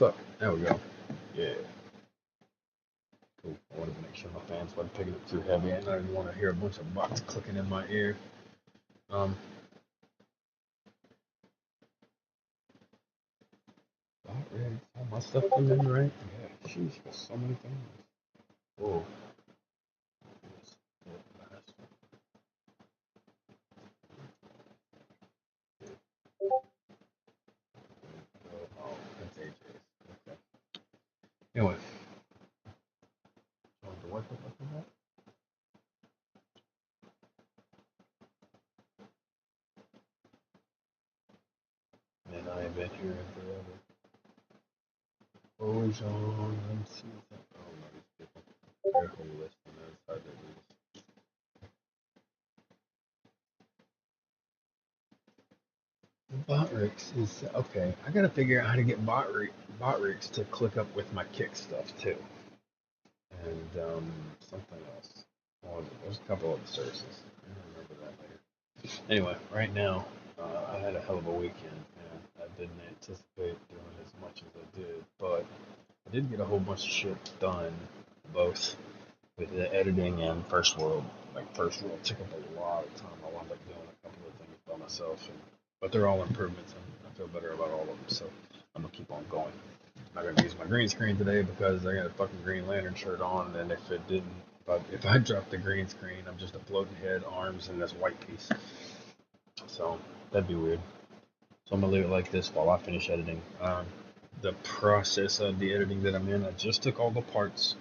fuck? There we go. Yeah. Cool. I wanted to make sure my fans wasn't picking it too heavy, and I didn't want to hear a bunch of bots clicking in my ear. Um, all my stuff came in right. Yeah, sheesh, there's so many things. Whoa. Oh, that's AJ's. Okay. Anyway, what the fuck is that? Man, I ain't been here in forever. Always on. Let's see what that. Oh no, these people. They're homeless, and that's how they do this. Bot rigs is okay. I gotta figure out how to get bot rigs to click up with my kick stuff too, and something else. Well, there's a couple other services. I'll remember that later. Anyway, right now, I had a hell of a weekend, and I didn't anticipate doing as much as I did, but I did get a whole bunch of shit done, both with the editing and first world. Like first world took up a lot of time. I wound up doing a couple of things by myself, but they're all improvements, and I feel better about all of them. So I'm gonna keep on going. I'm not gonna use my green screen today because I got a fucking Green Lantern shirt on, and if it didn't, if I dropped the green screen, I'm just a floating head, arms, and this white piece. So that'd be weird. So I'm gonna leave it like this while I finish editing. The process of the editing that I'm in, I just took all the parts.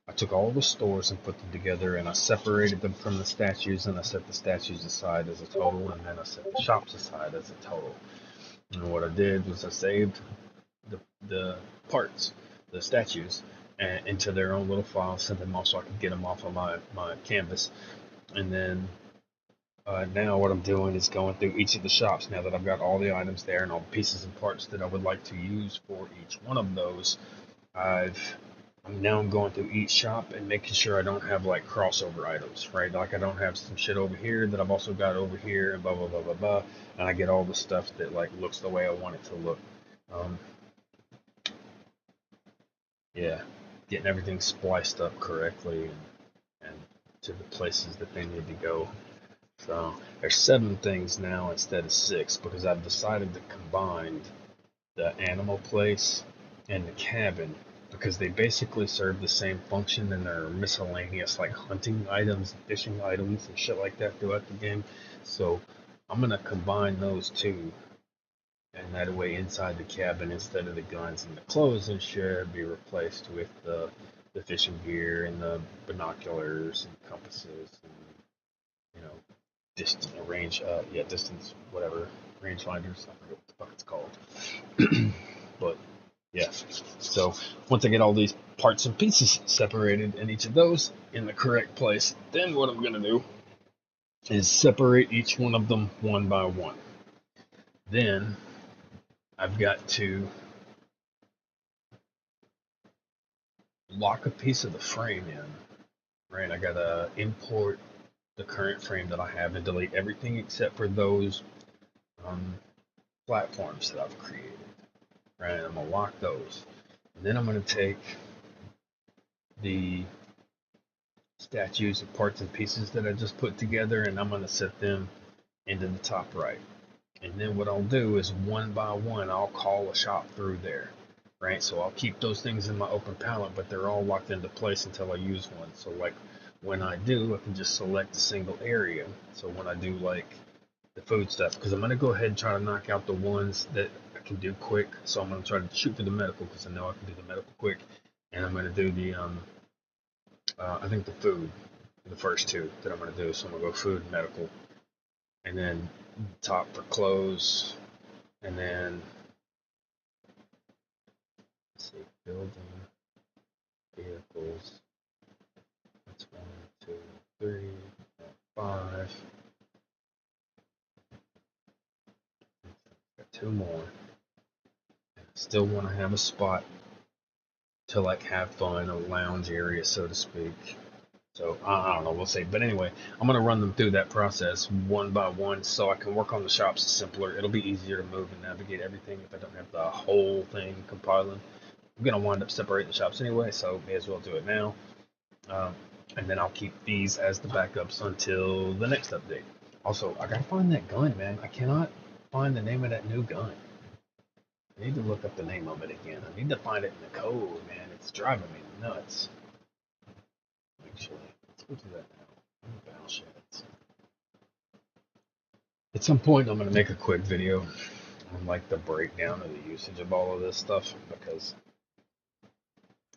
I took all the stores and put them together, and I separated them from the statues, and I set the statues aside as a total, and then I set the shops aside as a total. And what I did was I saved the parts, the statues, into their own little files, sent them off so I could get them off of my canvas. And then now what I'm doing is going through each of the shops now that I've got all the items there and all the pieces and parts that I would like to use for each one of those. I'm going through each shop and making sure I don't have like crossover items, right? Like I don't have some shit over here that I've also got over here and blah blah blah blah blah, and I get all the stuff that like looks the way I want it to look. Um, yeah, getting everything spliced up correctly and to the places that they need to go. So there's 7 things now instead of 6 because I've decided to combine the animal place and the cabin because they basically serve the same function and they're miscellaneous like hunting items, fishing items, and shit like that throughout the game. So I'm gonna combine those two, and that way inside the cabin, instead of the guns and the clothes and shit, be replaced with the fishing gear and the binoculars and compasses and distance range, distance, whatever, range finders. I forget what the fuck it's called. But yeah, so once I get all these parts and pieces separated in each of those in the correct place, then what I'm gonna do is separate each one of them one by one. Then I've got to lock a piece of the frame in, right? I gotta import the current frame that I have and delete everything except for those um, platforms that I've created. Right, I'm gonna lock those, and then I'm gonna take the statues of parts and pieces that I just put together, and I'm gonna set them into the top right. And then what I'll do is one by one, I'll call a shop through there. Right, so I'll keep those things in my open palette, but they're all locked into place until I use one. So like when I do, I can just select a single area. So when I do like the food stuff, because I'm gonna go ahead and try to knock out the ones that I can do quick. So I'm gonna try to shoot for the medical because I know I can do the medical quick, and I'm gonna do the I think the food, the first 2 that I'm gonna do. So I'm gonna go food and medical, and then top for clothes, and then let's see, building vehicles. That's 1, 2, 3, 5. Got 2 more. Still want to have a spot to like have fun, a lounge area, so to speak. So I don't know, we'll see. But anyway, I'm gonna run them through that process one by one, so I can work on the shops simpler. It'll be easier to move and navigate everything if I don't have the whole thing compiling. I'm gonna wind up separating the shops anyway, so may as well do it now. Um, and then I'll keep these as the backups until the next update. Also, I gotta find that gun, man. I cannot find the name of that new gun. I need to look up the name of it again. I need to find it in the code, man. It's driving me nuts. Actually, let's go do that now. Battleship. At some point, I'm gonna make a quick video on like the breakdown of the usage of all of this stuff because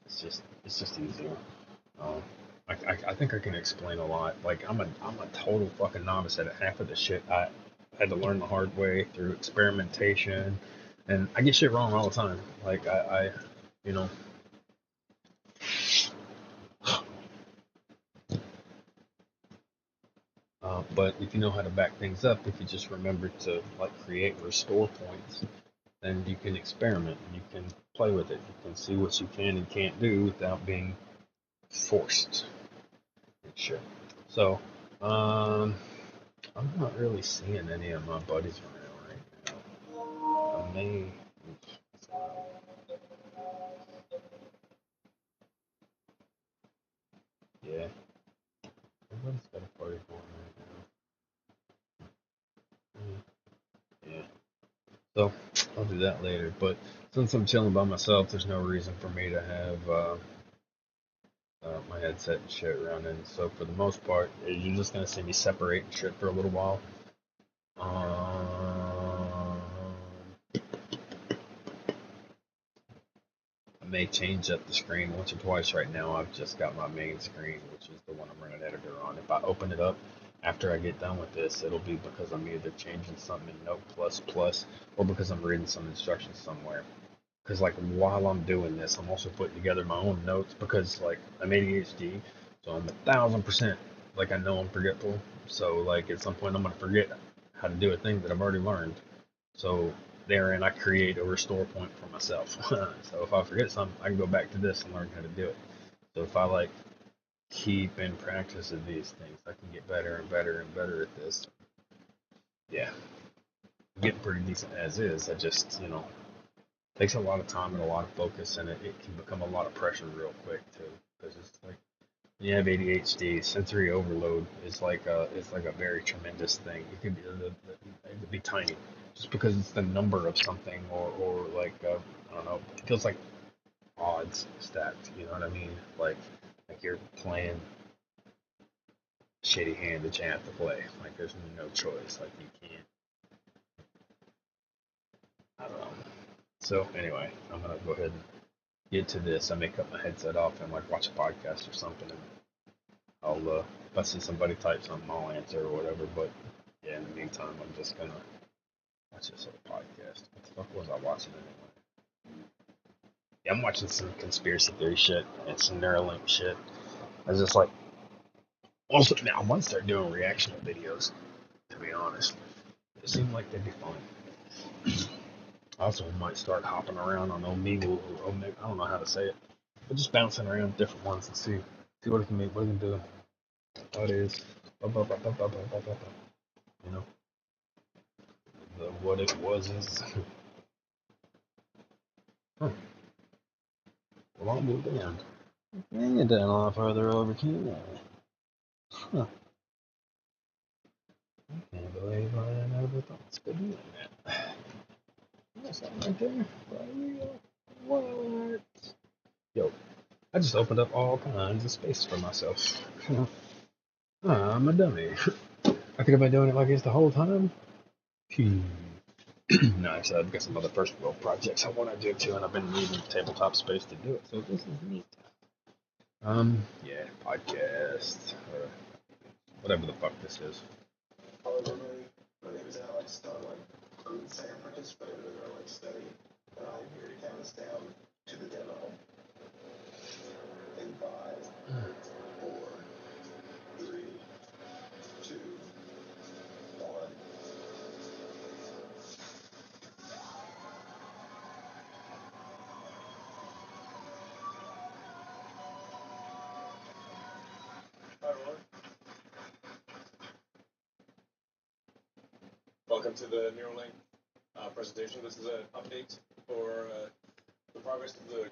it's just easier. Um, I think I can explain a lot. Like I'm a total fucking novice at half of the shit. I had to learn the hard way through experimentation, and I get shit wrong all the time. Like you know, but if you know how to back things up, if you just remember to like create restore points, then you can experiment. You can play with it. You can see what you can and can't do without being forced. Shit. So, I'm not really seeing any of my buddies around right now. I may. Yeah, everybody's got a party going right now. Yeah. So, I'll do that later. But since I'm chilling by myself, there's no reason for me to have my headset and shit around. And so, for the most part, you're just gonna see me separate and shit for a little while. Um, I may change up the screen once or twice. Right now, I've just got my main screen, which is the one I'm running editor on. If I open it up after I get done with this, it'll be because I'm either changing something in Note++, or because I'm reading some instructions somewhere. Because like while I'm doing this, I'm also putting together my own notes because like I'm ADHD, so I'm 1,000% like I know I'm forgetful. So like at some point I'm gonna forget how to do a thing that I've already learned. So therein I create a restore point for myself. So if I forget something, I can go back to this and learn how to do it. So if I like keep in practice of these things, I can get better and better and better at this. Yeah, I'm getting pretty decent as is. I just, takes a lot of time and a lot of focus, and it can become a lot of pressure real quick too. Because it's like when you have ADHD, sensory overload is like a very tremendous thing. It could be tiny, just because it's the number of something, or like I don't know, it feels like odds stacked. You know what I mean? Like you're playing a shitty hand that you have to play. Like there's no choice. Like you can't. I don't know. So anyway, I'm gonna go ahead and get to this. I may cut my headset off and like watch a podcast or something, and if I see somebody type something, I'll answer or whatever. But yeah, in the meantime, I'm just gonna watch this other podcast. What the fuck was I watching anyway? Yeah, I'm watching some conspiracy theory shit and some Neuralink shit. I was just like, also, man, I want to start doing reaction videos. To be honest, it seemed like they'd be fun. I also might start hopping around on Omegle or Omega. I don't know how to say it, but just bouncing around different ones and see what it can make, what it can do. How it is. You know, what it was is. Huh. Well, I'll move down. And down a lot further over here. Huh. I can't believe I never thought to do that. That's something right there. Right. What? Yo, I just opened up all kinds of space for myself. I'm a dummy. I could have been doing it like this the whole time. Nice. I've got some other first world projects I want to do too, and I've been needing tabletop space to do it. So this is neat. Yeah, podcast, or whatever the fuck this is. Hello, everybody. My name is Alex Starling. I'm the second participant in the Neuralink study, and I'm here to count us down to the demo. In 5, 4, 3, 2, 1. Hi, everyone. Welcome to the Neuralink presentation. This is an update for the progress of the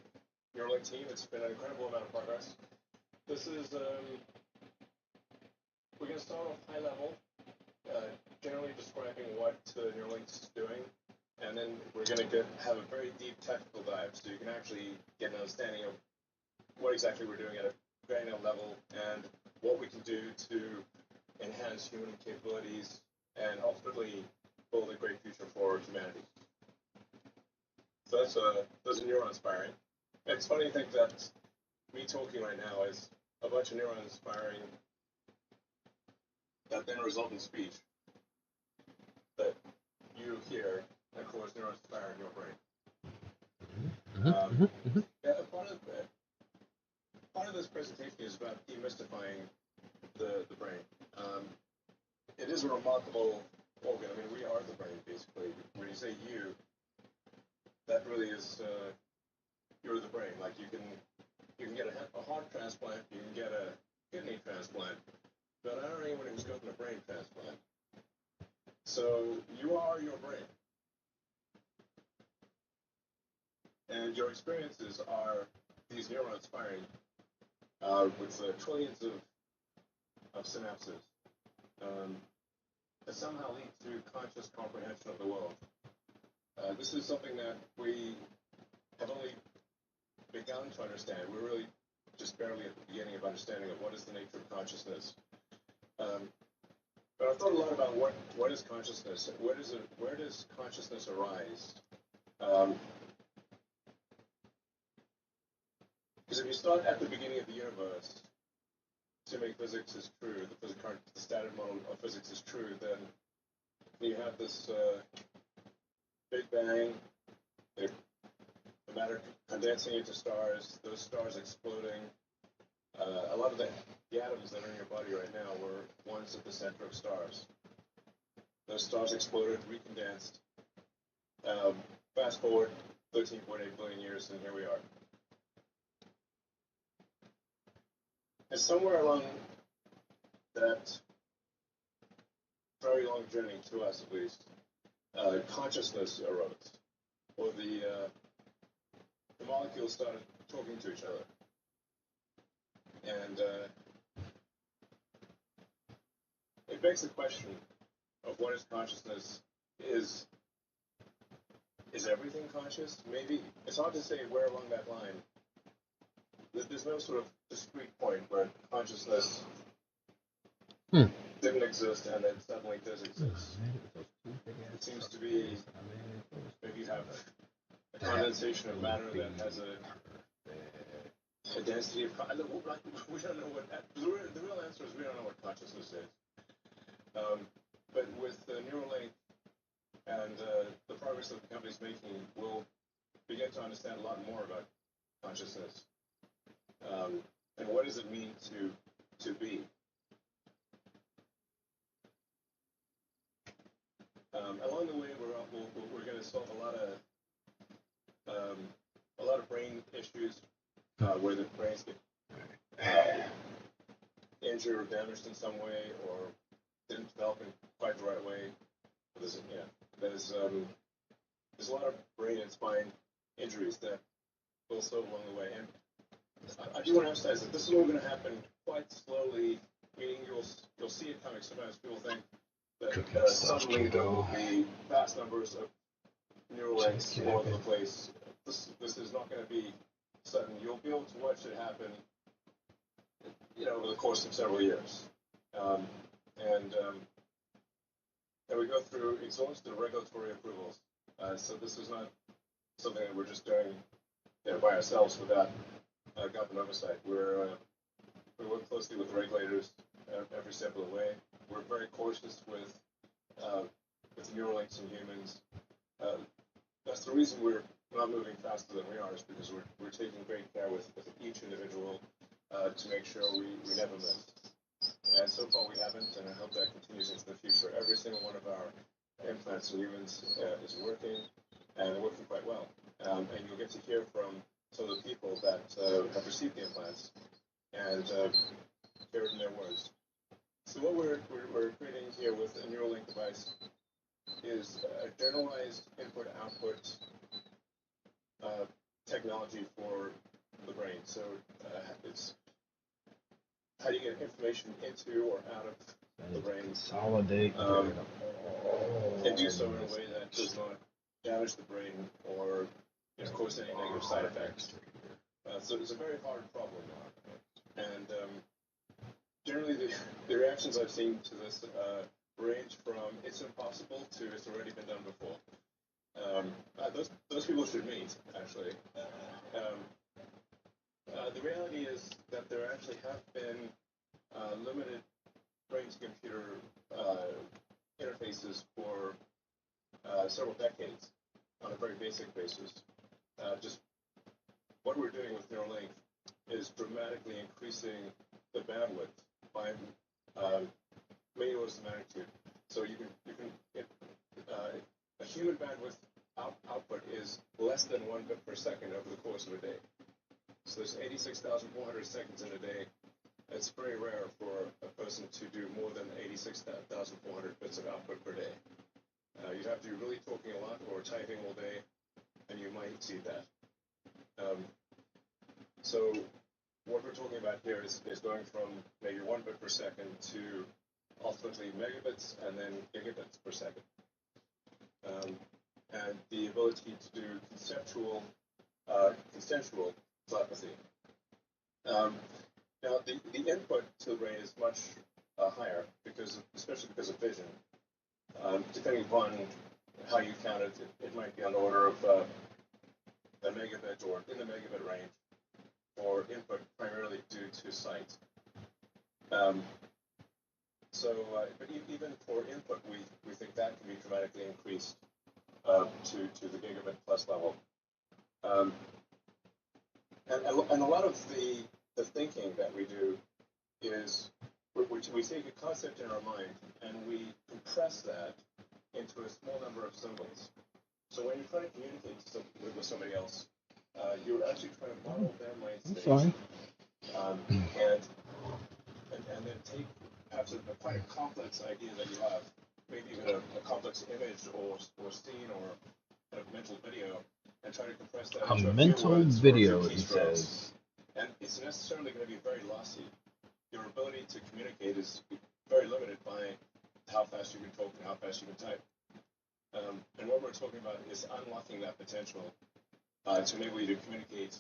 Neuralink team. It's been an incredible amount of progress. This is, we're going to start off high level, generally describing what Neuralink's doing, and then we're going to have a very deep technical dive, so you can actually get an understanding of what exactly we're doing at a granular level and what we can do to enhance human capabilities and ultimately build a great future for humanity. So those are neuron inspiring. It's funny to think that me talking right now is a bunch of neurons firing that then result in speech that you hear, and of course neurons fire in your brain. Yeah, part of this presentation is about demystifying the brain. It is a remarkable organ. I mean, we are the brain, basically. When you say you, that really is you're the brain. Like you can get a heart transplant, you can get a kidney transplant, but I don't know anyone who's gotten a brain transplant. So you are your brain, and your experiences are these neurons firing with trillions of synapses that somehow lead to conscious comprehension of the world. This is something that we have only begun to understand. We're really just barely at the beginning of understanding of what is the nature of consciousness. But I've thought a lot about what is consciousness? Where does consciousness arise? Because if you start at the beginning of the universe, assuming physics is true, the standard model of physics is true, then you have this Big Bang, the matter condensing into stars, those stars exploding. A lot of the atoms that are in your body right now were once at the center of stars. Those stars exploded, recondensed. Fast forward 13.8 billion years, and here we are. And somewhere along that very long journey, to us at least, consciousness arose, or the molecules started talking to each other. And it begs the question of what is consciousness? Is everything conscious? Maybe. It's hard to say where along that line. There's no sort of discrete point where consciousness didn't exist and then suddenly does exist. It seems to be maybe you have a condensation of matter that has a density of we don't know what the real answer is. We don't know what consciousness is. But with Neuralink and the progress that the company's making, we'll begin to understand a lot more about consciousness and what does it mean to be. Along the way, we're going to solve a lot of brain issues where the brains get injured or damaged in some way, or didn't develop in quite the right way. There's a lot of brain and spine injuries that we'll solve along the way. And I do want to emphasize that this is all going to happen quite slowly, meaning you'll see it coming. Sometimes people think that suddenly there will be vast numbers of neural links all over the place. This is not going to be sudden. You'll be able to watch it happen, over the course of several years. And we go through exhaustive regulatory approvals. So this is not something that we're just doing by ourselves without government oversight. We work closely with regulators every step of the way. We're very cautious with Neuralinks in humans. That's the reason we're not moving faster than we are, is because we're taking great care with each individual to make sure we never miss. And so far we haven't, and I hope that continues into the future. Every single one of our implants in humans is working, and they're working quite well. And you'll get to hear from some of the people that have received the implants and hear it in their words. So what we're creating here with a Neuralink device is a generalized input-output technology for brain. So it's how do you get information into or out of the brain, consolidate, and do so in a way that does not damage the brain or cause any negative side effects. So it's a very hard problem, and generally the reactions I've seen to this range from it's impossible to it's already been done before. Those people should meet, actually. The reality is that there actually have been limited brain-to-computer interfaces for several decades on a very basic basis. Just what we're doing with Neuralink is dramatically increasing the bandwidth by many orders of magnitude. So you can a human bandwidth output is less than 1 bit per second over the course of a day. So there's 86,400 seconds in a day. It's very rare for a person to do more than 86,400 bits of output per day. You'd have to be really talking a lot or typing all day, and you might exceed that. So what we're talking about here is going from maybe 1 bit per second to ultimately megabits and then gigabits per second. And the ability to do consensual telepathy. Now, the input to the brain is much higher, especially because of vision. Depending upon how you count it, it might be on the order of a megabit or in the megabit range for input, primarily due to sight. But even for input, we think that can be dramatically increased to the gigabit plus level. And a lot of the thinking that we do is we take a concept in our mind and we compress that into a small number of symbols. So when you're trying to communicate with somebody else, you're actually trying to model their mind state. And then take perhaps quite a complex idea that you have, maybe even a complex image or scene or kind of mental video, and try to compress that into a mental video, he says. And it's necessarily going to be very lossy. Your ability to communicate is very limited by how fast you can talk and how fast you can type. And what we're talking about is unlocking that potential to enable you to communicate,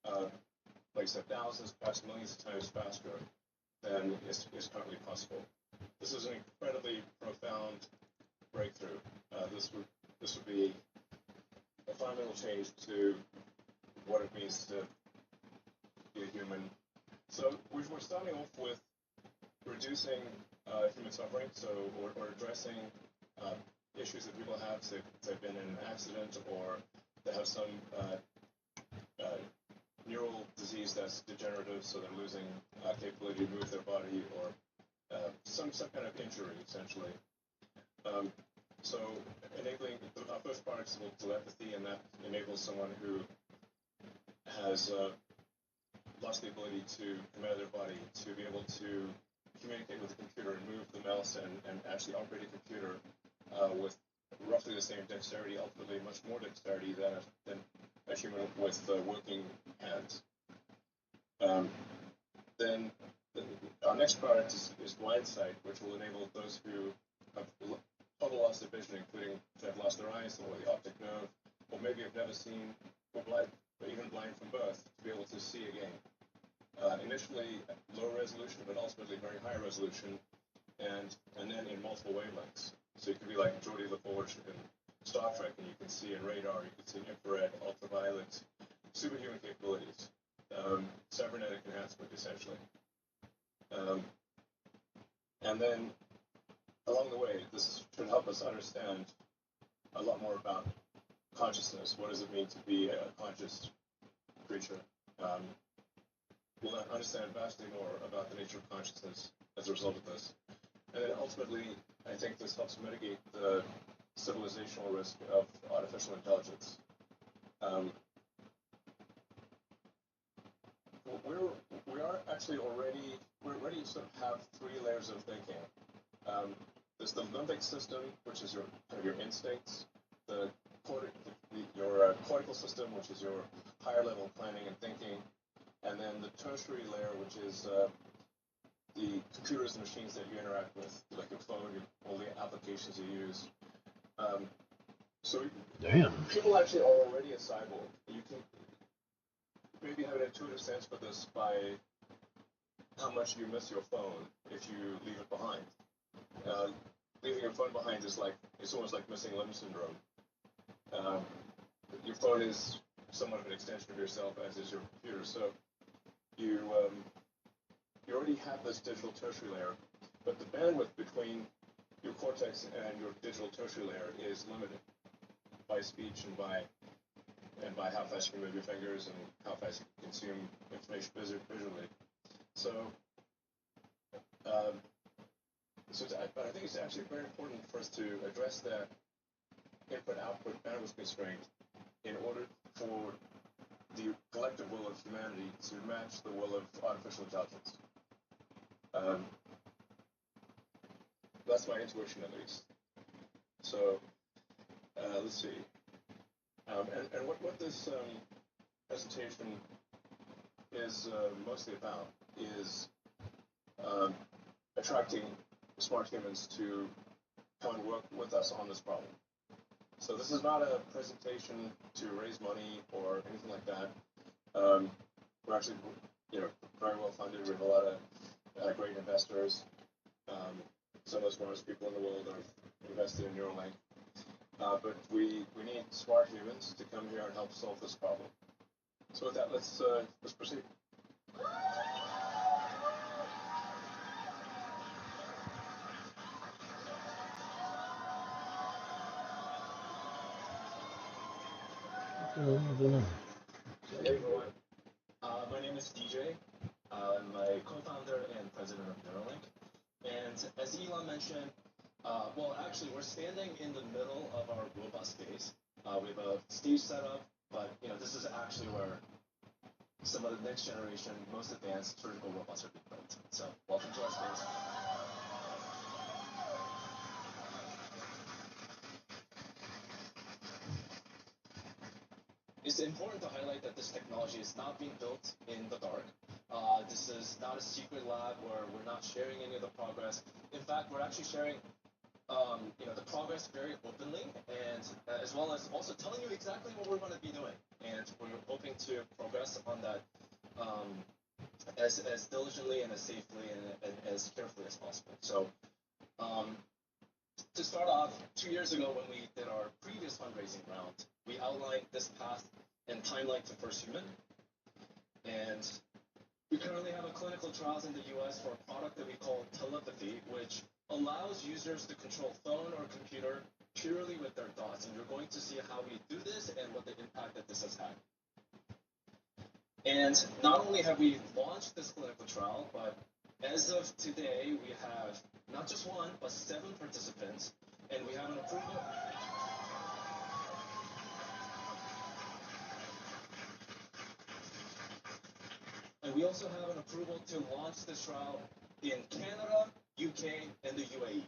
like I said, thousands, perhaps millions of times faster than is currently possible. This is an incredibly profound breakthrough. This would be a fundamental change to what it means to be a human. So we're starting off with reducing human suffering, or addressing issues that people have. So they've been in an accident, or they have some neural disease that's degenerative, so they're losing capability to move their body, or some kind of injury, essentially. So enabling our first product is called telepathy, and that enables someone who has lost the ability to command their body to be able to communicate with the computer and move the mouse and actually operate a computer with roughly the same dexterity, ultimately much more dexterity than a human with working hands. Then our next product is blind sight, which will enable those who have total loss of vision, including if they've lost their eyes or the optic nerve, or maybe have never seen, or even blind from birth, to be able to see again. Initially low resolution, but ultimately very high resolution, and then in multiple wavelengths. So you could be like Geordie LaForge in Star Trek, and you can see in radar, you can see infrared, ultraviolet, superhuman capabilities, cybernetic enhancement, essentially. And then along the way, this should help us understand a lot more about consciousness. What does it mean to be a conscious creature? We'll understand vastly more about the nature of consciousness as a result of this. And then ultimately, I think this helps mitigate the civilizational risk of artificial intelligence. We are actually already, we're already sort of have three layers of thinking. There's the limbic system, which is your instincts, your cortical system, which is your higher level planning and thinking, and then the tertiary layer, which is the computers and machines that you interact with, like your phone, all the applications you use. So Damn. people actually are already a cyborg. You can maybe have an intuitive sense for this by how much you miss your phone if you leave it behind. Leaving your phone behind is like, it's almost like missing limb syndrome. Your phone is somewhat of an extension of yourself, as is your computer. So you already have this digital tertiary layer, but the bandwidth between your cortex and your digital tertiary layer is limited by speech and by how fast you can move your fingers and how fast you can consume information visually. So, but I think it's actually very important for us to address that input-output bandwidth constraint in order for the collective will of humanity to match the will of artificial intelligence. That's my intuition, at least. So, let's see. And what this presentation is mostly about is attracting smart humans to come and work with us on this problem. So this is not a presentation to raise money or anything like that. We're actually, very well funded. We have a lot of great investors. Some of the smartest people in the world have invested in Neuralink. But we need smart humans to come here and help solve this problem. So with that, let's proceed. Hey everyone, my name is DJ. I'm a co-founder and president of Neuralink. And as Elon mentioned, actually we're standing in the middle of our robot space. We have a stage set up, but this is actually where some of the next generation, most advanced surgical robots are being built. So welcome to our space. It's important to highlight that this technology is not being built in the dark. This is not a secret lab where we're not sharing any of the progress. In fact, we're actually sharing the progress very openly, and as well as also telling you exactly what we're going to be doing. And we're hoping to progress on that as diligently and as safely and as carefully as possible. So to start off, 2 years ago when we did our previous fundraising round, we outlined this path and timeline to first human. And we currently have a clinical trials in the US for a product that we call telepathy, which allows users to control phone or computer purely with their thoughts. And you're going to see how we do this and what the impact that this has had. And not only have we launched this clinical trial, but as of today, we have not just one, but 7 participants, and we have an approval. And we also have an approval to launch this trial in Canada, UK, and the UAE.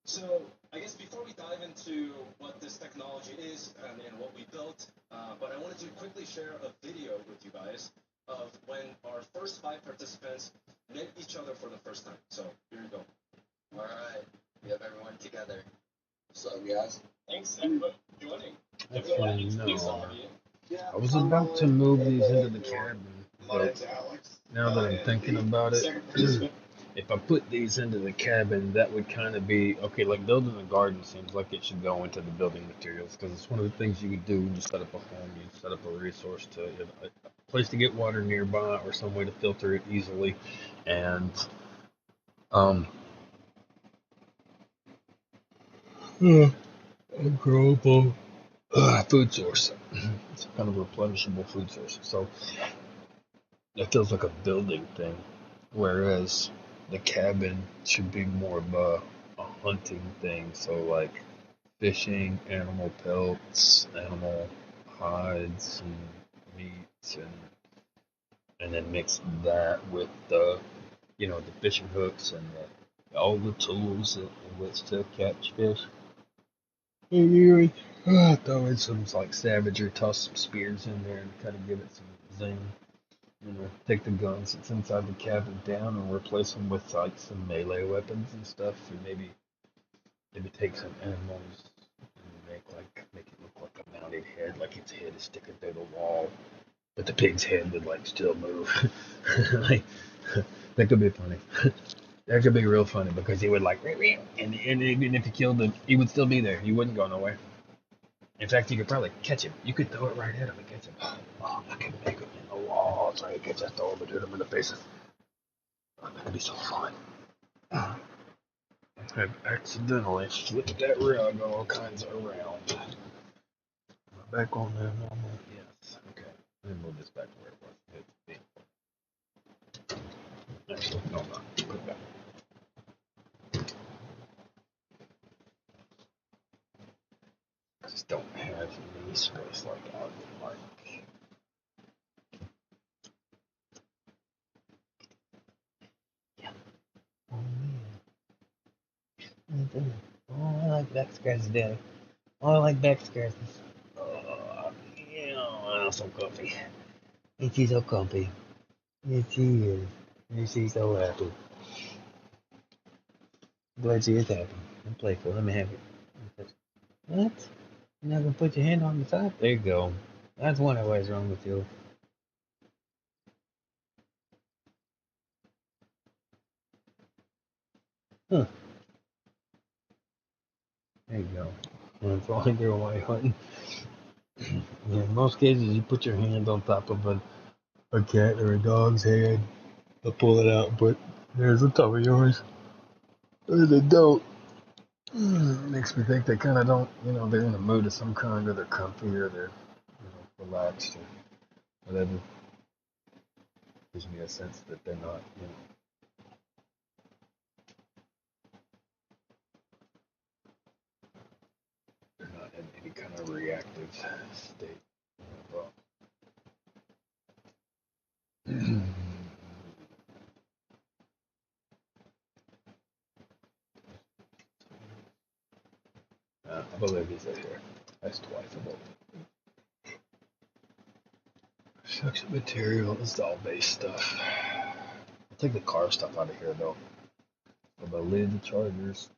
So I guess before we dive into what this technology is and what we built, but I wanted to quickly share a video with you guys of when our first 5 participants met each other for the first time. So here you go. All right, we have everyone together. What's up, guys? Thanks, everybody, for joining. Actually, no. I was about to move these into the cabin, but now that I'm thinking about it, if I put these into the cabin, that would kind of be, okay, like building a garden seems like it should go into the building materials, because it's one of the things you could do when you set up a home. You set up a resource to a place to get water nearby or some way to filter it easily, and a growable food source. It's kind of a replenishable food source. So it feels like a building thing, whereas the cabin should be more of a hunting thing. So like fishing, animal pelts, animal hides and meats, and then mix that with the the fishing hooks and all the tools with which to catch fish. And you would throw in some like Savage or toss some spears in there and kind of give it some zing. You know, take the guns that's inside the cabin down and replace them with like some melee weapons and stuff, and maybe take some animals and make it look like a mounted head, like its head is sticking through the wall, but the pig's head would like still move. Like that could be funny. That could be real funny because he would like, and even if you killed him, he would still be there. He wouldn't go nowhere. In fact, you could probably catch him. You could throw it right at him and catch him. Oh, I could make him in the wall, try to catch that throw him and hit him in the faces. Oh, that'd be so fun. I've accidentally flipped that rug all kinds of around. Back on the normal. Yes. Okay. Let me move this back to where it was. Actually, no, I'm not. Put it back. I just don't have any space like I would like. Yeah. Oh man. Oh, I like back scratches, Daddy. Oh, I like back scratches. Oh, yeah, I'm so comfy. Ain't she so comfy? Yes, she is. And she's so happy. Glad she is happy. I'm playful. Let me have it. What? You're not gonna put your hand on the side? There you go. That's one of what's wrong with you. Huh. There you go. That's all I do while hunting. Yeah, in most cases, you put your hand on top of a cat or a dog's head. They'll pull it out, but there's the top of yours. Or they don't. Makes me think they kind of don't, they're in a mood of some kind, or they're comfy, or they're, relaxed, or whatever. Gives me a sense that they're not, they're not in any kind of reactive state. I believe he's in here. That's twice a believe. Section material, this is all base stuff. I'll take the car stuff out of here though. I'm gonna leave the chargers.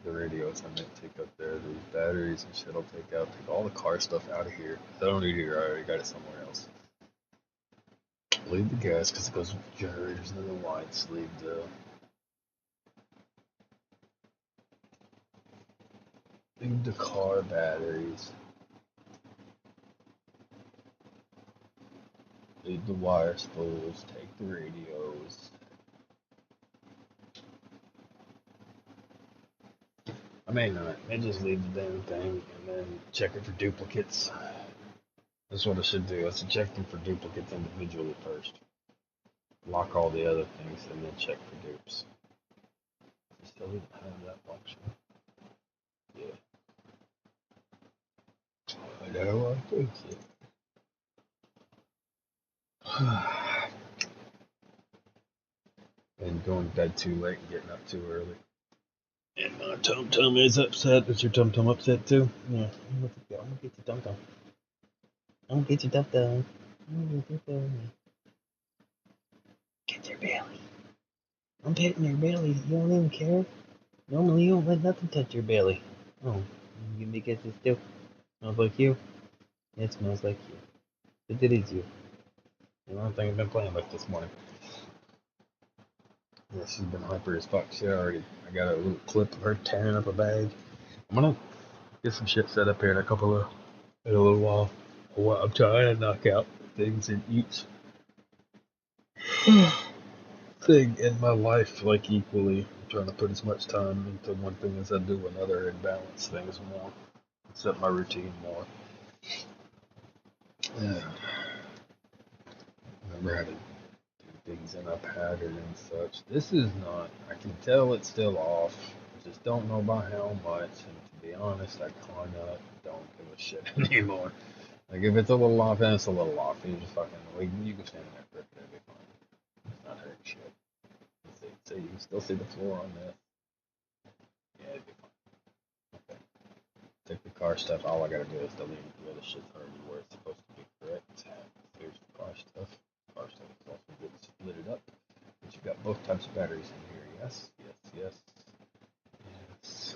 The radios I might take up there. These batteries and shit I'll take out. Take all the car stuff out of here. I don't need it here. I already got it somewhere else. Leave the gas because it goes with the generators and the lights. Leave the car batteries. Leave the wire spools. Take the radios. I may not. I may just leave the damn thing and then check it for duplicates. That's what I should do. I should check them for duplicates individually first. Lock all the other things and then check for dupes. I still didn't have that function. Yeah. I got a lot of things here. And going to bed too late and getting up too early. And my tum tum is upset. Is your tum tum upset too? Yeah. I'm gonna get your tum tum. I'm gonna get your tum tum. Get your belly. I'm petting your belly. You don't even care. Normally you don't let nothing touch your belly. Oh, you make it still smells like you. It smells like you. But it is you. The only thing I've been playing with this morning. Yeah, she's been hyper as fuck. I got a little clip of her tearing up a bag. I'm gonna get some shit set up here in a little while. I'm trying to knock out things in each thing in my life like equally. I'm trying to put as much time into one thing as I do another and balance things more. Set my routine more. Yeah. Remember how to do things in a pattern and such. This is not. I can tell it's still off. I just don't know by how much. And to be honest, I kind of don't give a shit anymore. Like if it's a little off, then it's a little off. You just fucking you can stand there for it. It'll be fine. It's not hurting shit. So you can still see the floor on this. car stuff, all I gotta do is delete it. The other shit's already where it's supposed to be, correct? There's the car stuff. Car stuff is also good to split it up. But you got both types of batteries in here. Yes, yes, yes, yes.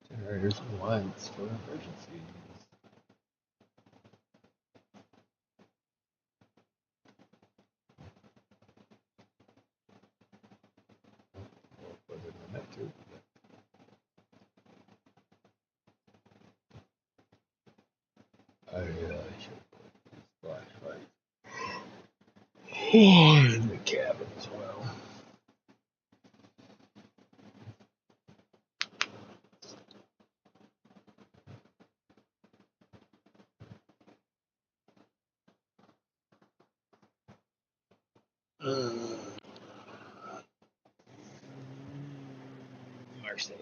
Generators and lights for emergencies. Or further than that too. I should put this flashlight in the cabin as well. Mercy.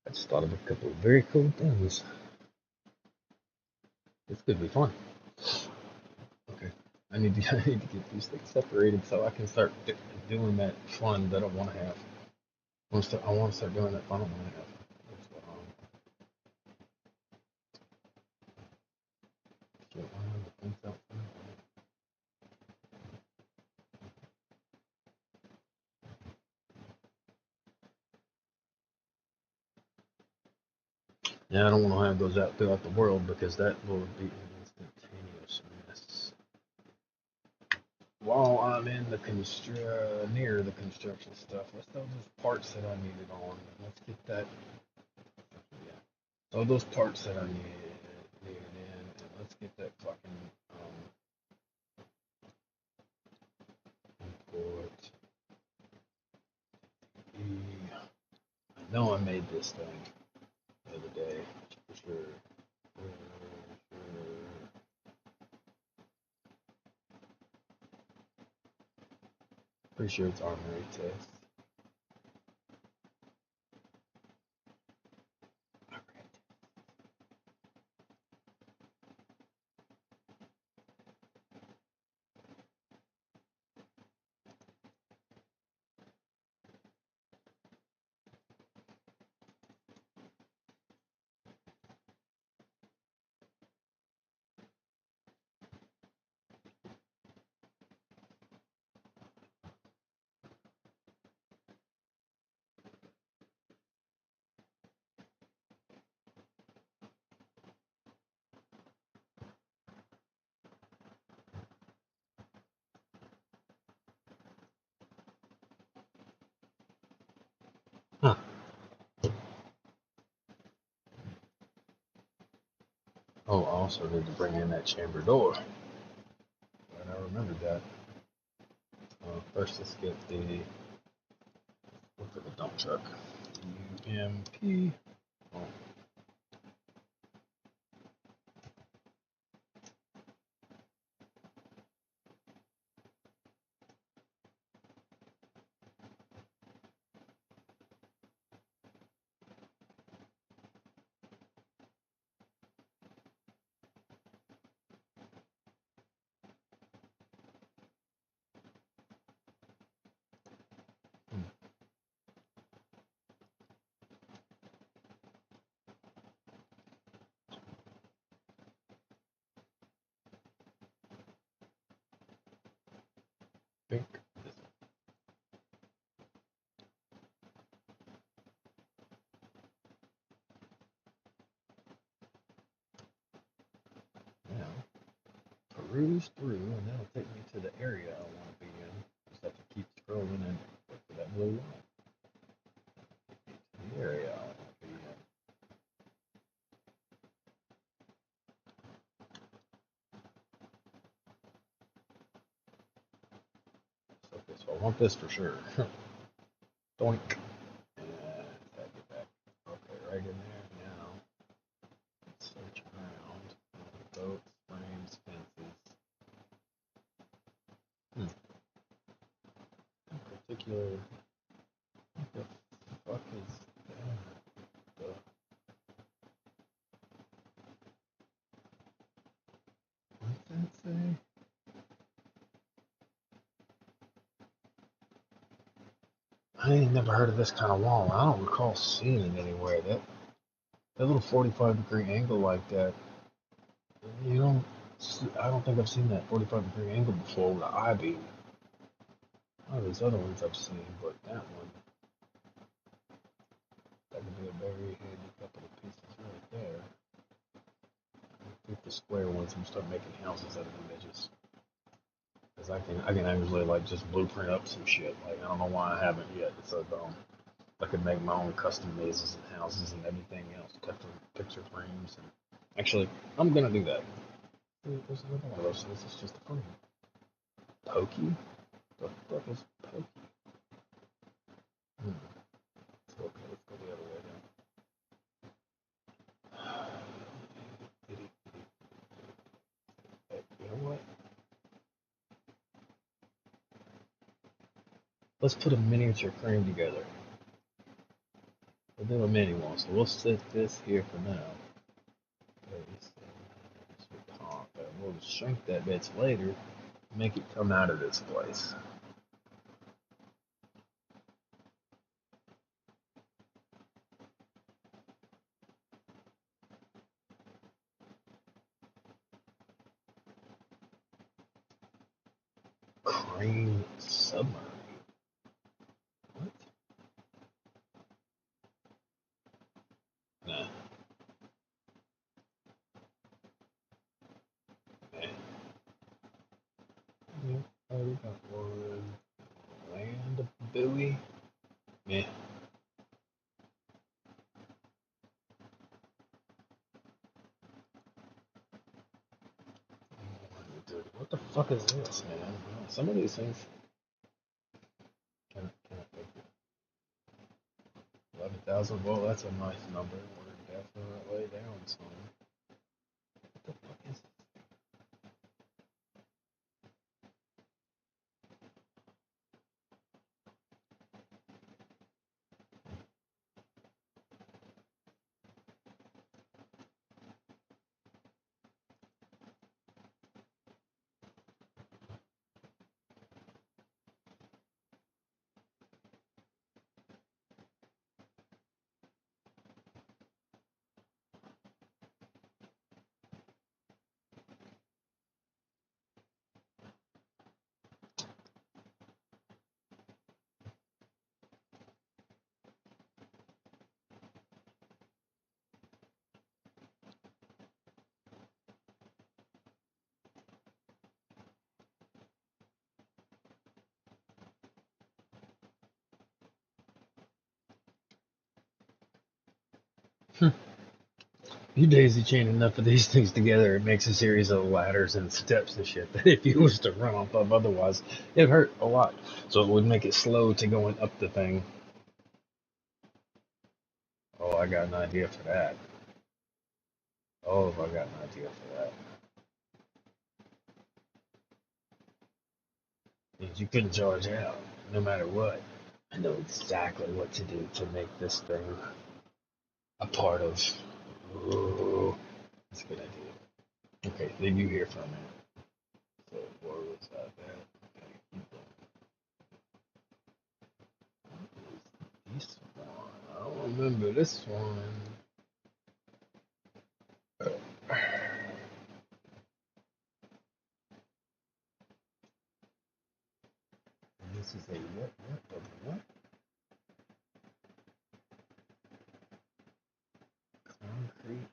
I just thought of a couple of very cool things. This could be fun. Okay, I need to I need to get these things separated so I can start doing that fun that I want to have. I want to start doing that fun I want to have. That's what get one of the things out there. Yeah, I don't want to have those out throughout the world because that will be an instantaneous mess. While I'm in the near the construction stuff, let's throw those parts that I needed on. Let's get that. Yeah. Throw those parts that I needed in, and let's get that fucking import. I know I made this thing the other day for sure. Pretty sure it's armory test. Huh. Oh, I also need to bring in that chamber door. And I remembered that. First, let's get the look for the dump truck. UMP. Oh. Think this. Now, peruse through, and that'll take me to the area I want to be in. Just have to keep scrolling and look for that blue line. The area I want to be in. So this I want this for sure. Doink. And take it back. Okay, right in there now. Search around. Boats, frames, fences. In particular, what the fuck is that? What's that say? I ain't never heard of this kind of wall. I don't recall seeing it anywhere. That little 45-degree angle like that, you don't. I don't think I've seen that 45-degree angle before with an I-beam. Oh, there's other ones I've seen, but that one, that could be a very handy couple of pieces right there. Take the square ones and start making houses out of them edges. Cause I can actually like just blueprint up some shit. Like I don't know why I haven't yet. So I could make my own custom mazes and houses and everything else, custom picture frames. And actually, I'm gonna do that. There's another one of those. This is just a frame. Pokey? The fuck is Pokey? So, okay, let's go the other way then. You know what? Let's put a miniature frame together. We'll do a mini one, so we'll set this here for now. We'll shrink that bits later, make it come out of this place. Crane submarine. What? Nah. Nah. Yeah, already got one. Land buoy. Yeah. What the fuck is this, man? Some of these things. Can I take it? 11,000. Well, that's a nice number. We're definitely down some. What the fuck is this? You daisy chain enough of these things together, it makes a series of ladders and steps and shit that if you was to run off of otherwise, it'd hurt a lot. So it would make it slow to going up the thing. Oh, I got an idea for that. Oh, I got an idea for that. Means you couldn't charge out, no matter what. I know exactly what to do to make this thing a part of. Oh, that's a good idea. Okay, leave you here for a minute. So where was that at? Okay, keep going. This one. I don't remember this one. This is a what? Concrete.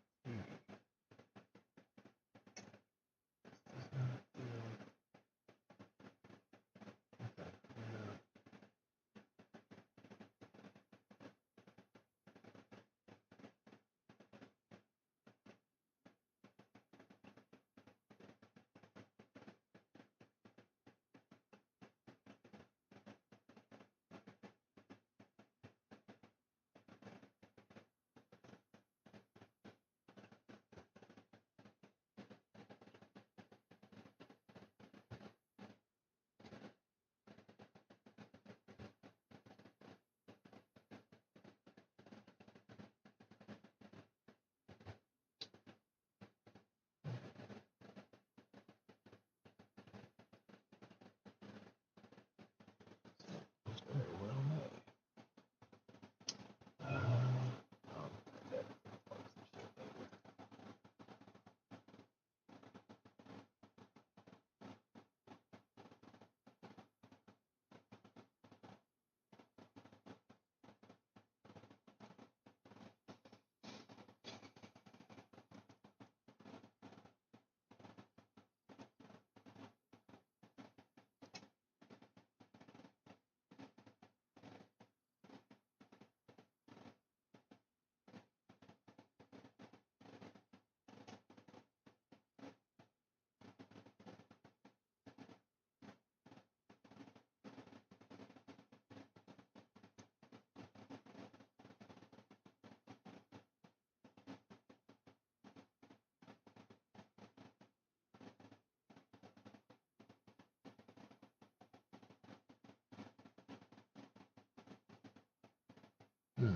Hmm.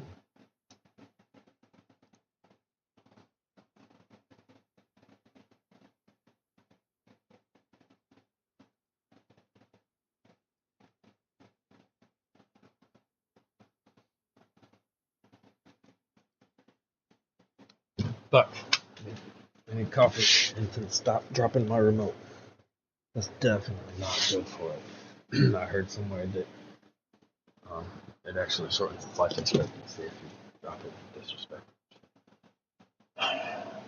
Fuck. I need coffee and to stop dropping my remote. That's definitely not good for it. I heard somewhere that um, it actually shortens its life expectancy if you drop it in disrespect.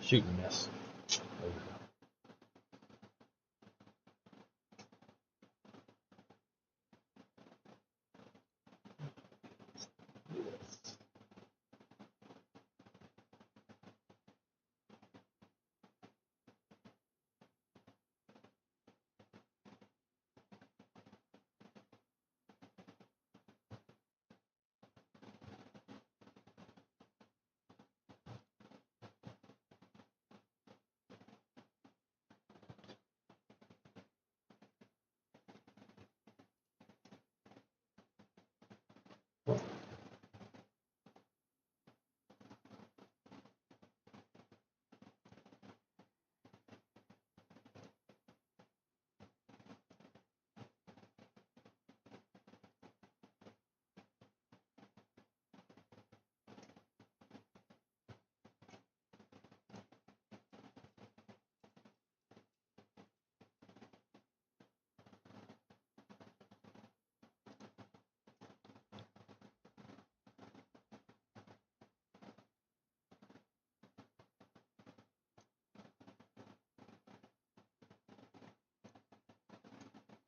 Shoot and miss. There we go. Yes.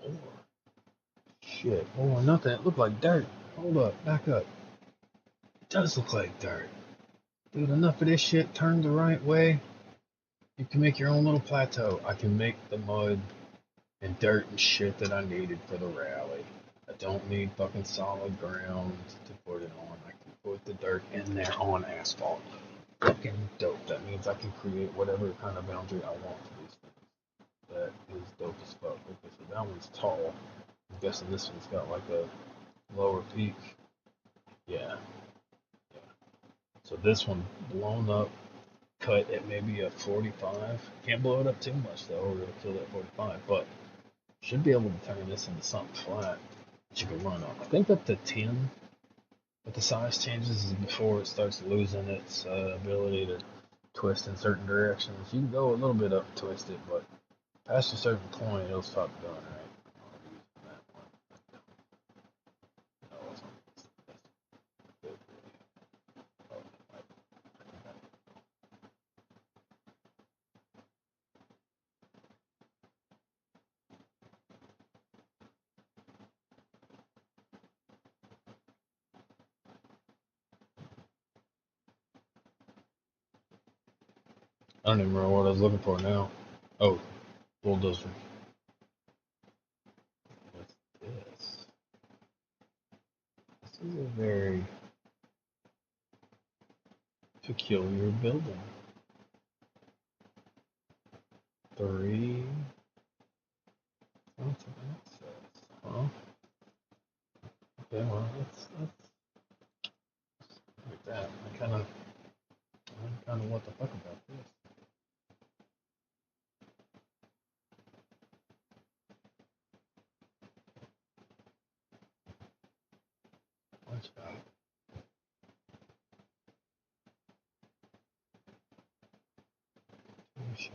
Oh, shit. Oh, nothing. It looked like dirt. Hold up. Back up. It does look like dirt. Dude, enough of this shit turned the right way. You can make your own little plateau. I can make the mud and dirt and shit that I needed for the rally. I don't need fucking solid ground to put it on. I can put the dirt in there on asphalt. Fucking dope. That means I can create whatever kind of boundary I want for these things. That is dope as fuck. Okay, so that one's tall. I'm guessing this one's got like a lower peak. Yeah. Yeah. So this one blown up, cut at maybe a 45. Can't blow it up too much though, or it'll kill that 45. But should be able to turn this into something flat that you can run on. I think up to 10, but the size changes is before it starts losing its ability to twist in certain directions. You can go a little bit up twisted, but past a certain point, it'll stop doing right. I don't even remember what I was looking for now. Oh, bulldozer. What's this? This is a very peculiar building. 3. What's access? Huh? Okay, well, let's like that. I kind of what the fuck about this. Watch out. Shot.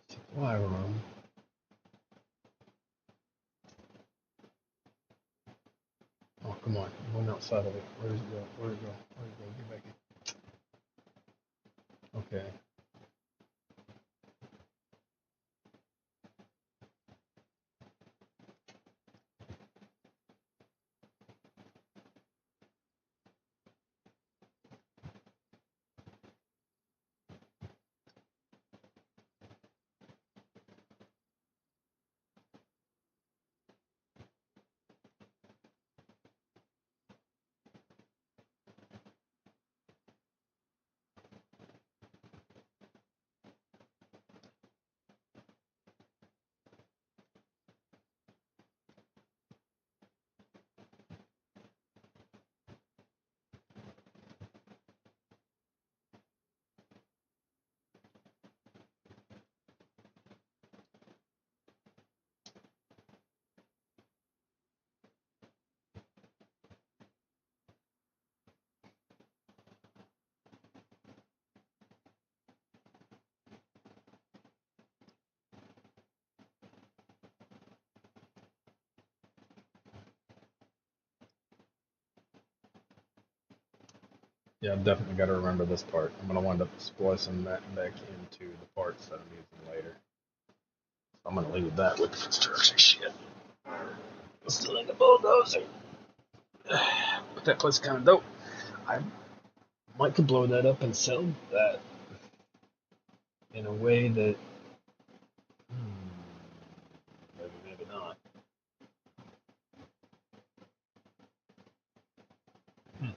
Supply room. Oh, come on. I'm going outside of it. Where does it go? Where did it go? Where did it go? Get back in. Okay. Yeah, I've definitely got to remember this part. I'm gonna wind up splicing that back into the parts that I'm using later. I'm gonna leave that with the construction shit. Still need a bulldozer. But that place kind of dope. I might could blow that up and sell that in a way that maybe not. Hmm.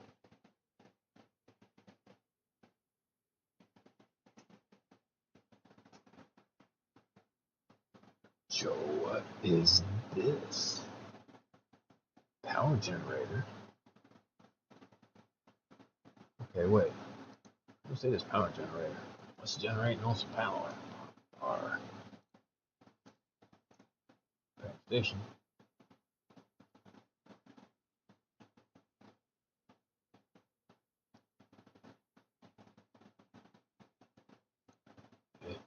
So what is this? Power generator. Okay, wait. Let's say this power generator. Let's generate no some power. Our power station. Okay.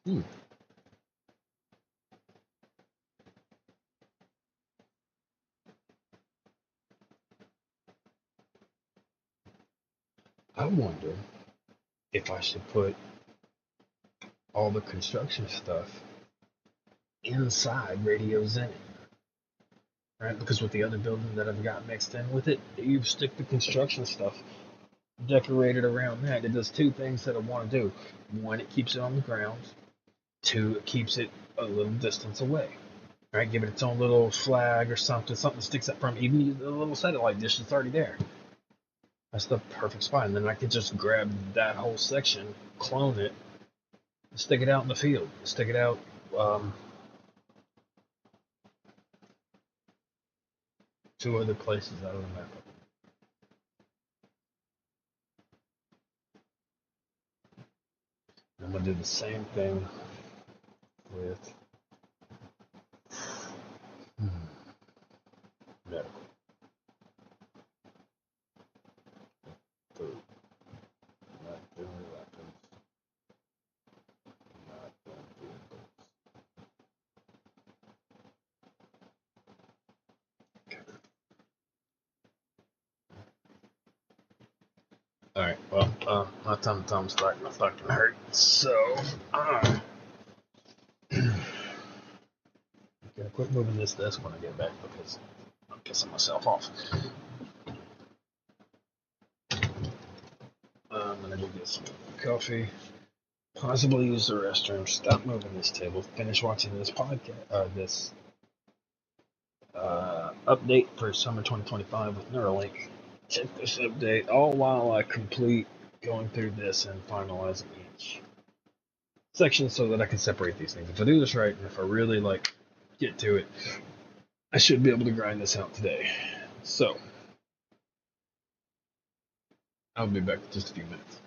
Hmm. I wonder if I should put all the construction stuff inside Radio Zen, right? Because with the other building that I've got mixed in with it, you stick the construction stuff decorated around that. It does two things that I want to do. One, it keeps it on the ground. Two, it keeps it a little distance away. Right? Give it its own little flag or something, something that sticks up from even the little satellite dish that's already there. That's the perfect spot. And then I could just grab that whole section, clone it, stick it out in the field, stick it out. Um, Two other places out of the map. I'm gonna do the same thing with medical food. Not doing weapons. Not doing vehicles. All right. Well, my tum's starting to fucking hurt. So, gonna quit moving this desk when I get back because I'm pissing myself off. I'm gonna go get some coffee, possibly use the restroom, stop moving this table, finish watching this podcast, this update for summer 2025 with Neuralink. Check this update, all while I complete going through this and finalizing each section so that I can separate these things. If I do this right, and if I really get to it, I should be able to grind this out today. So I'll be back in just a few minutes.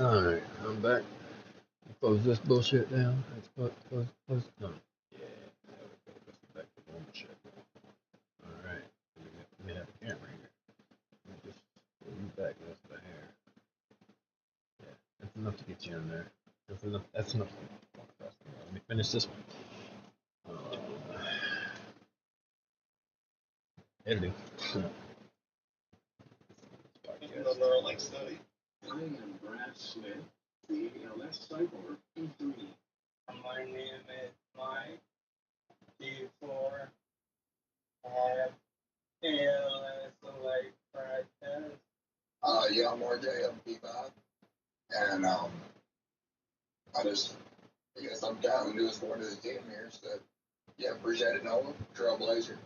Alright, I'm back. Close this bullshit down. Let's close. No. Yeah, there we go. Let's get back to normal shit. Alright. Let me have the camera here. Let me just pull you back and that's the hair. Yeah, that's enough to get you in there. That's enough. Let me finish this one. Editing. The Neuralink study. I am Brad Smith, the ALS cyborg E3. My name is Mike. D4. I have ALS like practice. Yeah, I'm RJ. I'm P5. And I guess I'm down to do this one to the team here. So, yeah, appreciate it, Noah. Trailblazer.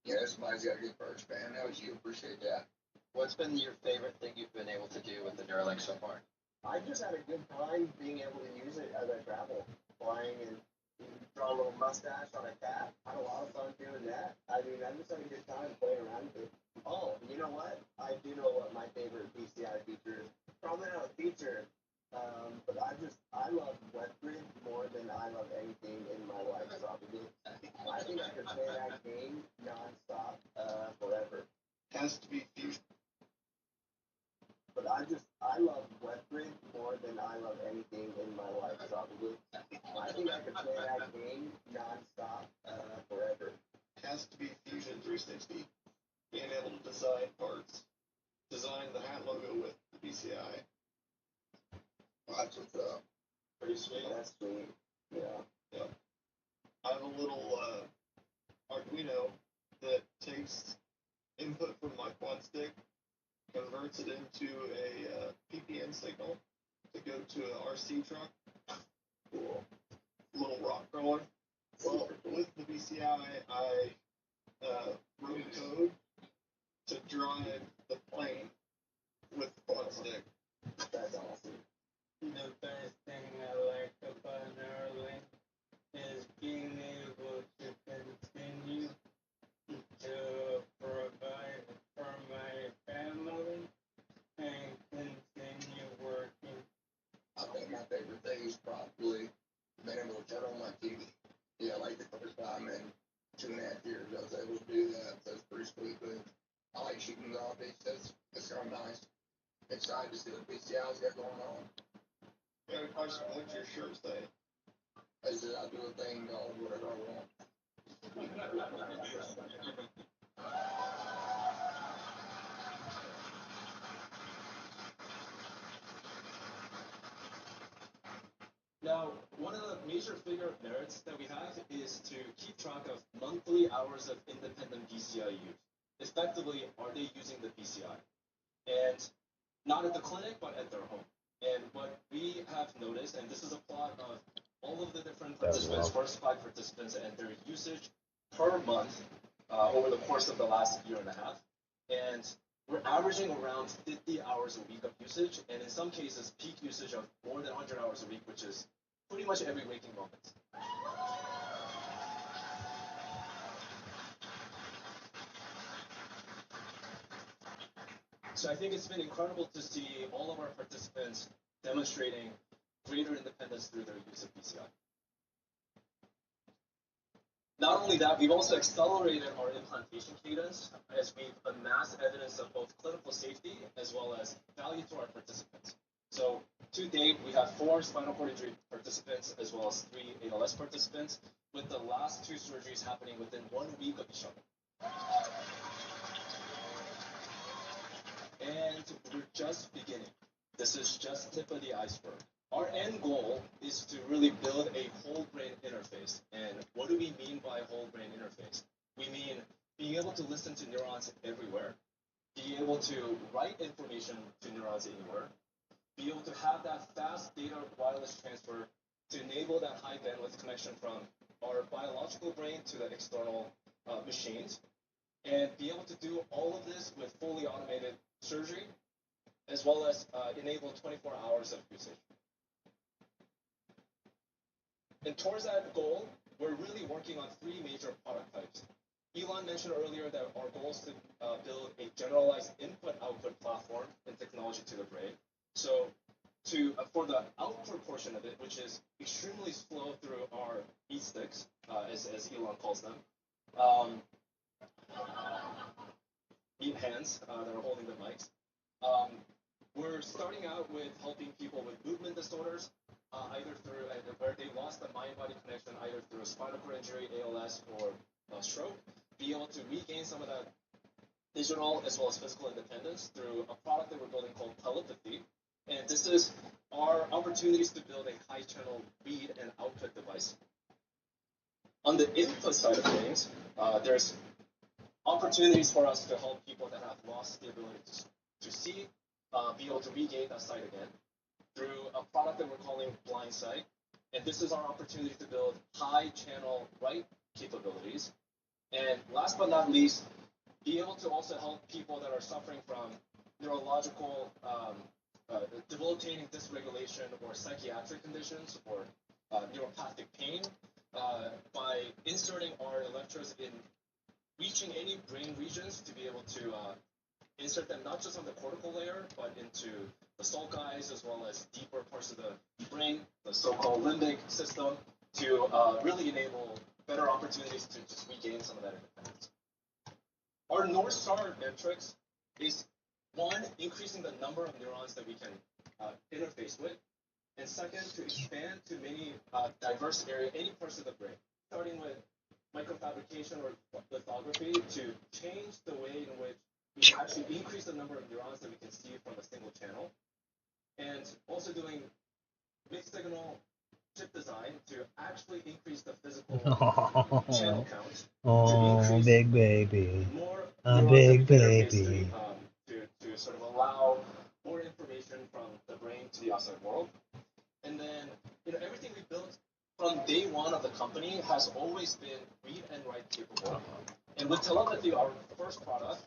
Yeah, somebody's got to get first, man. That was you. Appreciate that. What's been your favorite thing you've been able to do with the Neuralink so far? I just had a good time being able to use it as I travel, flying and draw a little mustache on a cat. I had a lot of fun doing that. I mean, I just had a good time playing around with it. Oh, you know what? I do know what my favorite PCI feature is. Probably not a feature, but I love WebGrid more than I love anything in my life, probably. I think I could play that game nonstop forever. Has to be Fusion. But I love WebGrid more than I love anything in my life, probably. I think I could play that game nonstop forever. Has to be Fusion 360. Being able to design parts. Design the hat logo with the BCI. That's what's up. Pretty sweet. That's sweet. Yeah. Yep. I have a little Arduino that takes input from my quad stick, converts it into a PPN signal to go to an RC truck. Cool. Little rock crawler. Well, with the BCI, I wrote code to drive the plane with the quad stick. That's awesome. The best thing I like about Neuralink is being able to continue to provide for my family and continue working. I think my favorite thing is probably being able to turn on my TV. Yeah, like the first time in 2.5 years I was able to do that. So it's pretty sweet, but I like shooting zombies. That's kind of nice. Excited to see what BCI's got going on. Yeah, a question. What's your shirt say? I said I do a thing called whatever I want. Now, one of the major figure of merits that we have is to keep track of monthly hours of independent PCI use. Effectively, are they using the PCI? And not at the clinic, but at their home. And what we have noticed, and this is a plot of all of the different participants, first 5 participants, and their usage per month over the course of the last year and a half. And we're averaging around 50 hours a week of usage, and in some cases, peak usage of more than 100 hours a week, which is pretty much every waking moment. So I think it's been incredible to see all of our participants demonstrating greater independence through their use of PCI. Not only that, we've also accelerated our implantation cadence as we've amassed evidence of both clinical safety as well as value to our participants. So to date, we have 4 spinal cord injury participants as well as 3 ALS participants, with the last 2 surgeries happening within 1 week of each other. And we're just beginning. This is just tip of the iceberg. Our end goal is to really build a whole brain interface. And what do we mean by whole brain interface? We mean being able to listen to neurons everywhere, be able to write information to neurons anywhere, be able to have that fast data wireless transfer to enable that high bandwidth connection from our biological brain to the external machines, and be able to do all of this with fully automated surgery, as well as enable 24 hours of usage. And towards that goal, we're really working on 3 major product types. Elon mentioned earlier that our goal is to build a generalized input-output platform and technology to the brain. So to for the output portion of it, which is extremely slow through our beat sticks, as Elon calls them, um, beat hands that are holding the mics. We're starting out with helping people with movement disorders, either through where they lost the mind-body connection, either through a spinal cord injury, ALS, or stroke, be able to regain some of that digital as well as physical independence through a product that we're building called telepathy. And this is our opportunities to build a high-channel read and output device. On the input side of things, there's opportunities for us to help people that have lost the ability to see, be able to regain that sight again through a product that we're calling Blind Sight. And this is our opportunity to build high-channel write capabilities. And last but not least, be able to also help people that are suffering from neurological, debilitating dysregulation or psychiatric conditions or neuropathic pain by inserting our electrodes in reaching any brain regions to be able to insert them not just on the cortical layer, but into the sulci as well as deeper parts of the brain, the so-called limbic system, to really enable better opportunities to just regain some of that independence. Our North Star metrics is, one, increasing the number of neurons that we can interface with, and second, to expand to many diverse areas, any parts of the brain, starting with microfabrication or lithography to change the way in which we can actually increase the number of neurons that we can see from a single channel, and also doing mixed signal chip design to actually increase the physical channel count. Oh, big baby. More A neurons big that we can interface baby. to sort of allow more information from the brain to the outside world. And then, everything we built from day one of the company has always been read and write capable. And with telepathy, our first product,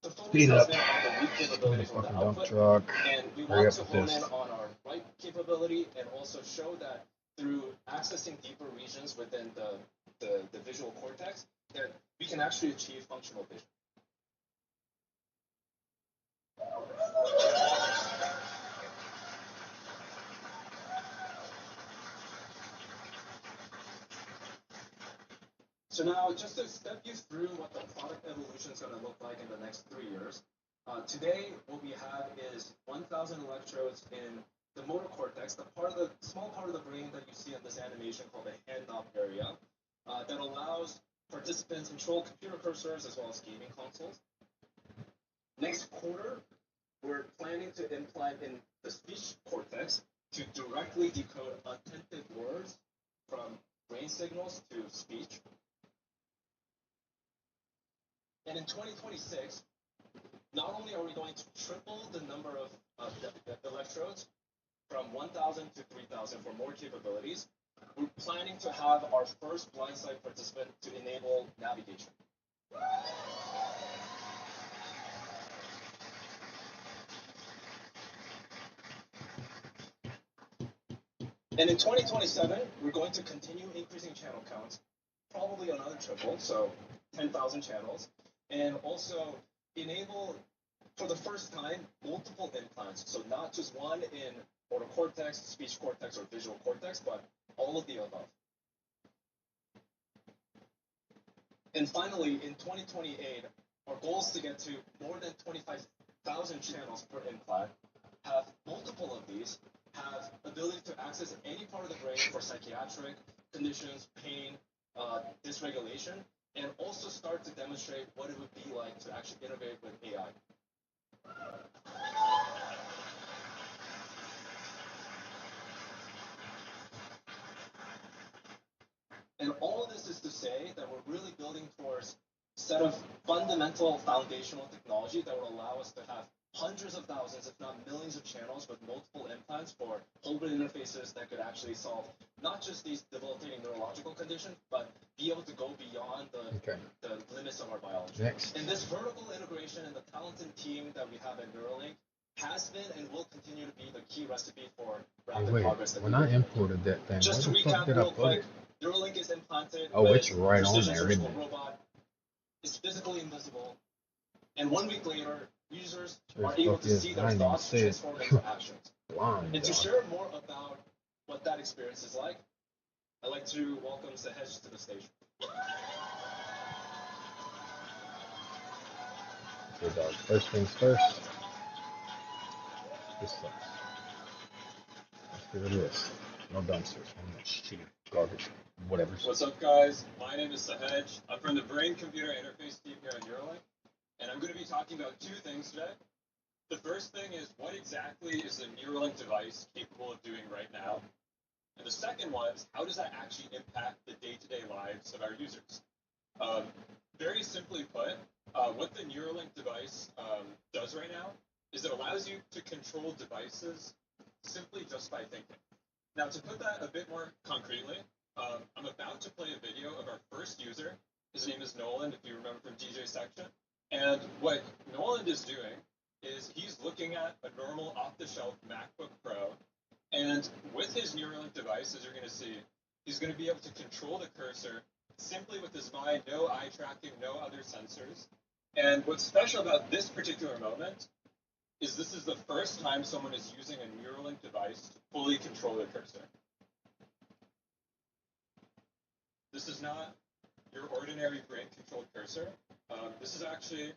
the focus Speed has up. been on the read capabilities on the Fucking dump output. truck. And we Hurry want up to with hone this. in on our write capability and also show that through accessing deeper regions within the visual cortex, that we can actually achieve functional vision. So now, just to step you through what the product evolution is going to look like in the next 3 years, today what we have is 1,000 electrodes in the motor cortex, the small part of the brain that you see in this animation called the hand knob area, that allows participants to control computer cursors as well as gaming consoles. Next quarter, we're planning to implant in the speech cortex to directly decode authentic words from brain signals to speech. And in 2026, not only are we going to triple the number of the electrodes from 1,000 to 3,000 for more capabilities, we're planning to have our first blind sight participant to enable navigation. And in 2027, we're going to continue increasing channel counts, probably another triple, so 10,000 channels, and also enable, for the first time, multiple implants. So not just one in motor cortex, speech cortex, or visual cortex, but all of the above. And finally, in 2028, our goal is to get to more than 25,000 channels per implant, have multiple of these, have ability to access any part of the brain for psychiatric conditions, pain, dysregulation, and also start to demonstrate what it would be like to actually integrate with AI. And all of this is to say that we're really building towards a set of fundamental foundational technology that will allow us to have hundreds of thousands, if not millions of channels with multiple implants for whole brain interfaces that could actually solve not just these debilitating neurological conditions, but be able to go beyond the limits of our biology. Next. And this vertical integration and the talented team that we have at Neuralink has been and will continue to be the key recipe for rapid progress. When I imported that thing, just to where the fuck recap did I real put quick, it? Neuralink is implanted Oh, with it's right on precision there, surgical isn't it? robot. It's physically invisible. And 1 week later, users Sure are as able fuck to is. see I their didn't even thoughts see it. transform into actions. Blind, And to dog. share more about what that experience is like, I'd like to welcome Sahej to the station. Okay, dog. First things first. This sucks. Let's get rid of this. No dumpsters. I'm not shitty garbage. Whatever. What's up, guys? My name is Sahej. I'm from the Brain-Computer Interface team here at Neuralink, and I'm going to be talking about 2 things today. The first thing is, what exactly is the Neuralink device capable of doing right now? And the second one is, how does that actually impact the day-to-day lives of our users? Very simply put, what the Neuralink device does right now is it allows you to control devices simply just by thinking. Now, to put that a bit more concretely, I'm about to play a video of our first user. His name is Nolan, if you remember from DJ Section. And what Nolan is doing is he's looking at a normal off-the-shelf MacBook Pro, and with his Neuralink device, as you're going to see, he's going to be able to control the cursor simply with his mind, no eye tracking, no other sensors. And what's special about this particular moment is this is the first time someone is using a Neuralink device to fully control the cursor. This is not your ordinary brain-controlled cursor. This is actually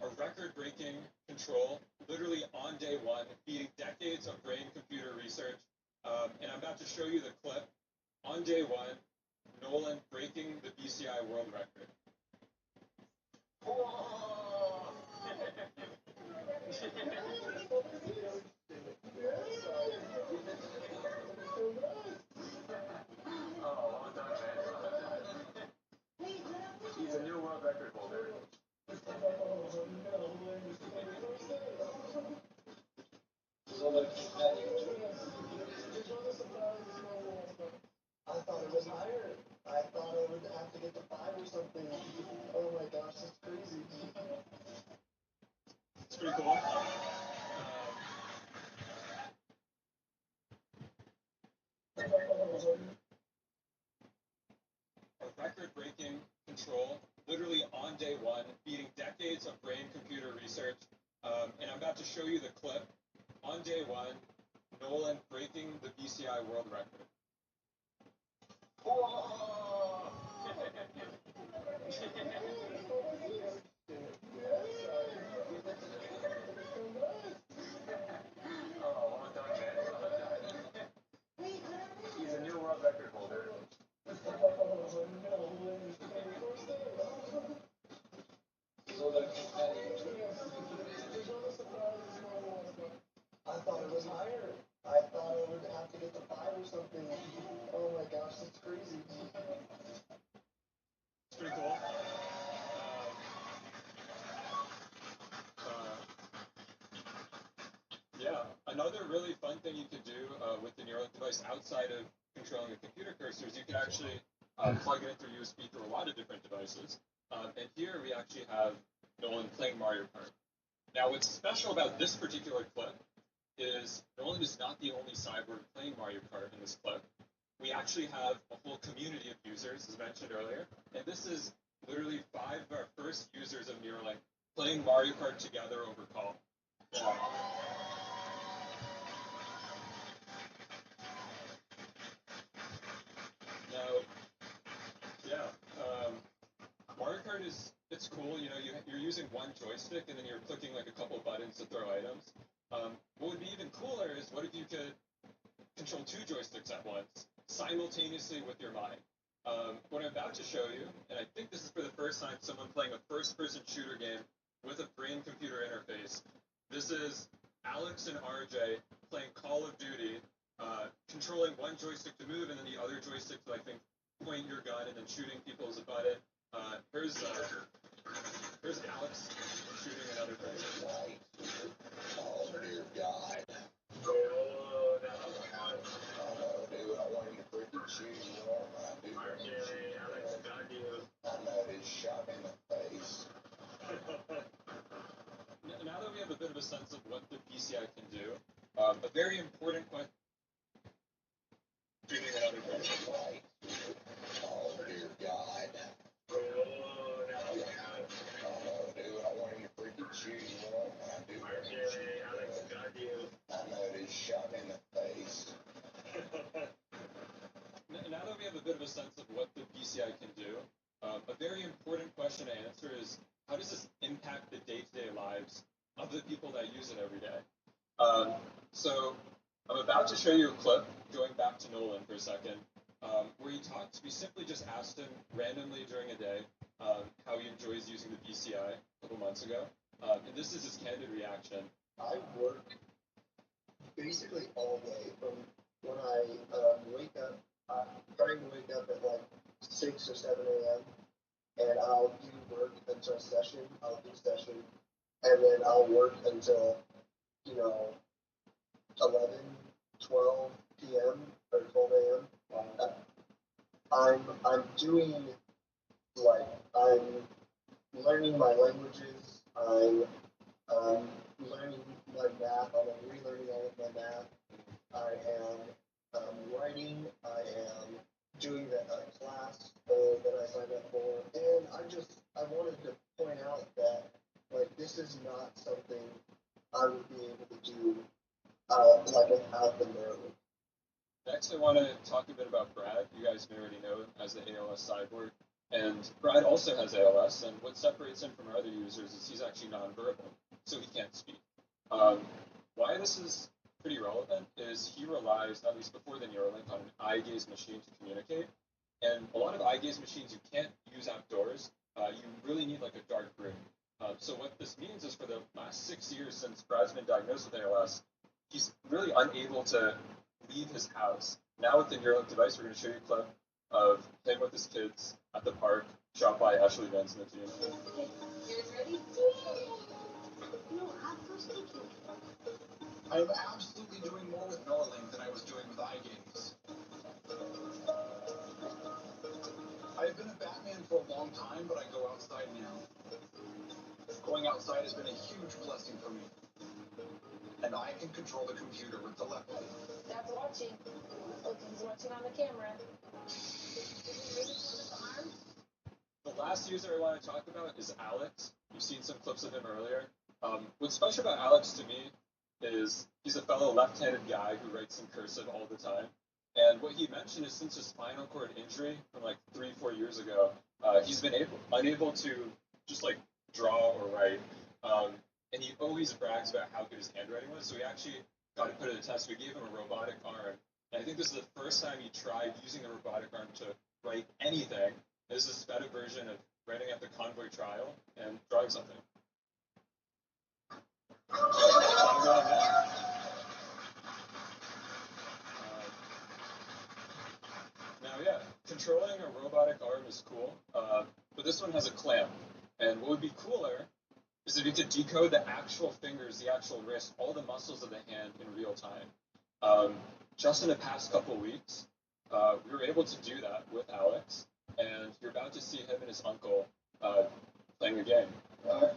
a record-breaking control, literally on day 1, beating decades of brain-computer research. And I'm about to show you the clip on day 1, Nolan breaking the BCI world record. He's a new world record holder. I thought it was higher. I thought I would have to get to 5 or something. Oh my gosh, that's crazy. It's pretty cool. A record-breaking control, literally on day 1, beating decades of brain-computer research. And I'm about to show you the clip on day 1, Nolan breaking the BCI world record. He's a new world record holder. I thought it was higher. I thought I would have to get to 5 or something. Oh my gosh, that's crazy. It's pretty cool. Yeah, another really fun thing you could do with the Neuralink device outside of controlling a computer cursor is you can actually plug it in through USB through a lot of different devices. And here we actually have Nolan playing Mario Kart. Now, what's special about this particular clip is Nolan is not the only cyborg playing Mario Kart in this clip. We actually have a whole community of users, as mentioned earlier, and this is literally 5 of our first users of Neuralink playing Mario Kart together over call. Mario Kart it's cool. You know, you're using one joystick and then you're clicking like a couple buttons to throw items. What would be even cooler is what if you could control 2 joysticks at once, simultaneously with your mind. What I'm about to show you, and I think this is for the first time someone playing a first-person shooter game with a brain-computer interface. This is Alex and RJ playing Call of Duty, controlling one joystick to move and then the other joystick to, I think, point your gun and then shooting people as a button. Here's Alex shooting another person. Oh, dear God. Oh, that was fun. Oh, dude, I wanted to freaking shoot you. Dude, RJ, Alex got you. I know this shot in the face. Now that we have a bit of a sense of what the PCI can do, a very important question. Shooting another person. Oh, dear God. Oh, that was fun. Oh, dude, I wanted to bit of a sense of what the BCI can do. A very important question to answer is, how does this impact the day-to-day lives of the people that use it every day? So I'm about to show you a clip, going back to Nolan for a second, where he talked. We simply just asked him randomly during a day how he enjoys using the BCI a couple months ago. And this is his candid reaction. I work basically all day from when I wake up. I'm trying to wake up at like 6 or 7 a.m. and I'll do work until session. I'll do session, and then I'll work until 11, 12 p.m. or 12 a.m. I'm doing like I'm learning my languages. I'm learning my math. I'm relearning all of my math. I am writing. I am doing that class that I signed up for, and I wanted to point out that like this is not something I would be able to do like without the Neuralink. Next, I want to talk a bit about Brad. You guys may already know him as the ALS cyborg. And Brad also has ALS, and what separates him from other users is he's actually nonverbal, so he can't speak. Why this is pretty relevant is he relies, at least before the Neuralink, on an eye gaze machine to communicate. And a lot of eye gaze machines you can't use outdoors. You really need like a dark room. So what this means is for the last 6 years since Brad's been diagnosed with ALS, he's really unable to leave his house. Now with the Neuralink device, we're going to show you a clip of him with his kids at the park, shot by Ashley Vance and the team. Okay, you guys ready? No, I'm first thinking. I'm absolutely doing more with Neuralink than I was doing with iGaze. I've been a Batman for a long time, but I go outside now. Going outside has been a huge blessing for me. And I can control the computer with telepathy. Dad's watching. Look, he's watching on the camera. Is he ready for his arms? The last user I want to talk about is Alex. You've seen some clips of him earlier. What's special about Alex to me is he's a fellow left-handed guy who writes in cursive all the time. And what he mentioned is since his spinal cord injury from like 3-4 years ago, he's been unable to just like draw or write. And he always brags about how good his handwriting was. So we actually got to put it to the test. We gave him a robotic arm. And I think this is the first time he tried using the robotic arm to write anything. This is a sped up version of writing at the convoy trial and drawing something. Now, yeah, controlling a robotic arm is cool, but this one has a clamp. And what would be cooler is if you could decode the actual fingers, the actual wrist, all the muscles of the hand in real time. Just in the past couple weeks, we were able to do that with Alex, and you're about to see him and his uncle playing a game. Rock,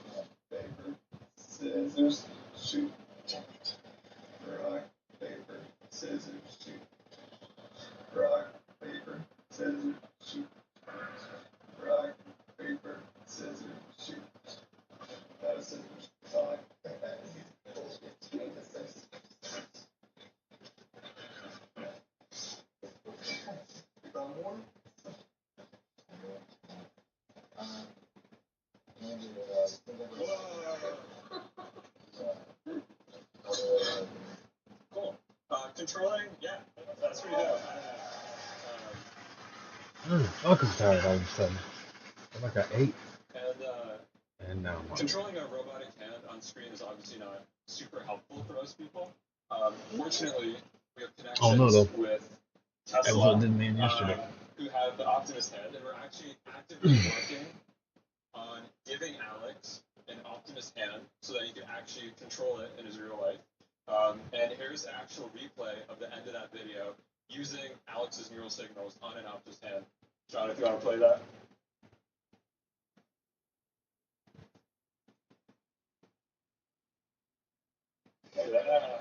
paper, scissors, shoot. Rock, paper, scissors, shoot. Rock, paper, scissors, shoot. Rock, paper, scissors, shoot. That was scissors. Rock, more? Cool. Controlling, yeah, that's pretty dope. I'm tired all of a sudden. I'm like at 8. And now I'm Controlling a robotic hand on screen is obviously not super helpful for most people. Fortunately, we have connections with Tesla, who have the Optimus hand, and we're actually actively working on giving Alex an Optimus hand so that he can actually control it in his real life. And here's the actual replay of the end of that video using Alex's neural signals on an Optimus hand. John, if you want to play that. Yeah.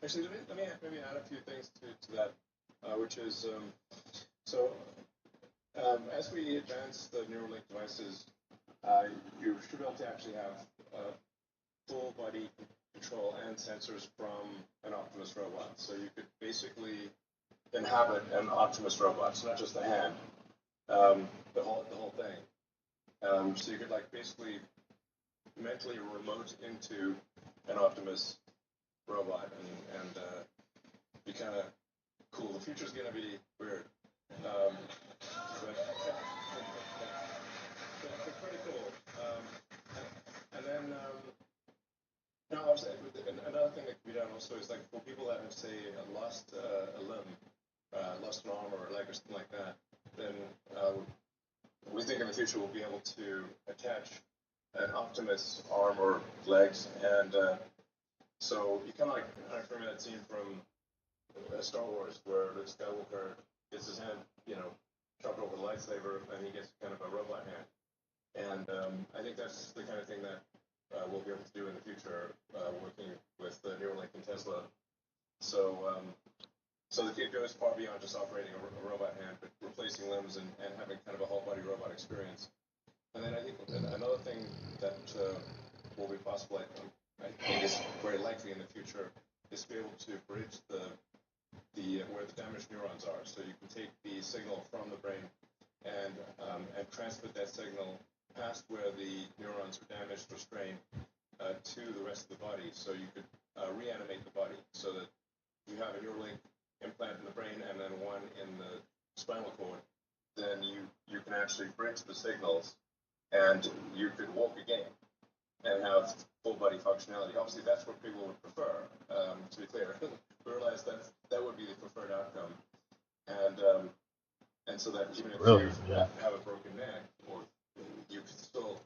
Actually, let me maybe add a few things to that, which is as we advance the Neuralink devices, you should be able to actually have full body control and sensors from an Optimus robot. So you could basically inhabit an Optimus robot. It's not just the hand, the whole thing. So you could like basically mentally remote into an Optimus robot and be kind of cool. The future's gonna be weird, but pretty cool. And then now another thing that can be done also is like for people that have say lost a limb, lost an arm or a leg or something like that, then we think in the future we'll be able to attach an Optimus arm or legs, and so you kind of like remember that scene from Star Wars where Luke Skywalker gets his hand, chopped over the lightsaber, and he gets kind of a robot hand. And I think that's the kind of thing that we'll be able to do in the future, working with Neuralink and Tesla. So the kid goes far beyond just operating a robot hand, but replacing limbs and having kind of a whole body robot experience. And then I think another thing that will be possible, I think is very likely in the future, is to be able to bridge the where the damaged neurons are. So you can take the signal from the brain and transmit that signal past where the neurons are damaged or strained to the rest of the body. So you could reanimate the body so that you have a Neuralink implant in the brain and then one in the spinal cord. Then you can actually bridge the signals, and you could walk again and have full body functionality. Obviously, that's what people would prefer. To be clear, we realize that would be the preferred outcome, and so that even if you have a broken neck, or you could still,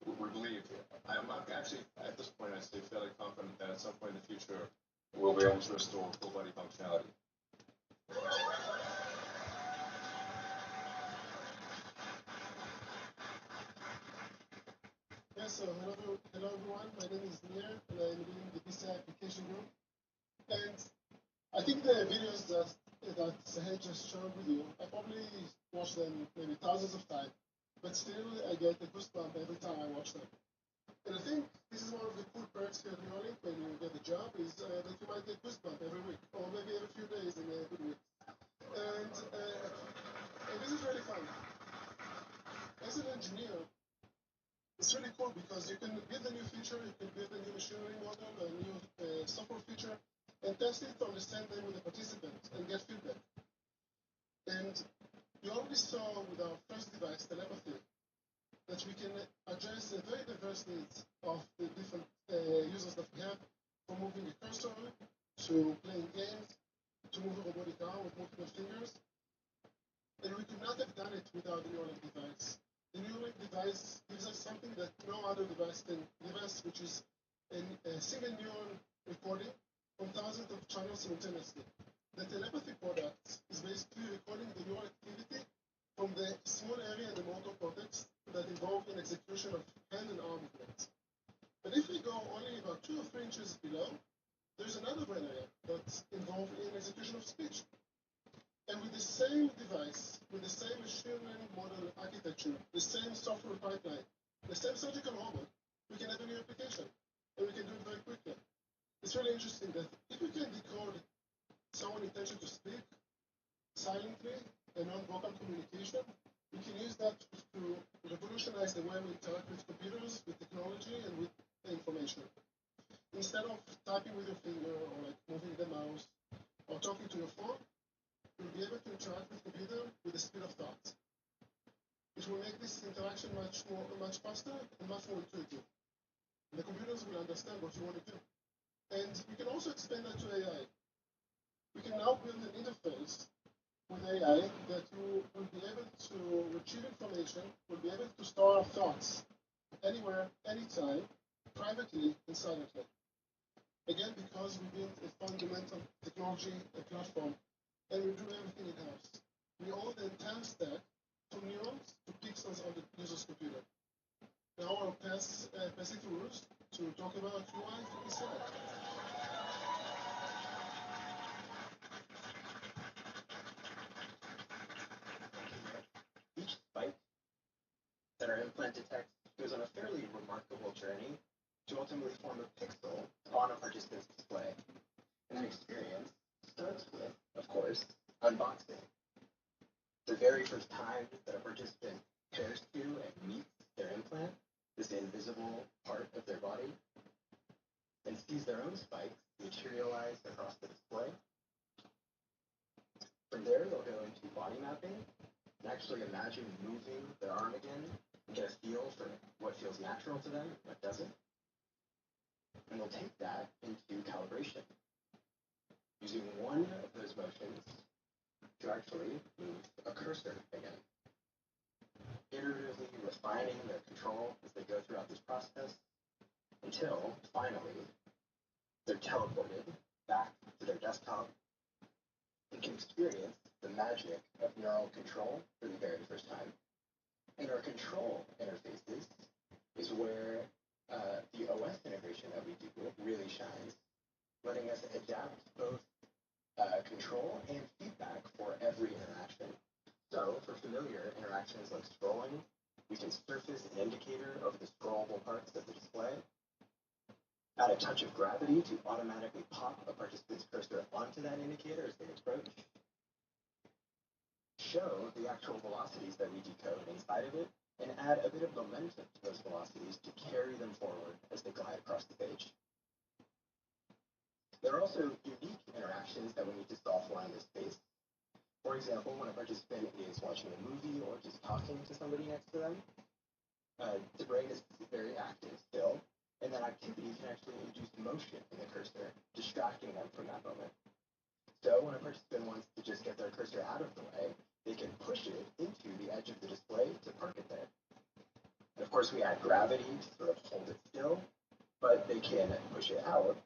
we believe. I'm actually at this point, I'd say fairly confident that at some point in the future, we'll be able to restore full body functionality. Yes, so hello everyone. My name is Nir, and I'm leading the DayZ application group. And I think the videos that Sahej just showed with you, I probably watched them maybe thousands of times, but still I get a goosebump every time I watch them. And I think this is one of the cool perks here at Neuralink when you get a job is that you might get goosebump every week, or maybe every few days in a good week. And this is really fun. As an engineer, it's really cool because you can build a new feature, you can build a new machine learning model, a new software feature, and test it, understand them with the participants, and get feedback. And you already saw with our first device, telepathy, that we can address the very diverse needs of the different users that we have, from moving a cursor to playing games, to move a robotic arm with multiple fingers. And we could not have done it without the Neuralink device. The Neuralink device gives us something that no other device can give us, which is a single neuron recording from thousands of channels simultaneously. The telepathy product is basically recording the neural activity from the small area in the motor cortex that involve in execution of hand and arm movements. But if we go only about 2 or 3 inches below, there's another brain area that's involved in execution of speech. And with the same device, with the same machine learning model architecture, the same software pipeline, the same surgical robot, we can have a new application. And we can do it very quickly. It's really interesting that if we can decode someone's intention to speak silently and non-vocal communication, we can use that to revolutionize the way we interact with computers, with technology, and with information. Instead of typing with your finger or like moving the mouse or talking to your phone, you'll be able to interact with the computer with the speed of thought. It will make this interaction much faster and much more intuitive. The computers will understand what you want to do. And we can also expand that to AI. We can now build an interface with AI that will be able to retrieve information, will be able to store our thoughts anywhere, anytime, privately and silently. Again, because we built a fundamental technology, a platform, and we do everything in-house. We own the entire stack, from neurons to pixels on the user's computer. Now I'll pass it to Ruth to talk about UI 57. Each bite that our implant detects goes on a fairly remarkable journey to ultimately form a pixel on a participant's display. And the experience starts with, of course, unboxing. The very first time that a participant pairs to and meets their implant, this invisible part of their body, and sees their own spikes materialize across the display. From there, they'll go into body mapping and actually imagine moving their arm again and get a feel for what feels natural to them and what doesn't. And they'll take that into calibration, using one of those motions to actually move a cursor again, iteratively refining their control as they go throughout this process until, finally, they're teleported back to their desktop and can experience the magic of neural control for the very first time. And our control interfaces is where the OS integration that we do really shines, letting us adapt both control and feedback for every interaction. So, for familiar interactions like scrolling, we can surface an indicator over the scrollable parts of the display, add a touch of gravity to automatically pop a participant's cursor onto that indicator as they approach, show the actual velocities that we decode inside of it, and add a bit of momentum to those velocities to carry them forward as they glide across the page. There are also unique interactions that we need to solve for in this space. For example, when a participant is watching a movie or just talking to somebody next to them, the brain is very active still, and that activity can actually induce motion in the cursor, distracting them from that moment. So when a participant wants to just get their cursor out of the way, they can push it into the edge of the display to park it there. And of course, we add gravity to sort of hold it still, but they can push it out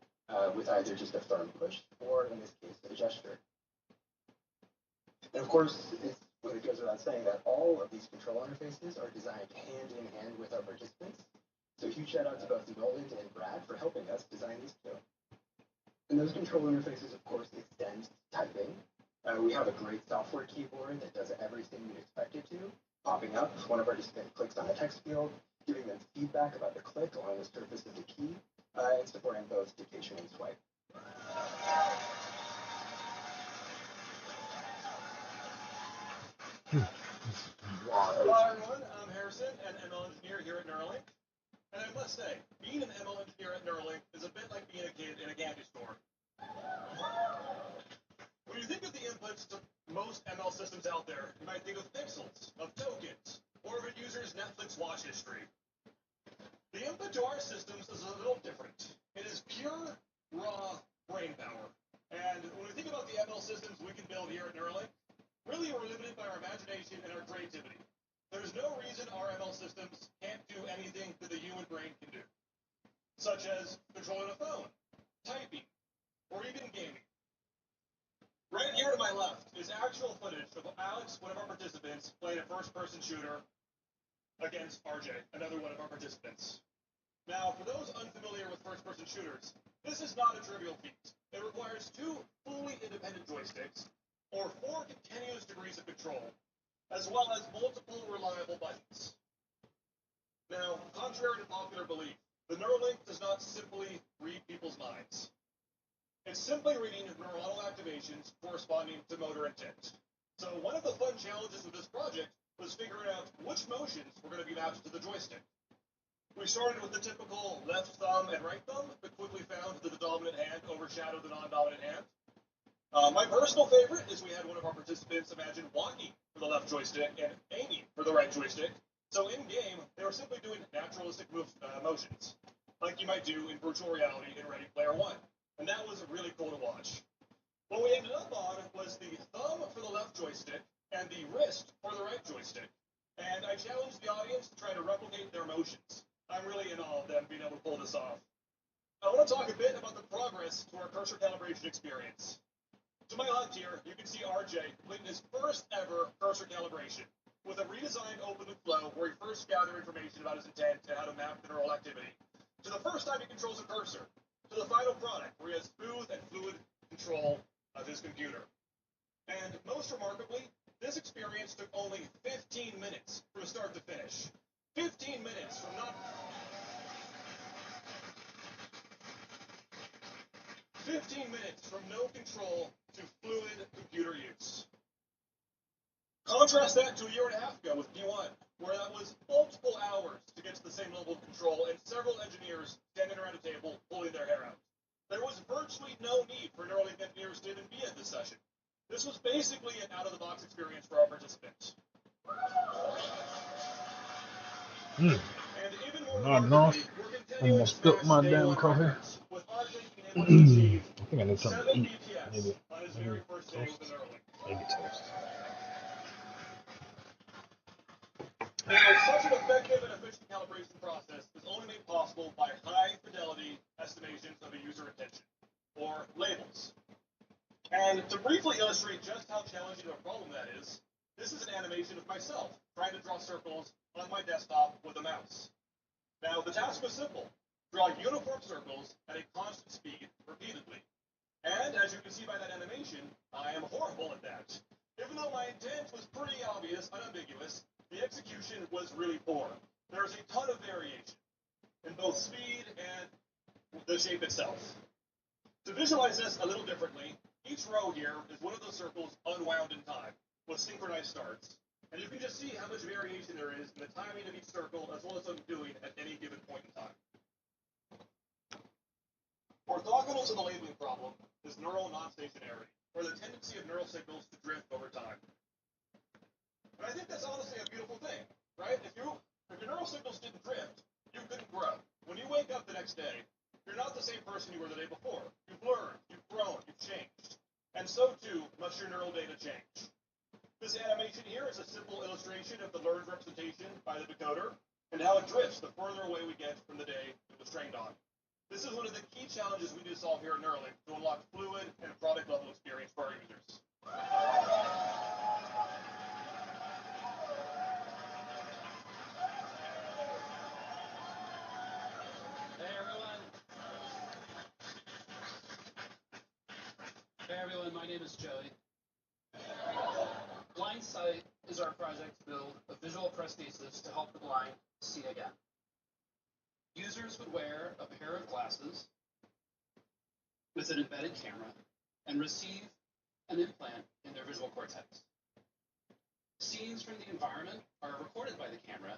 with either just a firm push or, in this case, a gesture. And of course, it goes without saying that all of these control interfaces are designed hand in hand with our participants. So huge shout out to both Nolan and Brad for helping us design these two. And those control interfaces, of course, extend typing. We have a great software keyboard that does everything you'd expect it to, popping up when a participant clicks on a text field, giving them feedback about the click along the surface of the key, and supporting both dictation and swipe. Hi everyone, I'm Harrison, an ML engineer here at Neuralink. And I must say, being an ML engineer at Neuralink is a bit like being a kid in a candy store. When you think of the inputs to most ML systems out there, you might think of pixels, of tokens, or of a user's Netflix watch history. The input to our systems is a little different. It is pure, raw brain power. And when we think about the ML systems we can build here at Neuralink, really we're limited by our imagination and our creativity. There's no reason our ML systems can't do anything that the human brain can do, such as controlling a phone, typing, or even gaming. Right here to my left is actual footage of Alex, one of our participants, playing a first-person shooter against RJ, another one of our participants. Now, for those unfamiliar with first-person shooters, this is not a trivial feat. It requires 2 fully independent joysticks, or 4 continuous degrees of control, as well as multiple reliable buttons. Now, contrary to popular belief, the Neuralink does not simply read people's minds. It's simply reading neuronal activations corresponding to motor intent. So one of the fun challenges with this project was figuring out which motions were going to be mapped to the joystick. We started with the typical left thumb and right thumb, but quickly found that the dominant hand overshadowed the non-dominant hand. My personal favorite is we had one of our participants imagine walking for the left joystick and aiming for the right joystick. So in-game, they were simply doing naturalistic motions, like you might do in virtual reality in Ready Player One. And that was really cool to watch. What we ended up on was the thumb for the left joystick and the wrist for the right joystick. And I challenged the audience to try to replicate their motions. I'm really in awe of them being able to pull this off. I want to talk a bit about the progress to our cursor calibration experience. To my left here, you can see RJ completing his first ever cursor calibration with a redesigned open loop flow where he first gathered information about his intent and how to map the neural activity, to the first time he controls a cursor, to the final product where he has smooth and fluid control of his computer. And most remarkably, this experience took only 15 minutes from start to finish. 15 minutes from not... 15 minutes from no control to fluid computer use. Contrast that to a year and a half ago with D1, where that was multiple hours to get to the same level of control and several engineers standing around a table pulling their hair out. There was virtually no need for Neuralink engineers to even be at this session. This was basically an out-of-the-box experience for our participants. And even more importantly, we're continuing to smash day-one records, with our team being able to achieve I think I need something 7 to eat. BPS on his very first day with the Neuralink. Maybe toast. Now, such an effective and efficient calibration process is only made possible by high-fidelity estimations of a user intention, or labels. And to briefly illustrate just how challenging of a problem that is, this is an animation of myself trying to draw circles on my desktop with a mouse. Now, the task was simple. Draw uniform circles at a constant speed repeatedly. And as you can see by that animation, I am horrible at that. Even though my intent was pretty obvious, unambiguous, the execution was really poor. There is a ton of variation in both speed and the shape itself. To visualize this a little differently, each row here is one of those circles unwound in time, with synchronized starts. And you can just see how much variation there is in the timing of each circle as well as what I'm doing at any given point in time. Orthogonal to the labeling problem is neural non-stationarity, or the tendency of neural signals to drift over time. And I think that's honestly a beautiful thing, right? If your neural signals didn't drift, you couldn't grow. When you wake up the next day, you're not the same person you were the day before. You've learned, you've grown, you've changed. And so too must your neural data change. This animation here is a simple illustration of the learned representation by the decoder and how it drifts the further away we get from the day it was trained on. This is one of the key challenges we do solve here at Neuralink to unlock fluid and product-level experience for our users. Hey everyone, my name is Joey. Blind Sight is our project to build a visual prosthesis to help the blind see again. Users would wear a pair of glasses with an embedded camera and receive an implant in their visual cortex. Scenes from the environment are recorded by the camera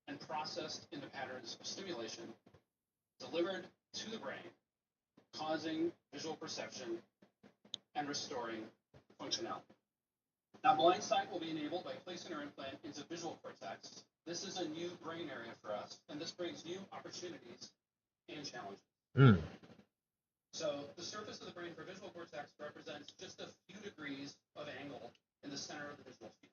and processed into patterns of stimulation delivered to the brain, causing visual perception and restoring functionality. Now, Blind Sight will be enabled by placing our implant into visual cortex. This is a new brain area for us, and this brings new opportunities and challenges. So the surface of the brain for visual cortex represents just a few degrees of angle in the center of the visual field.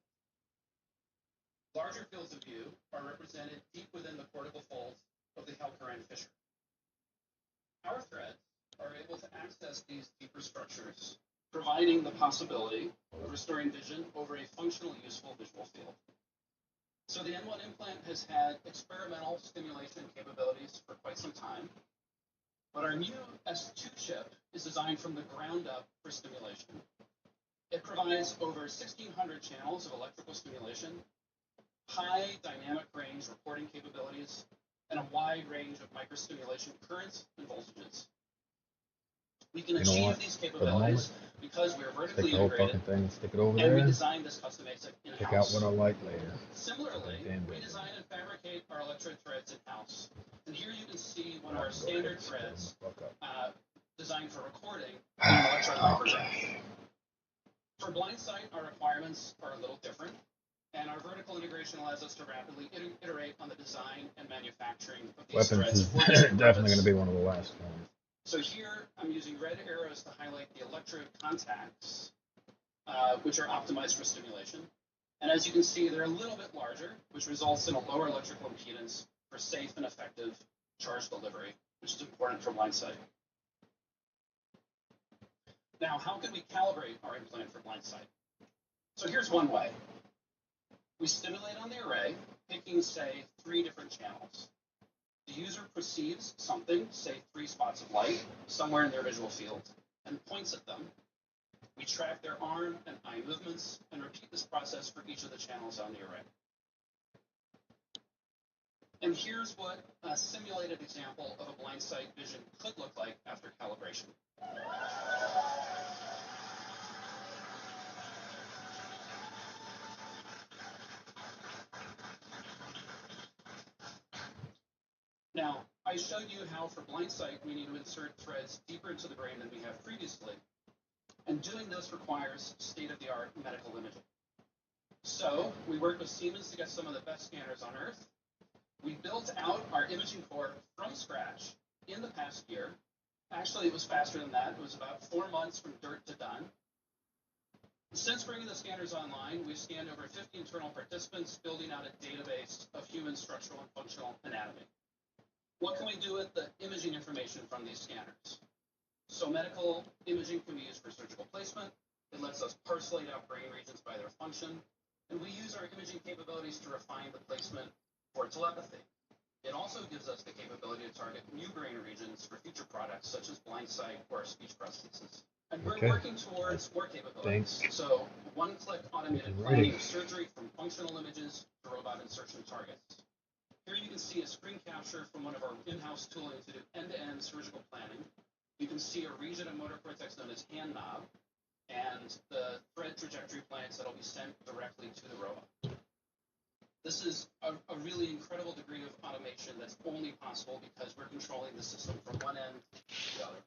Larger fields of view are represented deep within the cortical folds of the Calcarine fissure. Our threads are able to access these deeper structures, providing the possibility of restoring vision over a functional, useful visual field. So the N1 implant has had experimental stimulation capabilities for quite some time, but our new S2 chip is designed from the ground up for stimulation. It provides over 1,600 channels of electrical stimulation, high dynamic range reporting capabilities, and a wide range of microstimulation currents and voltages. We can achieve these capabilities because we are vertically integrated, Stick it over and we there. designed this custom ASIC in-house. Pick out what I like later. Similarly, we design and fabricate our electrode threads in-house. And here you can see one of our standard threads designed for recording an electrode micrograph. For Blind Sight, our requirements are a little different, and our vertical integration allows us to rapidly iterate on the design and manufacturing of these Weapons threads. is definitely going to be one of the last ones. So here, I'm using red arrows to highlight the electrode contacts, which are optimized for stimulation. And as you can see, they're a little bit larger, which results in a lower electrical impedance for safe and effective charge delivery, which is important for Blind Sight. Now, how can we calibrate our implant for Blind Sight? So here's one way. We stimulate on the array, picking, say, 3 different channels. The user perceives something, say 3 spots of light, somewhere in their visual field, and points at them. We track their arm and eye movements and repeat this process for each of the channels on the array. And here's what a simulated example of a blind sight vision could look like after calibration. Now, I showed you how for blind sight we need to insert threads deeper into the brain than we have previously. And doing this requires state-of-the-art medical imaging. So we worked with Siemens to get some of the best scanners on Earth. We built out our imaging core from scratch in the past year. Actually, it was faster than that. It was about 4 months from dirt to done. Since bringing the scanners online, we've scanned over 50 internal participants, building out a database of human structural and functional anatomy. What can we do with the imaging information from these scanners? So medical imaging can be used for surgical placement. It lets us parcelate out brain regions by their function. And we use our imaging capabilities to refine the placement for telepathy. It also gives us the capability to target new brain regions for future products such as blind sight or speech prosthesis. And we're working towards more capabilities. So one-click automated planning of surgery from functional images to robot insertion targets. Here you can see a screen capture from one of our in-house tooling to do end-to-end surgical planning. You can see a region of motor cortex known as hand knob and the thread trajectory plans that will be sent directly to the robot. This is a really incredible degree of automation that's only possible because we're controlling the system from one end to the other.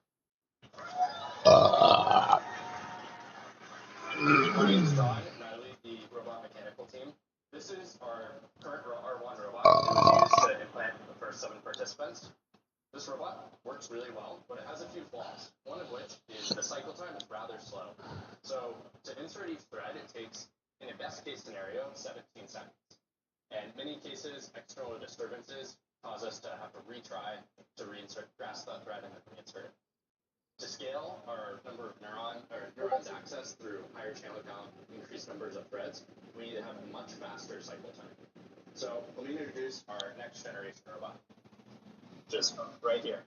My name is John, and I lead the robot mechanical team. This is our current R1 robot that was used to implant the first 7 participants. This robot works really well, but it has a few flaws, one of which is the cycle time is rather slow. So to insert each thread, it takes, in a best case scenario, 17 seconds. And in many cases, external disturbances cause us to have to retry to grasp that thread and then reinsert it. To scale our number of neurons access through higher channel count, increased numbers of threads, we need to have a much faster cycle time. So let me introduce our next generation robot. Just right here.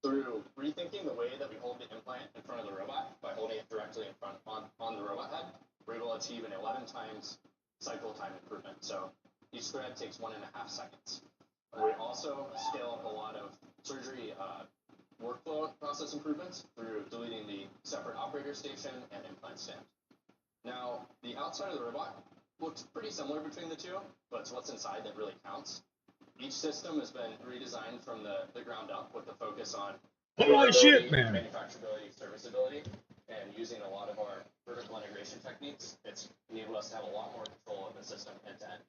Through rethinking the way that we hold the implant in front of the robot by holding it directly in front on the robot head, we're able to achieve an 11 times cycle time improvement. So each thread takes 1.5 seconds. We also scale up a lot of surgery workflow process improvements through deleting the separate operator station and implant stand. Now, the outside of the robot looks pretty similar between the two, but it's what's inside that really counts. Each system has been redesigned from the ground up with a focus on manufacturability, serviceability, and using a lot of our vertical integration techniques. It's enabled us to have a lot more control of the system end to end.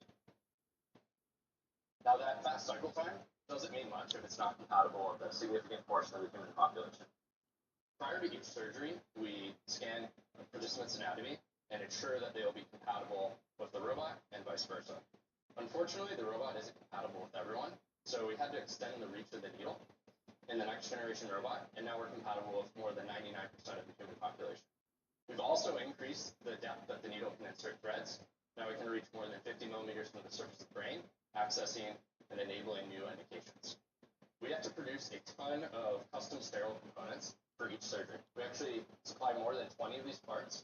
Now, that fast cycle time doesn't mean much if it's not compatible with a significant portion of the human population. Prior to each surgery, we scan a participant's anatomy and ensure that they will be compatible with the robot and vice versa. Unfortunately, the robot isn't compatible with everyone, so we had to extend the reach of the needle in the next generation robot, and now we're compatible with more than 99% of the human population. We've also increased the depth that the needle can insert threads. Now we can reach more than 50 millimeters from the surface of the brain, accessing and enabling new indications. We have to produce a ton of custom sterile components for each surgery. We actually supply more than 20 of these parts.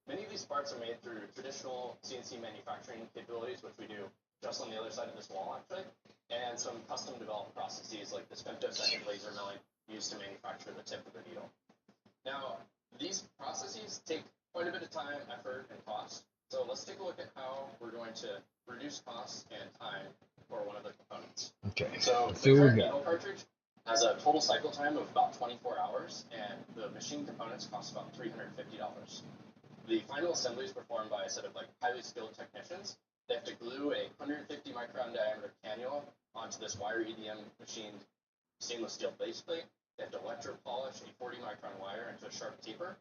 Many of these parts are made through traditional CNC manufacturing capabilities, which we do just on the other side of this wall, actually, and some custom developed processes like this femtosecond laser milling used to manufacture the tip of the needle. Now, these processes take quite a bit of time, effort, and cost. So let's take a look at how we're going to reduce costs and time for one of the components. Okay. So the current needle cartridge has a total cycle time of about 24 hours, and the machine components cost about $350. The final assembly is performed by a set of highly skilled technicians. They have to glue a 150 micron diameter cannula onto this wire EDM machined stainless steel base plate. They have to electropolish a 40 micron wire into a sharp taper,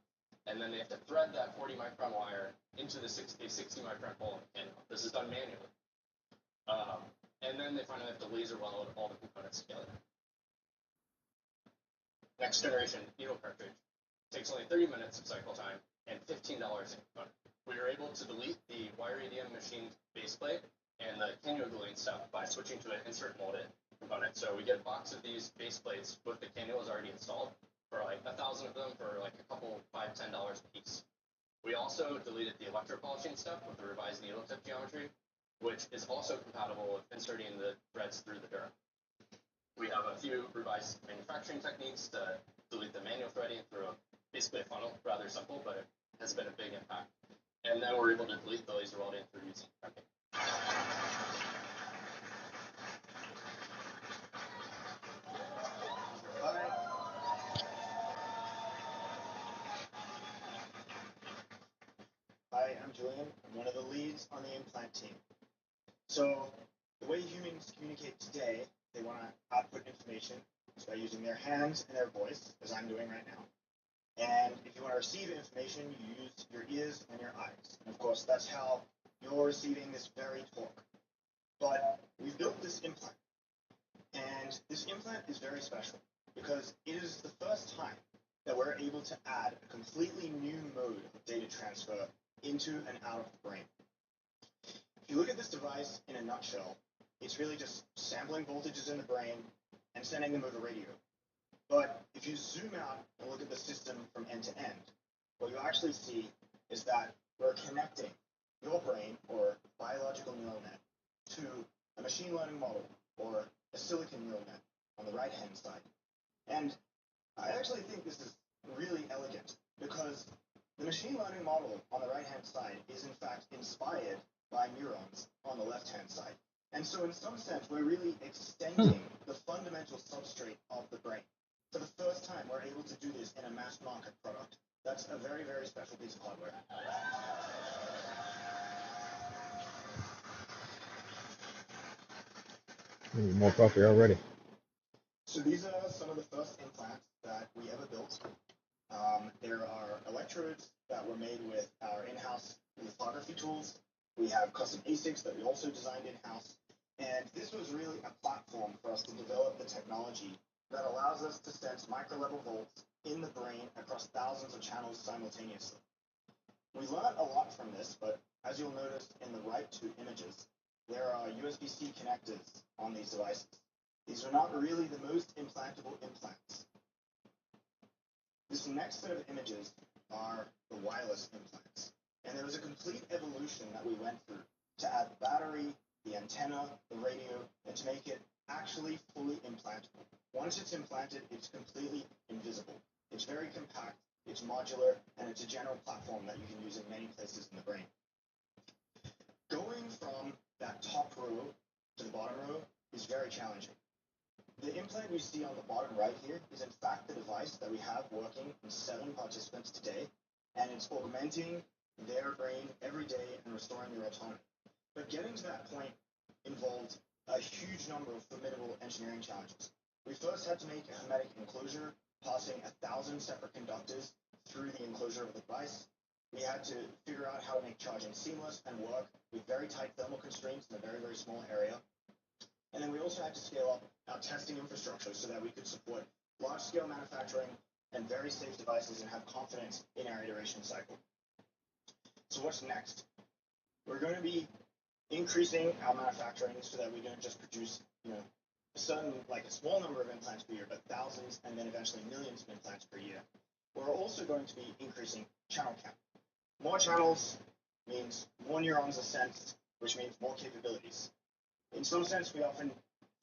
and then they have to thread that 40 micron wire into a 60 micron hole in the cannula. This is done manually. And then they finally have to laser weld all the components together. Next generation needle cartridge takes only 30 minutes of cycle time and $15 a component. We were able to delete the wire EDM machined base plate and the cannula gluing step by switching to an insert molded component. So we get a box of these base plates with the cannulas already installed for 1,000 of them for a couple $5 $10 a piece. We also deleted the electropolishing step with the revised needle tip geometry, which is also compatible with inserting the threads through the dura. We have a few revised manufacturing techniques to delete the manual threading through basically a funnel, rather simple, but it has been a big impact. And then we're able to delete the laser welding through using crimping. Hi, I'm Julian. I'm one of the leads on the implant team. So the way humans communicate today, they want to output information by using their hands and their voice, as I'm doing right now. And if you want to receive information, you use your ears and your eyes. And of course, that's how you're receiving this very talk. But we've built this implant. And this implant is very special because it is the first time that we're able to add a completely new mode of data transfer into and out of the brain. If you look at this device in a nutshell, it's really just sampling voltages in the brain and sending them over radio. But if you zoom out and look at the system from end to end, what you actually see is that we're connecting your brain, or biological neural net, to a machine learning model, or a silicon neural net, on the right-hand side. And I actually think this is really elegant, because the machine learning model on the right-hand side is in fact inspired by neurons on the left-hand side. And so in some sense, we're really extending the fundamental substrate of the brain. For the first time, we're able to do this in a mass market product. That's a very, very special piece of hardware. More coffee already. So these are some of the first implants that we ever built. There are electrodes that were made with our in-house lithography tools. We have custom ASICs that we also designed in-house. And this was really a platform for us to develop the technology that allows us to sense micro-level volts in the brain across thousands of channels simultaneously. We learned a lot from this, but as you'll notice in the right two images, there are USB-C connectors on these devices. These are not really the most implantable implants. This next set of images are the wireless implants. And there was a complete evolution that we went through to add the battery, the antenna, the radio, and to make it actually fully implantable. Once it's implanted, it's completely invisible. It's very compact, it's modular, and it's a general platform that you can use in many places in the brain. Going from that top row to the bottom row is very challenging. The implant you see on the bottom right here is in fact the device that we have working in 7 participants today, and it's augmenting their brain every day and restoring their autonomy. But getting to that point involved a huge number of formidable engineering challenges. We first had to make a hermetic enclosure, passing 1,000 separate conductors through the enclosure of the device. We had to figure out how to make charging seamless and work with very tight thermal constraints in a very, very small area. And then we also had to scale up our testing infrastructure so that we could support large-scale manufacturing and very safe devices and have confidence in our iteration cycle. So what's next? We're going to be increasing our manufacturing so that we don't just produce, a small number of implants per year, but thousands and then eventually millions of implants per year. We're also going to be increasing channel count. More channels means more neurons are sensed, which means more capabilities. In some sense, we often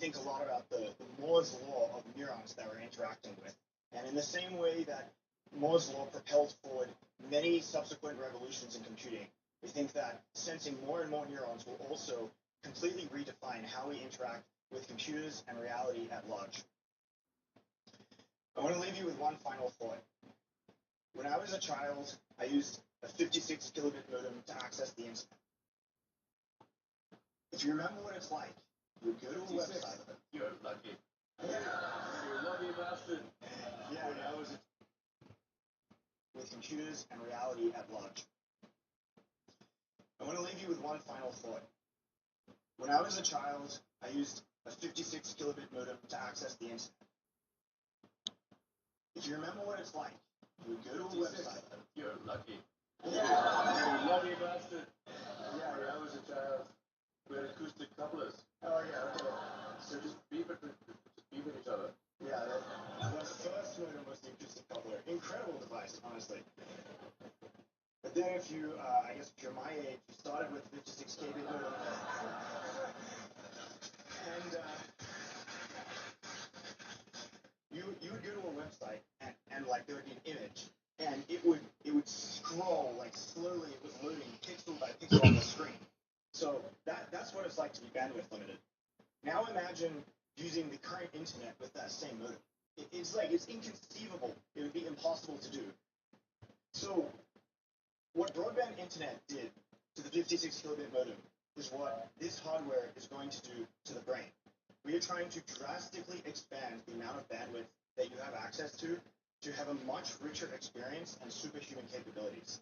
think a lot about the Moore's law of neurons that we're interacting with. And in the same way that Moore's law propelled forward many subsequent revolutions in computing, we think that sensing more and more neurons will also completely redefine how we interact with computers and reality at large. I want to leave you with one final thought. When I was a child, I used a 56 kilobit modem to access the internet. If you remember what it's like, you would go to a website. You're lucky. You're a lucky bastard. Yeah, I was with computers and reality at large. I want to leave you with one final thought. When I was a child, I used a 56 kilobit modem to access the internet. If you remember what it's like, you would go to a website. You're lucky. You're a lucky bastard. Yeah, I was a child. We had acoustic couplers. Oh yeah, okay. So just beep at each other. Yeah, the first modem was the acoustic coupler. Incredible. incredible device, honestly. But then if you, I guess if you're my age, you started with 56 KB modem, and you would go to a website and like there would be an image, and it would scroll like slowly, it was loading pixel by pixel on the screen. So that's what it's like to be bandwidth limited. Now imagine using the current internet with that same modem. It's inconceivable. It would be impossible to do. So what broadband internet did to the 56 kilobit modem is what this hardware is going to do to the brain. We are trying to drastically expand the amount of bandwidth that you have access to have a much richer experience and superhuman capabilities.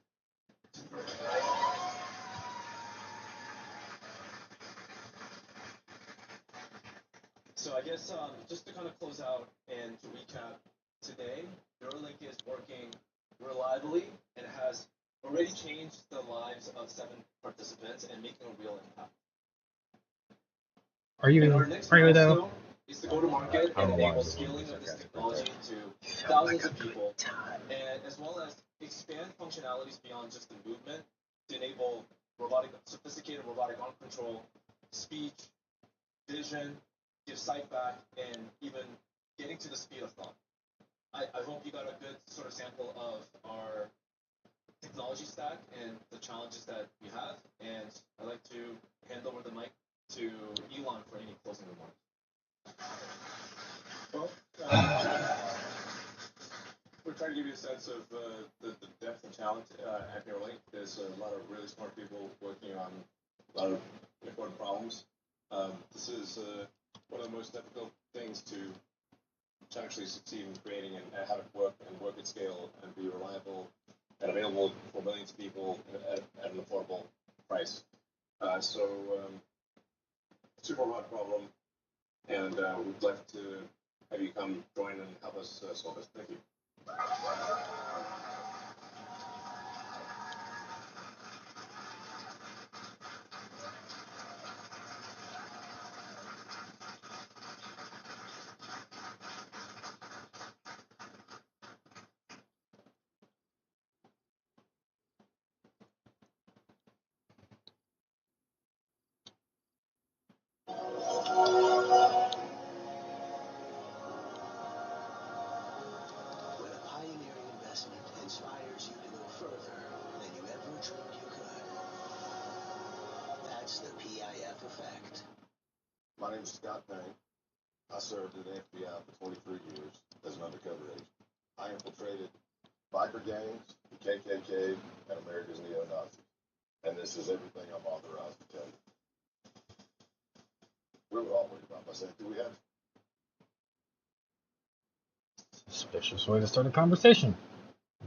So I guess just to kind of close out and to recap, today Neuralink is working reliably and has already changed the lives of 7 participants and making a real impact. Are you though? Is to go to market and enable scaling of this technology to thousands of people, and as well as expand functionalities beyond just the movement to enable sophisticated robotic arm control, speech, vision, give sight back, and even getting to the speed of thought. I hope you got a good sort of sample of our technology stack and the challenges that we have, and I'd like to hand over the mic to Elon for any closing remarks. Well, we're trying to give you a sense of the depth and talent at Neuralink. There's a lot of really smart people working on a lot of important problems. This is one of the most difficult things to actually succeed in creating and have it work at scale and be reliable and available for millions of people at an affordable price. So super hard problem, and we'd like to have you come join and help us solve it. Thank you. Inspires you to go further than you ever dreamed you could. That's the PIF effect. My name is Scott Payne. I served in the FBI for 23 years as an undercover agent. I infiltrated biker gangs, the KKK, and America's neo-Nazis. And this is everything I'm authorized to tell you. We were all worried about my safety. We had Suspicious way to start a conversation.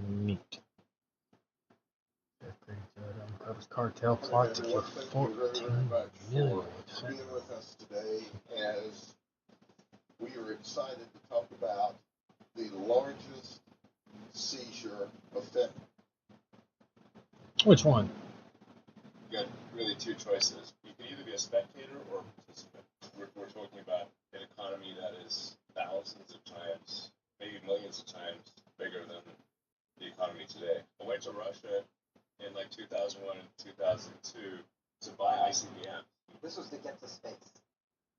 Neat. Uncovers cartel plot to kill 14 million. for being with us today as we are excited to talk about the largest seizure of fentanyl. Which one? You got really two choices. You can either be a spectator or a participant. We're talking about an economy that is thousands of times, maybe millions of times bigger than the economy today. I went to Russia in like 2001 and 2002 to buy ICBM. This was to get to space.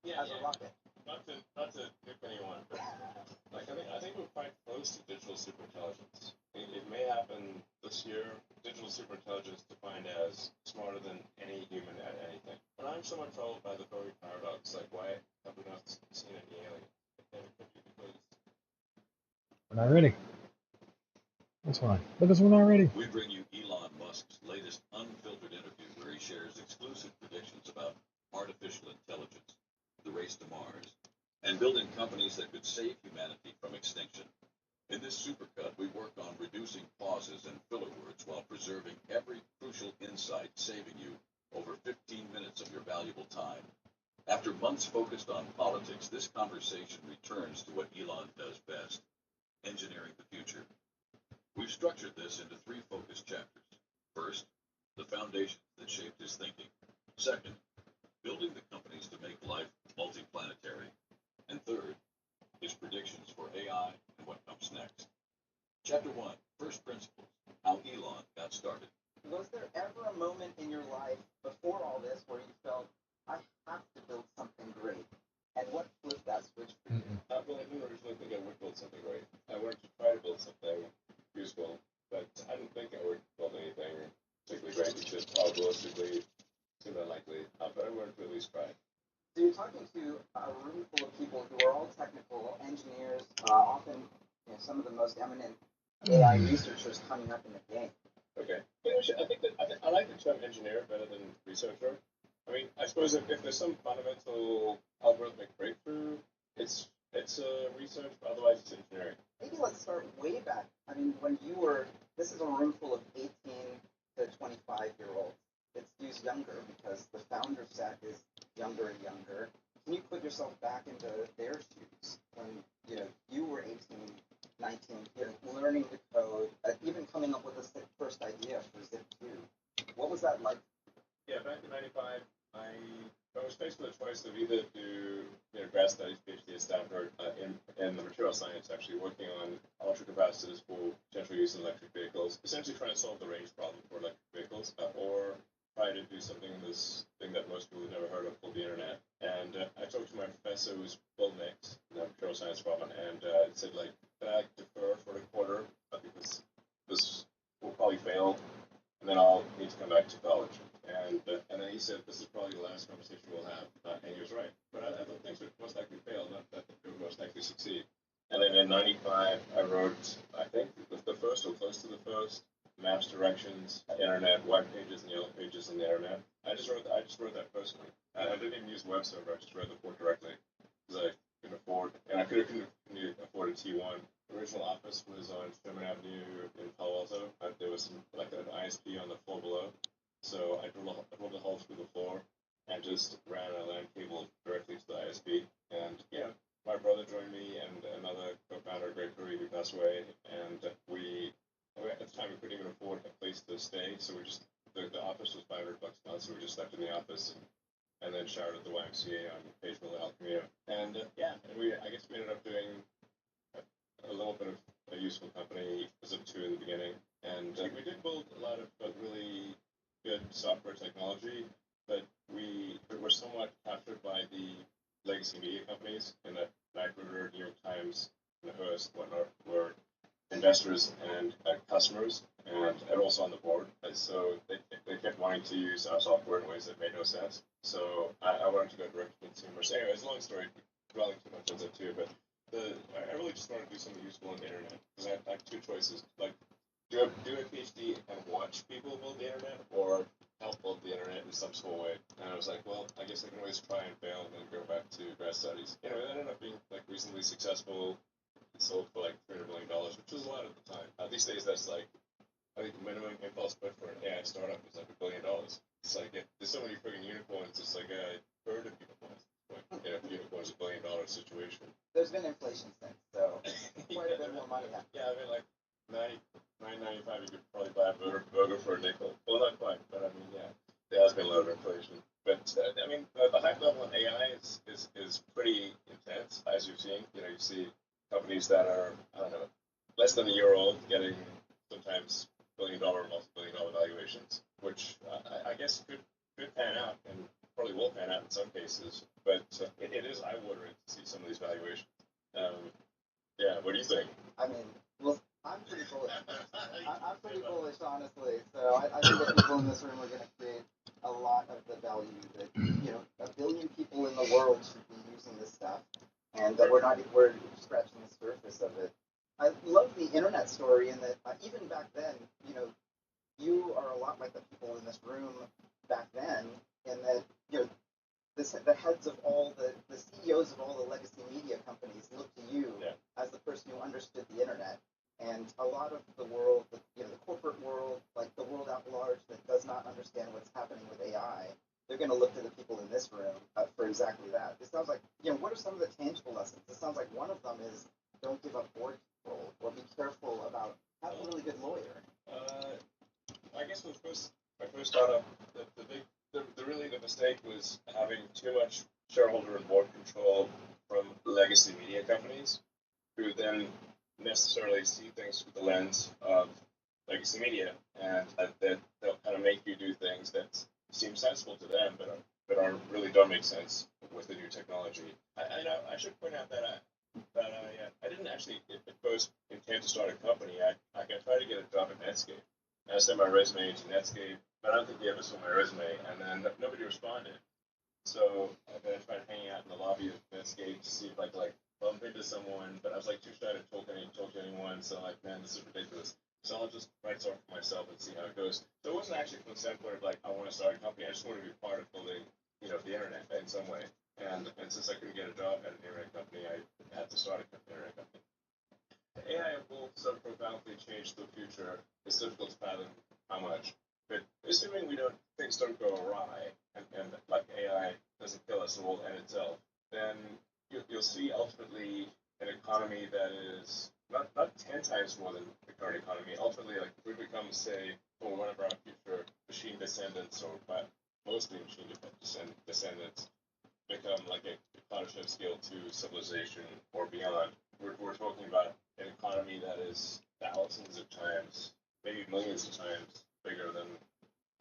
Yeah, As a rocket. Not to nuke anyone, but like I think we're quite close to digital superintelligence. It may happen this year. Digital superintelligence defined as smarter than any human at anything. And I'm somewhat troubled by the Fermi paradox. Like, why have we not seen any aliens? And it could be because We're not ready. That's why. Because we're not ready. We bring you Elon Musk's latest unfiltered interview where he shares exclusive predictions about artificial intelligence, the race to Mars, and building companies that could save humanity from extinction. In this supercut, we work on reducing pauses and filler words while preserving every crucial insight, saving you over 15 minutes of your valuable time. After months focused on politics, this conversation returns to what Elon does best, engineering the future. We've structured this into 3 focused chapters. First, the foundations that shaped his thinking. Second, building the companies to make life multiplanetary. And third, his predictions for AI and what comes next. Chapter 1, First principles, how Elon got started. Was there ever a moment in your life before all this where you felt, I have to build something great? And what flipped that switch for you? Well, I didn't originally think I would build something great. I wanted to try to build something useful, but I didn't think I would build anything particularly great because probabilistically seemed unlikely. But I wanted to at least try. So you're talking to a room full of people who are all technical engineers, often some of the most eminent AI researchers coming up in the game. Okay. I like the term engineer better than researcher. I mean, I suppose if there's some fundamental algorithmic breakthrough, it's research, but otherwise it's engineering. Maybe let's start way back. I mean, when you were, this is a room full of 18 to 25-year-olds. It skews younger because the founder set is younger and younger. Can you put yourself back into their shoes when you were 18, 19, learning to code, even coming up with the first idea for Zip2? What was that like? Yeah, back in '95, I was faced with a choice of either do grad studies, PhD at Stanford in the material science, actually working on ultracapacitors for potential use in electric vehicles, essentially trying to solve the range problem for electric vehicles, or try to do something this thing that most people have never heard of called the internet. And I talked to my professor, who was Bill Nix, in the material science department, and said, like, can I defer for a quarter because this will probably fail, and then I'll need to come back to college. And then he said, this is probably the last conversation we'll have. And he was right. But I thought things would most likely fail, not that they would most likely succeed. And then in '95, I wrote, I think, the first or close to the first maps, directions, internet, white pages, and yellow pages on the internet. I just wrote that personally. I didn't even use web server. I just wrote the port directly because I couldn't afford, and I couldn't afford a T1. The original office was on Sherman Avenue in Palo Alto. There was like an ISP on the floor below. So I drilled a hole through the floor and just ran a LAN cable directly to the ISP. And my brother joined me and another co-founder, Greg Curry, who passed away. And at the time, we couldn't even afford a place to stay. So the office was $500 a month. So we just slept in the office and then showered at the YMCA on Pageville and El Camino. And I guess we ended up doing a little bit of a useful company, Zip2 in the beginning. And we did build a lot of really good software technology, but we were somewhat captured by the legacy media companies, and that Macroder, New York Times, and Hearst, whatnot, were investors and customers, and also on the board. And so they kept wanting to use our software in ways that made no sense. So I wanted to go direct to consumers. Anyway, it's a long story, dwelling too much on Zip2, but I really just wanted to do something useful on the internet because I had two choices, like do a PhD and watch people build the internet, or help build the internet in some small way. And I was like, well, I guess I can always try and fail and then go back to grad studies. It ended up being like reasonably successful. It sold for like $300 million, which was a lot at the time. These days, that's like, I think the minimum impulse bid for an AI startup is like $1 billion. It's like there's so many friggin' unicorns. It's like a third of unicorns. Unicorn's $1 billion situation. There's been inflation since, so quite a bit more money. Yeah, I mean, like $9.95, you could probably buy a burger for a nickel. Well, not quite, but I mean, yeah, there has been a lot of inflation. But I mean, the hype level in AI is pretty intense, as you've seen. You see companies that are, I don't know, less than a year old getting sometimes billion-dollar, multi-billion-dollar valuations, which I guess could pan out and probably will pan out in some cases. But it is eye-watering to see some of these valuations. Yeah, what do you think? I mean, well, I'm pretty bullish. I'm pretty bullish, honestly. So I think the people in this room are going to create a lot of the value that, 1 billion people in the world should be using this stuff, and that we're scratching the surface of it. I love the internet story in that even back then, you are a lot like the people in this room back then, in that, the heads of all the CEOs of all the legacy media companies look to you as the person who understood the internet. And a lot of the world, the corporate world, like the world at large that does not understand what's happening with AI, they're going to look to the people in this room for exactly that. It sounds like, what are some of the tangible lessons? It sounds like one of them is don't give up board control, or be careful about having a really good lawyer. I guess my first startup, the mistake was having too much shareholder and board control from legacy media companies, who then necessarily see things through the lens of legacy media, and that they'll kind of make you do things that seem sensible to them, but are really don't make sense with the new technology. I should point out that I didn't actually at first intend to start a company. I tried to get a job at Netscape. I sent my resume to Netscape, but I don't think they ever saw my resume, and then nobody responded. So then I tried hanging out in the lobby of Netscape to see if I could like bump into someone, but I was like too shy to talk to anyone. So like, man, this is ridiculous. So I'll just write something for myself and see how it goes. So it wasn't actually from the standpoint of like I want to start a company. I just want to be part of building, the internet in some way. And since I couldn't get a job at an internet company, I had to start an internet company. AI will so profoundly change the future. It's difficult to fathom how much. But assuming things don't go awry, and like AI doesn't kill us all in itself, then you'll see ultimately an economy that is not 10 times more than the current economy. Ultimately, like if we become, say, for one of our future machine descendants, or mostly machine descendants, become like a partnership scale to civilization or beyond. We're talking about an economy that is thousands of times, maybe millions of times bigger than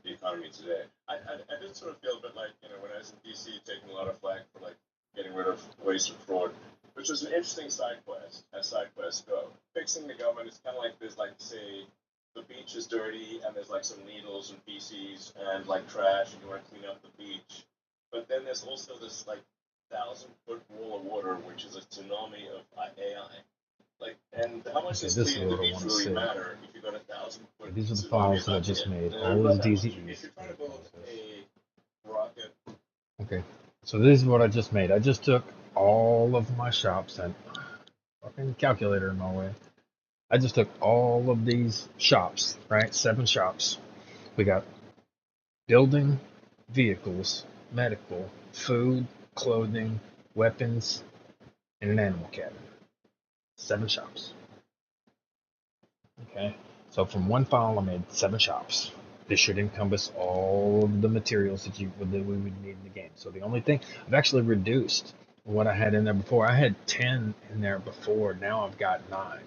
the economy today. I did sort of feel a bit like, when I was in DC taking a lot of flack for like getting rid of waste and fraud, which was an interesting side quest, as side quests go. Fixing the government is kind of like there's like, say, the beach is dirty and there's like some needles and feces and like trash and you want to clean up the beach. But then there's also this like 1,000-foot wall of water, which is a tsunami of AI. Like, and how much does cleaning the beach really matter if you got 1,000-foot? These are the files that I just made. All those DZEs. If you're trying to build a rocket. Okay, so this is what I just made. I just took all of my shops and fucking calculator in my way. I just took all of these shops, right? 7 shops. We got building, vehicles, medical, food, clothing, weapons, and an animal cabin. 7 shops. Okay, so from one file I made 7 shops. This should encompass all of the materials that we would need in the game. So the only thing I've actually reduced what I had in there before. I had 10 in there before. Now I've got 9.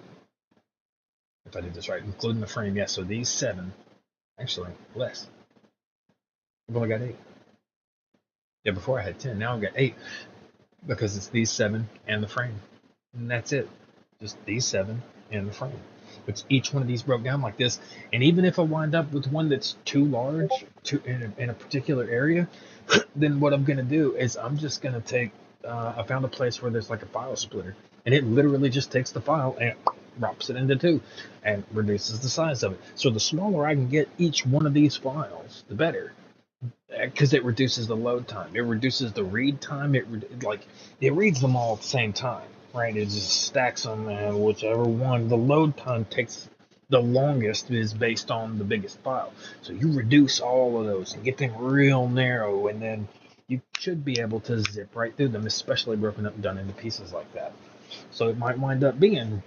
If I did this right, including the frame. Yes. So these 7, actually less. I've only got 8. Yeah, before I had 10. Now I've got 8 because it's these 7 and the frame, and that's it. Just these 7 and the frame. Which each one of these broke down like this, and even if I wind up with one that's too large in a particular area, then what I'm gonna do is I'm just gonna take. I found a place where there's like a file splitter, and it literally just takes the file and drops it into 2, and reduces the size of it. So the smaller I can get each one of these files, the better, because it reduces the load time. It reduces the read time. It reads them all at the same time. Right, it just stacks them, and whichever one the load time takes the longest is based on the biggest file. So you reduce all of those and get them real narrow, and then you should be able to zip right through them, especially broken up and done into pieces like that. So it might wind up being,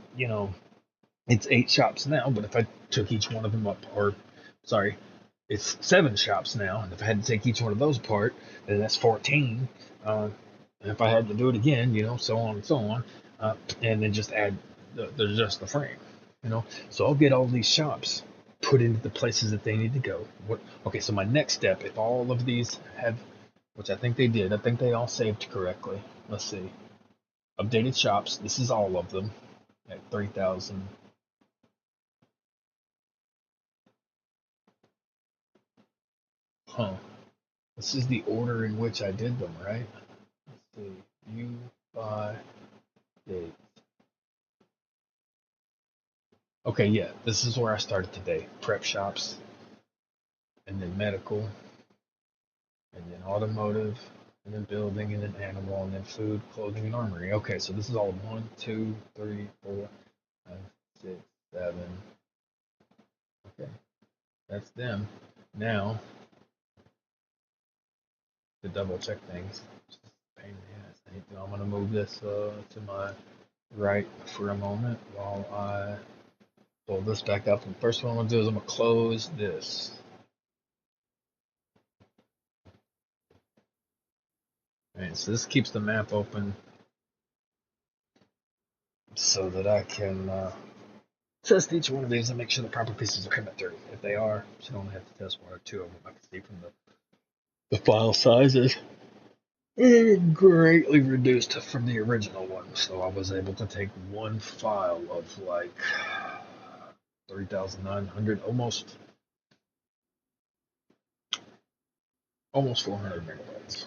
it's 8 shops now, but if I took each one of them up, or sorry, it's 7 shops now, and if I had to take each one of those apart, then that's 14. And if I had to do it again, so on and so on, and then just add just the frame, So I'll get all these shops put into the places that they need to go. Okay, so my next step, if all of these have, which I think they did, I think they all saved correctly. Let's see, updated shops. This is all of them at 3,000. Huh. This is the order in which I did them, right? Let's see. You buy date. Okay, yeah, this is where I started today. Prep shops, and then medical, and then automotive, and then building, and then animal, and then food, clothing, and armory. Okay, so this is all 1, 2, 3, 4, 5, 6, 7. Okay, that's them. Now, to double check things, just pain in the ass. I'm going to move this to my right for a moment while I pull this back up. And first, what I'm going to do is I'm going to close this. Alright, so this keeps the map open so that I can test each one of these and make sure the proper pieces are coming through. If they are, should only have to test one or two of them. I can see from the file sizes. Greatly reduced from the original one, so I was able to take one file of like 3,900, almost 400 megabytes.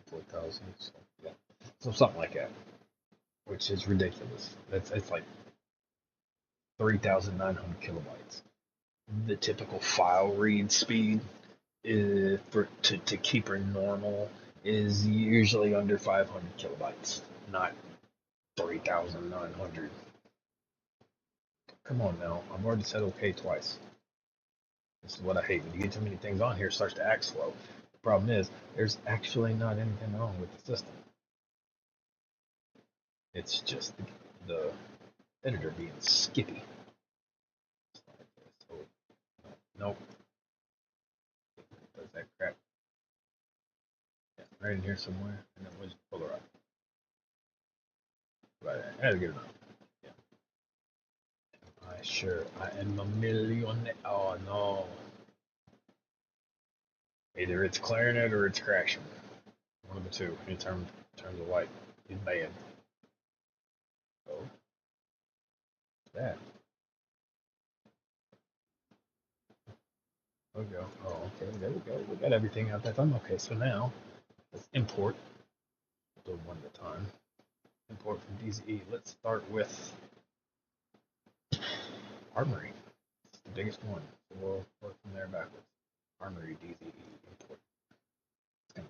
4,000, so, yeah. So something like that, which is ridiculous. It's like 3,900 kilobytes. The typical file read speed is to keep her normal is usually under 500 kilobytes, not 3,900. Come on now, I've already said okay twice. This is what I hate. When you get too many things on here, it starts to act slow. The problem is, there's actually not anything wrong with the system. It's just the editor being skippy. So, nope. Does that crap. Yeah, right in here somewhere, and then we'll just pull her up. Right, I had to get it up. Yeah. I am a millionaire. Oh no. Either it's clearing it or it's crashing. One of the two. In terms of light, is bad. So that. There we go. Oh, okay. There we go. We got everything out that time. Okay, so now let's import. Do one at a time. Import from DZE. Let's start with Armory. It's the biggest one. So we'll work from there backwards. Armory DZE import. It's gonna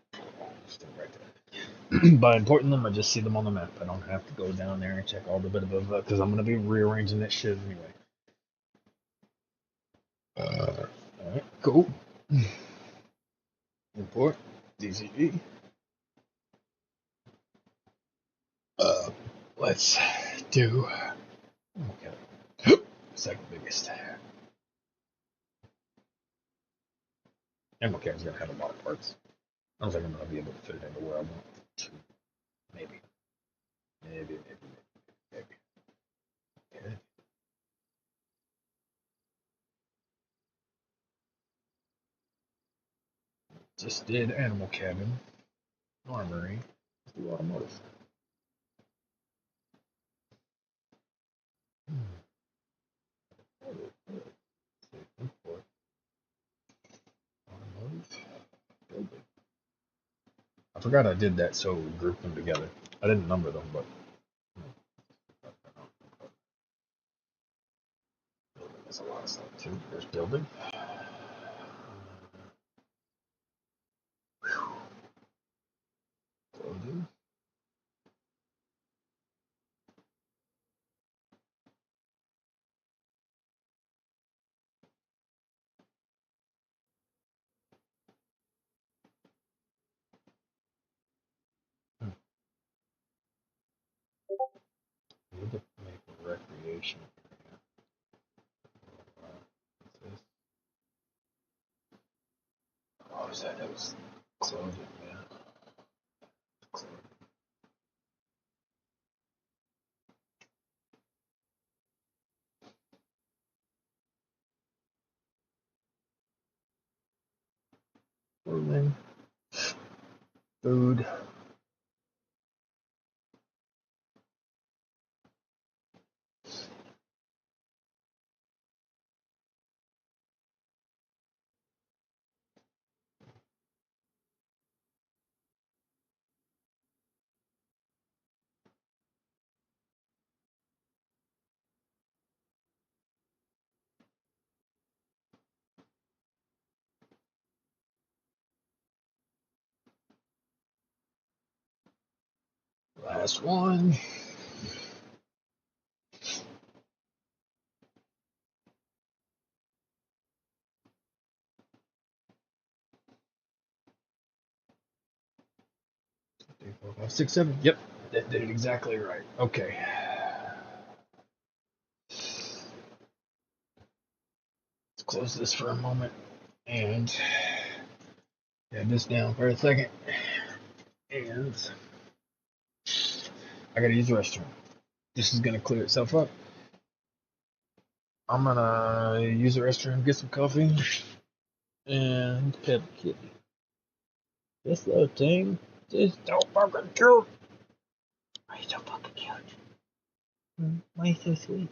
just right there. By importing them, I just see them on the map. I don't have to go down there and check all the bit of because I'm gonna be rearranging that shit anyway. Alright, cool. Import DZE. Let's do. Okay. Second biggest. MLK is gonna have a lot of parts. I don't think I'm gonna be able to fit it into where I want to. Maybe. Maybe. Okay. Just did animal cabin, armory, let's do automotive. Import. Automotive. Building. I forgot I did that, so we grouped them together. I didn't number them, but building is a lot of stuff too. There's building. Building. Need to make a recreation. What was that? That was clothing, man. Clothing. Clothing. Food. Last one. Three, four, five, six, seven. Yep, that did it exactly right. Okay. Let's close this for a moment and have this down for a second. And I gotta use the restroom. This is gonna clear itself up. I'm gonna use the restroom, get some coffee, and pet the kitty. This little thing is so fucking cute. Why are you so fucking cute? Why are you so sweet?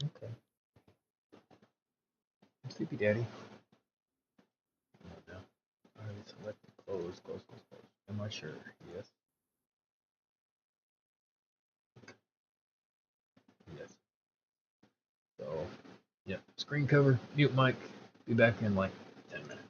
Okay. I'm sleepy, daddy. Come on now. Alright, select close, close, close, close. Am I sure? Yes. Yes. So, yep. Screen cover, mute mic. Be back in like 10 minutes.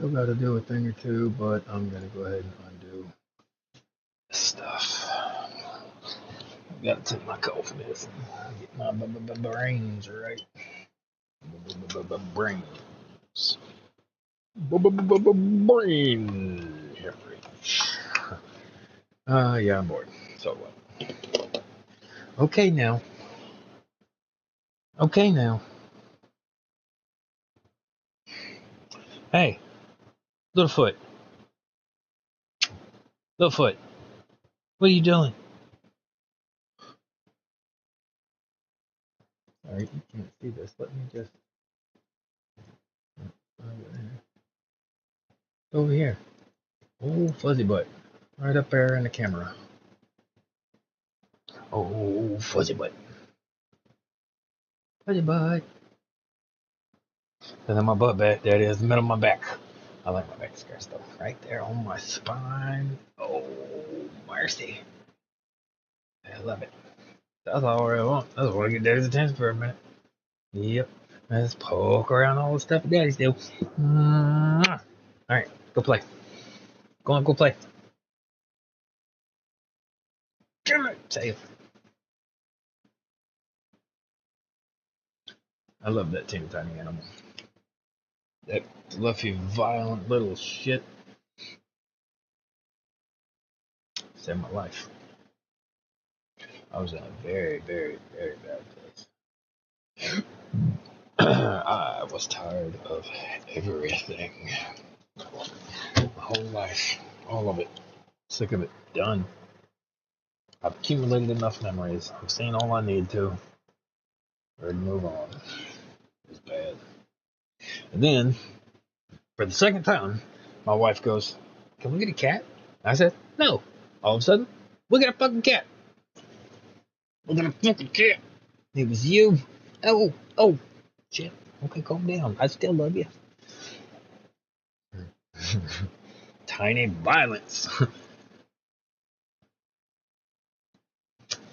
Still got to do a thing or two, but I'm gonna go ahead and undo this stuff. Got to take my cough medicine. Get my brains right. Brains. Brain hemorrhage. Yeah, I'm bored. So what? Okay now. Okay now. Hey, Littlefoot. Littlefoot. What are you doing? Alright, you can't see this. Let me just. Over here. Oh, fuzzy butt. Right up there in the camera. Oh, fuzzy butt. Fuzzy butt. And then my butt back. There it is, the middle of my back. I like my back scratch though. Right there on my spine. Oh, mercy. I love it. That's all I really want. I just want to get Daddy's attention for a minute. Yep. Let's poke around all the stuff Daddy's do. Alright, go play. Go on, go play. Damn it. Safe. I love that teeny tiny animal. That fluffy, violent little shit saved my life. I was in a very, very, very bad place. I was tired of everything. My whole life. All of it. Sick of it. Done. I've accumulated enough memories. I've seen all I need to. Ready to move on. It's bad. And then, for the second time, my wife goes, "Can we get a cat?" I said, "No." All of a sudden, we got a fucking cat. We got a fucking cat. It was you. Oh, shit. Okay, calm down. I still love you. Tiny violence.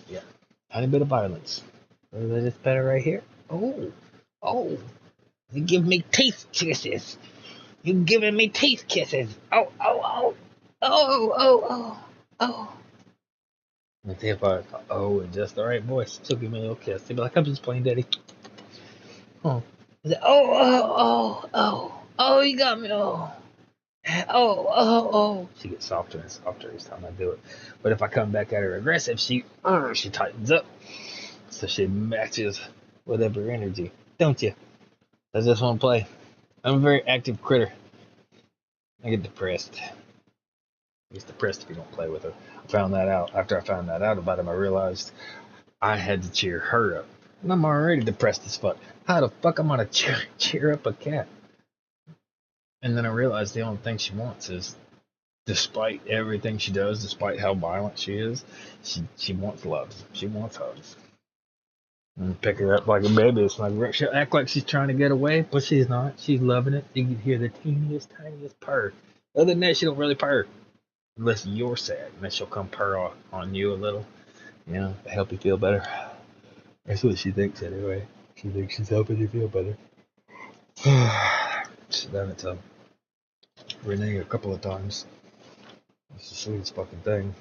Yeah, tiny bit of violence. Is this better right here? Oh, you give me teeth kisses. You giving me teeth kisses. Oh. Let's see if I in just the right voice. She'll give me a little kiss. She'll be like, "I'm just playing, Daddy." Oh, you got me. Oh. She gets softer and softer each time I do it. But if I come back at her aggressive, she tightens up. So she matches whatever energy. Don't you? I just want to play. I'm a very active critter. I get depressed. He's depressed if you don't play with her. I found that out. After I found that out about him, I realized I had to cheer her up. And I'm already depressed as fuck. How the fuck am I going to cheer up a cat? And then I realized the only thing she wants is, despite everything she does, despite how violent she is, she wants love. She wants hugs. And pick her up like a baby. It's like she'll act like she's trying to get away, but she's not. She's loving it. You can hear the teeniest, tiniest purr. Other than that, she don't really purr. Unless you're sad. And then she'll come purr on you a little. To help you feel better. That's what she thinks anyway. She thinks she's helping you feel better. She's done it to Renee a couple of times. It's the sweetest fucking thing.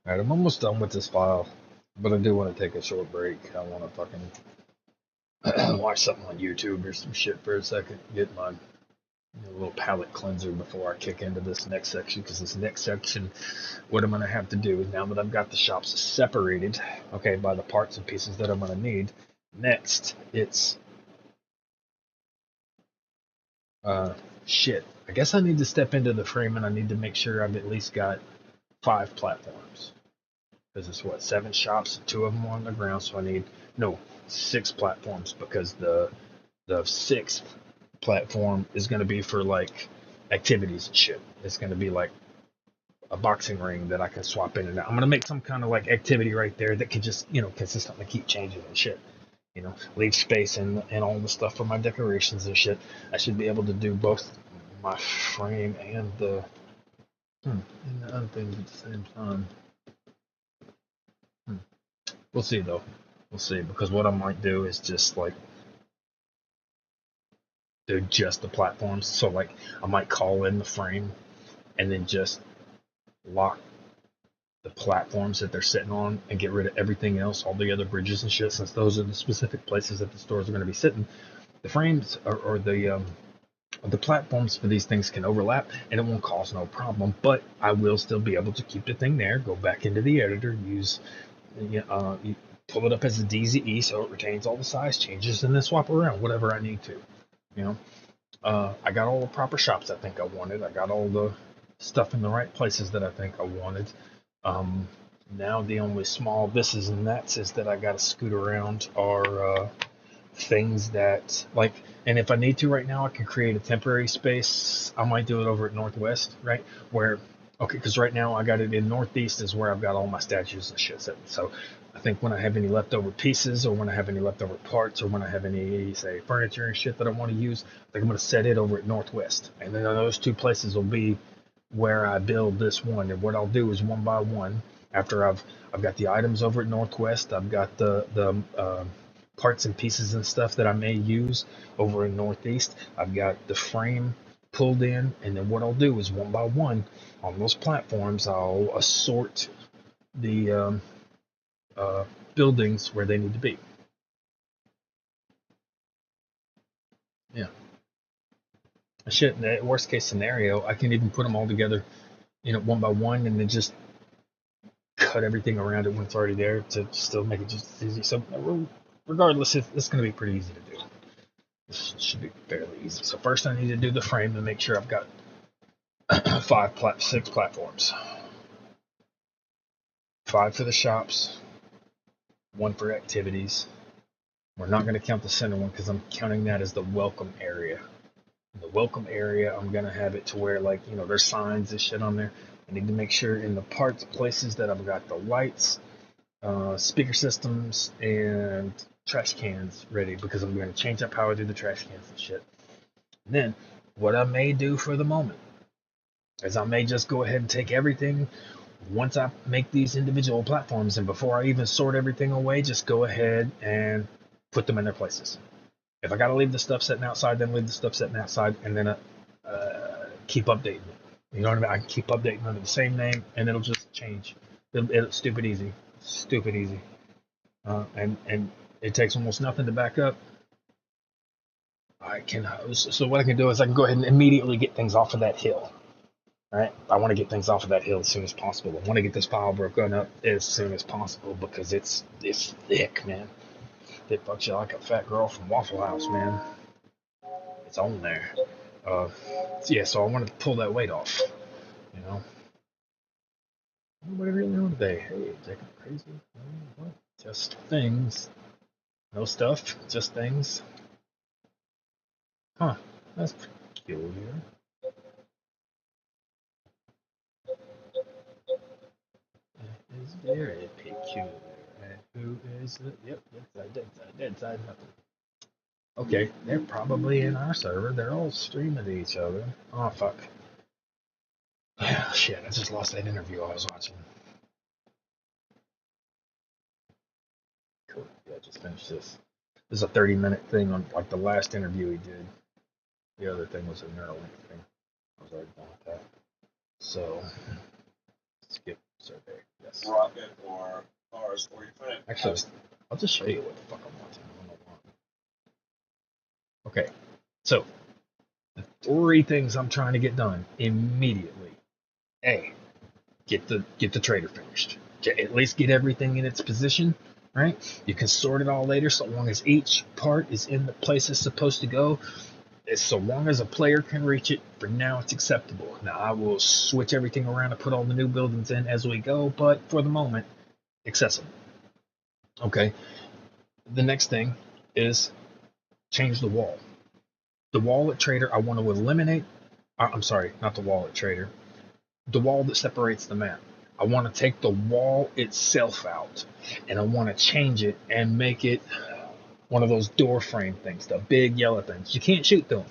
Alright, I'm almost done with this file. But I do want to take a short break. I want to fucking watch something on YouTube or some shit for a second. Get my little palate cleanser before I kick into this next section. Because this next section, what I'm going to have to do, now that I've got the shops separated, okay, by the parts and pieces that I'm going to need, next, it's shit. I guess I need to step into the frame and I need to make sure I've at least got 5 platforms. Because it's 7 shops, 2 of them are on the ground, so I need 6 platforms, because the 6th platform is going to be for like activities and shit. It's going to be like a boxing ring that I can swap in and out. I'm going to make some kind of like activity right there that can just consistently keep changing and shit. Leave space and all the stuff for my decorations and shit. I should be able to do both my frame and the other things at the same time. We'll see though. We'll see, because what I might do is just like they're just the platforms. So like I might call in the frame and then just lock the platforms that they're sitting on and get rid of everything else, all the other bridges and shit, since those are the specific places that the stores are going to be sitting. The frames or the platforms for these things can overlap and it won't cause no problem, but I will still be able to keep the thing there, go back into the editor, use you pull it up as a DZE so it retains all the size changes, and then swap around whatever I need to. You know, I got all the proper shops I think I wanted. I got all the stuff in the right places that I think I wanted. Now the only small thises and that's is that I got to scoot around are things that like, and if I need to right now, I can create a temporary space. I might do it over at Northwest, right? Where, okay, because right now I got it in Northeast is where I've got all my statues and shit set. So I think when I have any leftover pieces or when I have any leftover parts or when I have any, say, furniture and shit that I want to use, I think I'm going to set it over at Northwest. And then those two places will be where I build this one. And what I'll do is one by one, after I've got the items over at Northwest, I've got the parts and pieces and stuff that I may use over in Northeast. I've got the frame pulled in, and then what I'll do is one by one on those platforms, I'll assort the buildings where they need to be. Yeah. Shit, in the worst case scenario, I can even put them all together, one by one, and then just cut everything around it when it's already there to still make it just easy. So regardless, it's going to be pretty easy to do. This should be fairly easy. So first I need to do the frame to make sure I've got 6 platforms. 5 for the shops, 1 for activities. We're not going to count the center one because I'm counting that as the welcome area. In the welcome area, I'm going to have it to where, like, there's signs and shit on there. I need to make sure in the parts places that I've got the lights, speaker systems, and trash cans ready because I'm going to change up how I do the trash cans and shit. And then what I may do for the moment is I may just go ahead and take everything once I make these individual platforms, and before I even sort everything away, just go ahead and put them in their places. If I got to leave the stuff sitting outside, then leave the stuff sitting outside, and then keep updating it. You know what I mean? I can keep updating under the same name, and it'll just change. It's stupid easy. And it takes almost nothing to back up. So what I can do is I can go ahead and immediately get things off of that hill. Right? I want to get things off of that hill as soon as possible. I want to get this pile broken up as soon as possible because it's thick, man. It fucks you like a fat girl from Waffle House, man. It's on there. So I wanted to pull that weight off. What are you doing today? Hey, Jacob, crazy? What? Just things. No stuff, just things. Huh, that's peculiar. That is very peculiar. And who is it? Yep, dead side, nothing. Okay, they're probably in our server. They're all streaming to each other. Oh, fuck. Shit, I just lost that interview I was watching. Cool, yeah, just finished this. This is a 30-minute thing on, like, the last interview he did. The other thing was a Neuralink thing. I was already done with that. So, skip survey. Yes. Rocket or Mars, or you're trying to. Actually, I'll just show you what the fuck I'm watching. Okay, so the 3 things I'm trying to get done immediately. A, get the trader finished. At least get everything in its position. Right? You can sort it all later, so long as each part is in the place it's supposed to go. So long as a player can reach it, for now it's acceptable. Now I will switch everything around and put all the new buildings in as we go, but for the moment, accessible. Okay. The next thing is change the wall. The wall at Trader I want to eliminate. I'm sorry, not the wall at Trader. The wall that separates the map. I want to take the wall itself out, and I want to change it and make it one of those door frame things, the big yellow things. You can't shoot through them.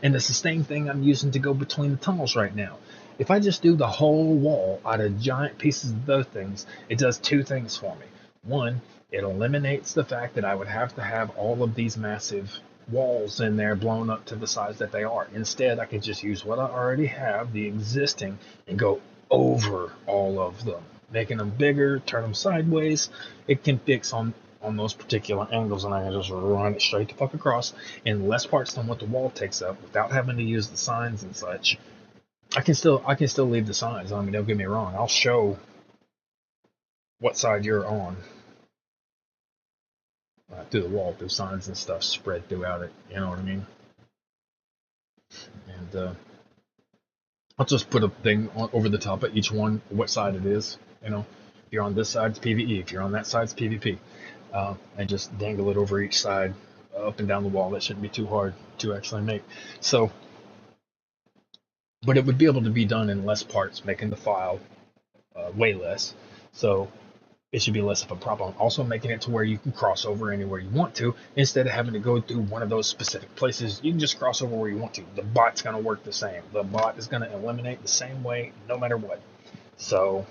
And it's the same thing I'm using to go between the tunnels right now. If I just do the whole wall out of giant pieces of those things, it does 2 things for me. One, it eliminates the fact that I would have to have all of these massive walls in there blown up to the size that they are. Instead, I can just use what I already have, the existing, and go over all of them, making them bigger, turn them sideways. It can fix on those particular angles, and I can just run it straight the fuck across in less parts than what the wall takes up without having to use the signs and such. I can still leave the signs. I mean, don't get me wrong. I'll show what side you're on through the wall, through signs and stuff spread throughout it. You know what I mean? And I'll just put a thing over the top of each one, what side it is. You know, if you're on this side, it's PvE. If you're on that side, it's PvP. And just dangle it over each side, up and down the wall. That shouldn't be too hard to actually make. So, but it would be able to be done in less parts, making the file way less. So it should be less of a problem. Also making it to where you can cross over anywhere you want to instead of having to go through one of those specific places. You can just cross over where you want to. The bot's going to work the same. The bot is going to eliminate the same way no matter what. So,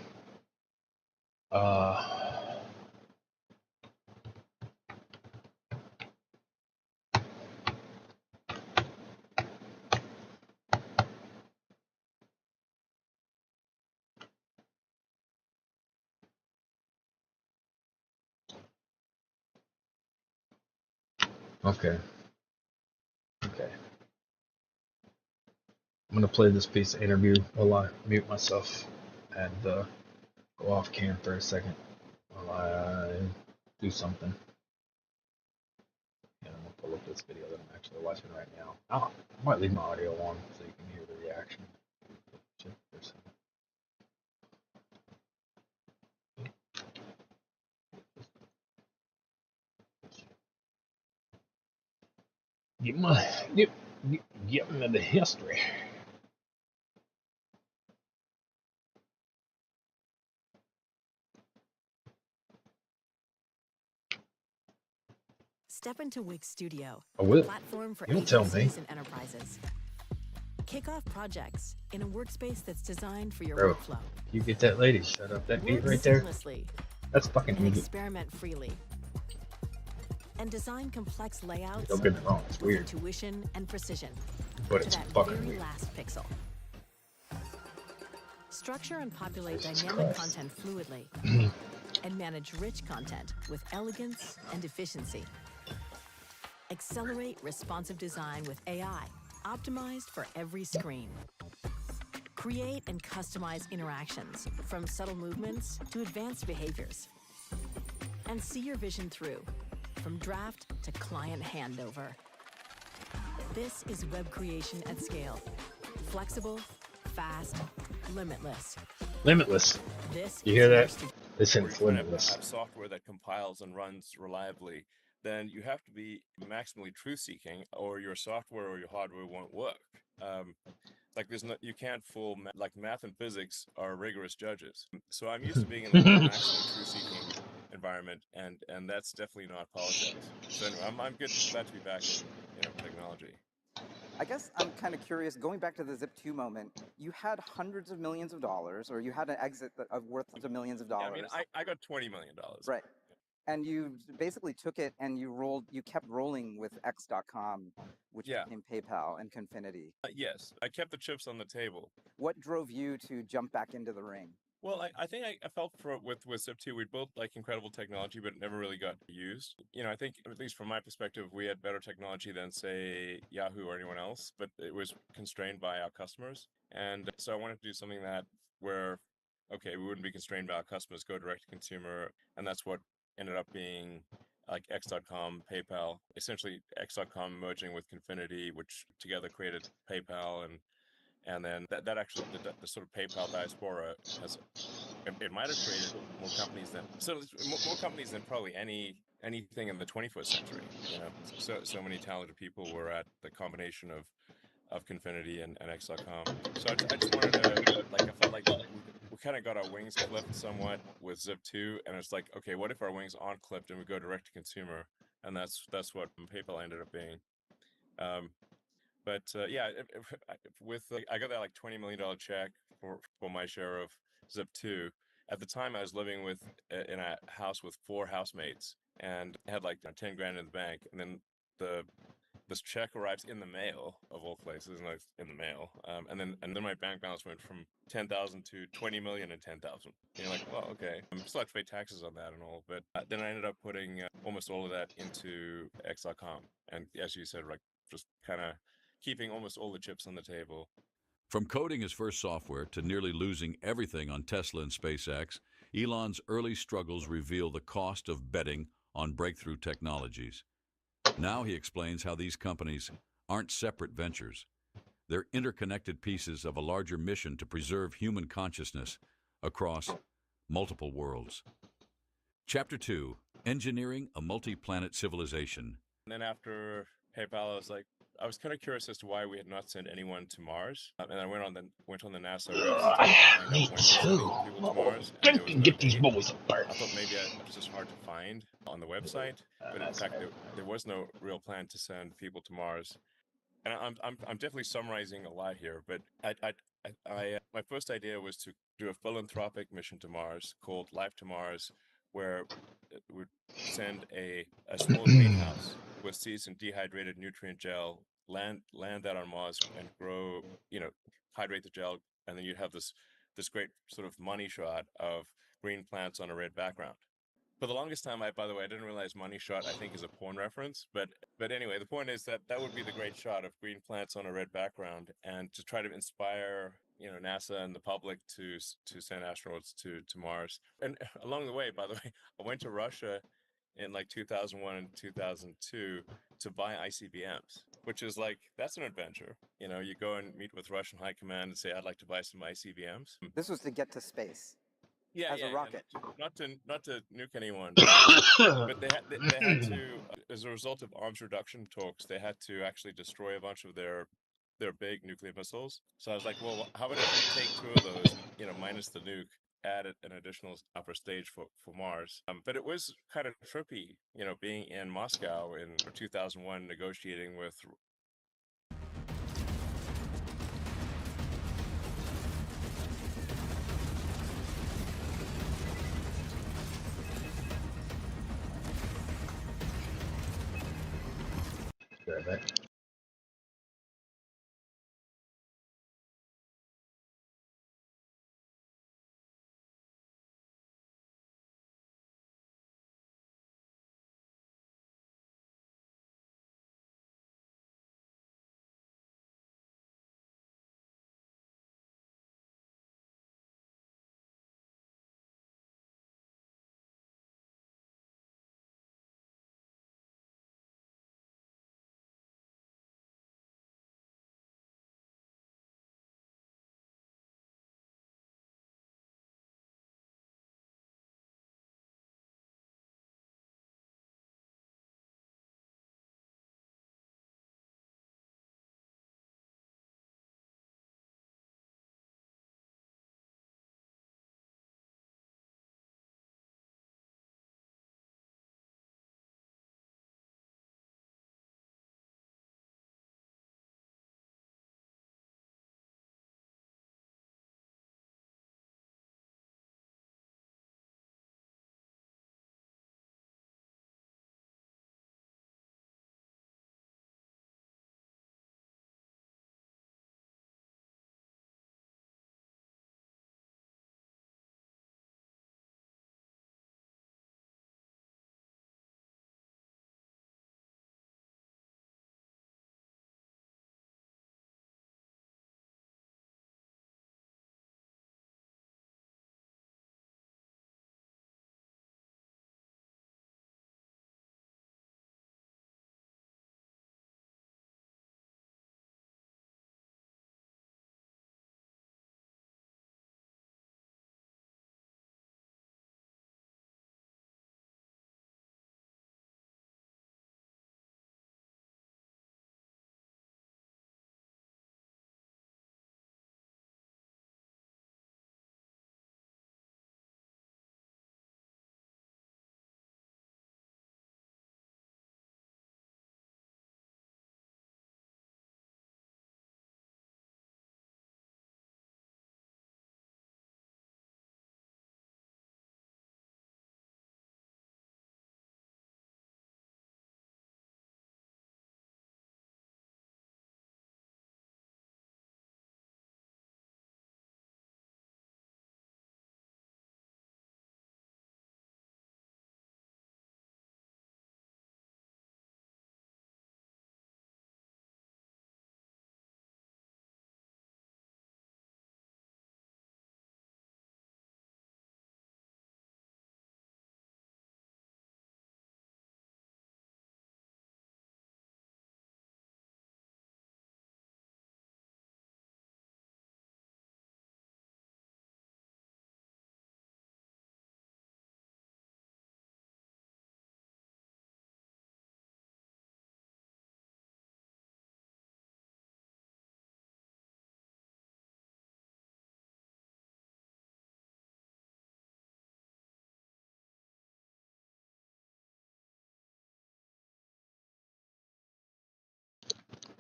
okay. I'm going to play this piece of interview while I mute myself and go off cam for a second while I do something. And I'm going to pull up this video that I'm actually watching right now. I might leave my audio on so you can hear the reaction. Get me the history. Step into Wix Studio, I will. a platform for You don't tell me. agencies and enterprises. Kick off projects in a workspace that's designed for your Bro, workflow. you get that lady. Shut up. That beat Work right there. seamlessly That's fucking and easy. experiment freely. And design complex layouts Don't get me wrong. It's with weird. intuition and precision But to it's that fucking very weird. last pixel. Structure and populate Jesus dynamic Christ. content fluidly and manage rich content with elegance and efficiency. Accelerate responsive design with AI, optimized for every screen. Create and customize interactions, from subtle movements to advanced behaviors. And see your vision through, from draft to client handover. This is web creation at scale. Flexible, fast, limitless. Limitless. This You hear that? is yours Listen, Or it's you're trying to limitless. have software that compiles and runs reliably, then you have to be maximally truth-seeking, or your software or your hardware won't work. Like you can't fool like math and physics are rigorous judges. So I'm used to being in a maximally truth-seeking environment, and that's definitely not politics. So anyway, I'm glad to be back in technology. I guess I'm kind of curious, going back to the Zip2 moment, you had hundreds of millions of dollars, or you had an exit of worth of millions of Yeah, dollars. I mean, I got $20 million. Right. And you basically took it and you kept rolling with X.com, which Yeah. became PayPal and Confinity. Yes, I kept the chips on the table. What drove you to jump back into the ring? Well, I think I felt with Zip2, we built like incredible technology, but it never really got used. I think, at least from my perspective, we had better technology than, say, Yahoo or anyone else, but it was constrained by our customers. And so I wanted to do something where, okay, we wouldn't be constrained by our customers, go direct to consumer. And that's what ended up being like X.com, PayPal, essentially X.com merging with Confinity, which together created PayPal. And then that actually, the sort of PayPal diaspora it might have created more companies than probably anything in the 21st century. So many talented people were at the combination of Confinity and X.com. So I just wanted to, I felt like we kind of got our wings clipped somewhat with Zip2, and it's like, okay, what if our wings aren't clipped and we go direct to consumer? And that's what PayPal ended up being. But yeah, I got that like $20 million check for my share of Zip2. At the time, I was living in a house with 4 housemates, and I had like 10 grand in the bank. And then this check arrives in the mail of all places, and it's in the mail. And then my bank balance went from 10,000 to 20 million and 10,000. And you're like, well, okay, still have to pay taxes on that and all, but then I ended up putting almost all of that into X.com, and as you said, like just kind of keeping almost all the chips on the table. From coding his first software to nearly losing everything on Tesla and SpaceX, Elon's early struggles reveal the cost of betting on breakthrough technologies. Now he explains how these companies aren't separate ventures. They're interconnected pieces of a larger mission to preserve human consciousness across multiple worlds. Chapter 2, Engineering a Multi-Planet Civilization. And then after PayPal, I was kind of curious as to why we had not sent anyone to Mars. And I went on the NASA website. Me too. Get these boys apart. I thought maybe it was just hard to find on the website, but in fact, there was no real plan to send people to Mars. And I'm definitely summarizing a lot here, but my first idea was to do a philanthropic mission to Mars called Life to Mars, where it would send a small greenhouse with seeds and dehydrated nutrient gel, land that on Mars and grow, hydrate the gel, and then you'd have this great sort of money shot of green plants on a red background. For the longest time, by the way, I didn't realize money shot, I think, is a porn reference. But anyway, the point is that would be the great shot of green plants on a red background, and to try to inspire, NASA and the public to send astronauts to Mars. And along the way, by the way, I went to Russia in like 2001 and 2002 to buy ICBMs, which is that's an adventure. You go and meet with Russian high command and say, I'd like to buy some ICBMs. This was to get to space. Yeah, as a rocket. Not to nuke anyone, but they had to, as a result of arms reduction talks, they had to actually destroy a bunch of their big nuclear missiles. So I was like, well, how about if we take two of those, minus the nuke, add an additional upper stage for Mars. But it was kind of trippy, being in Moscow in 2001 negotiating with. Perfect.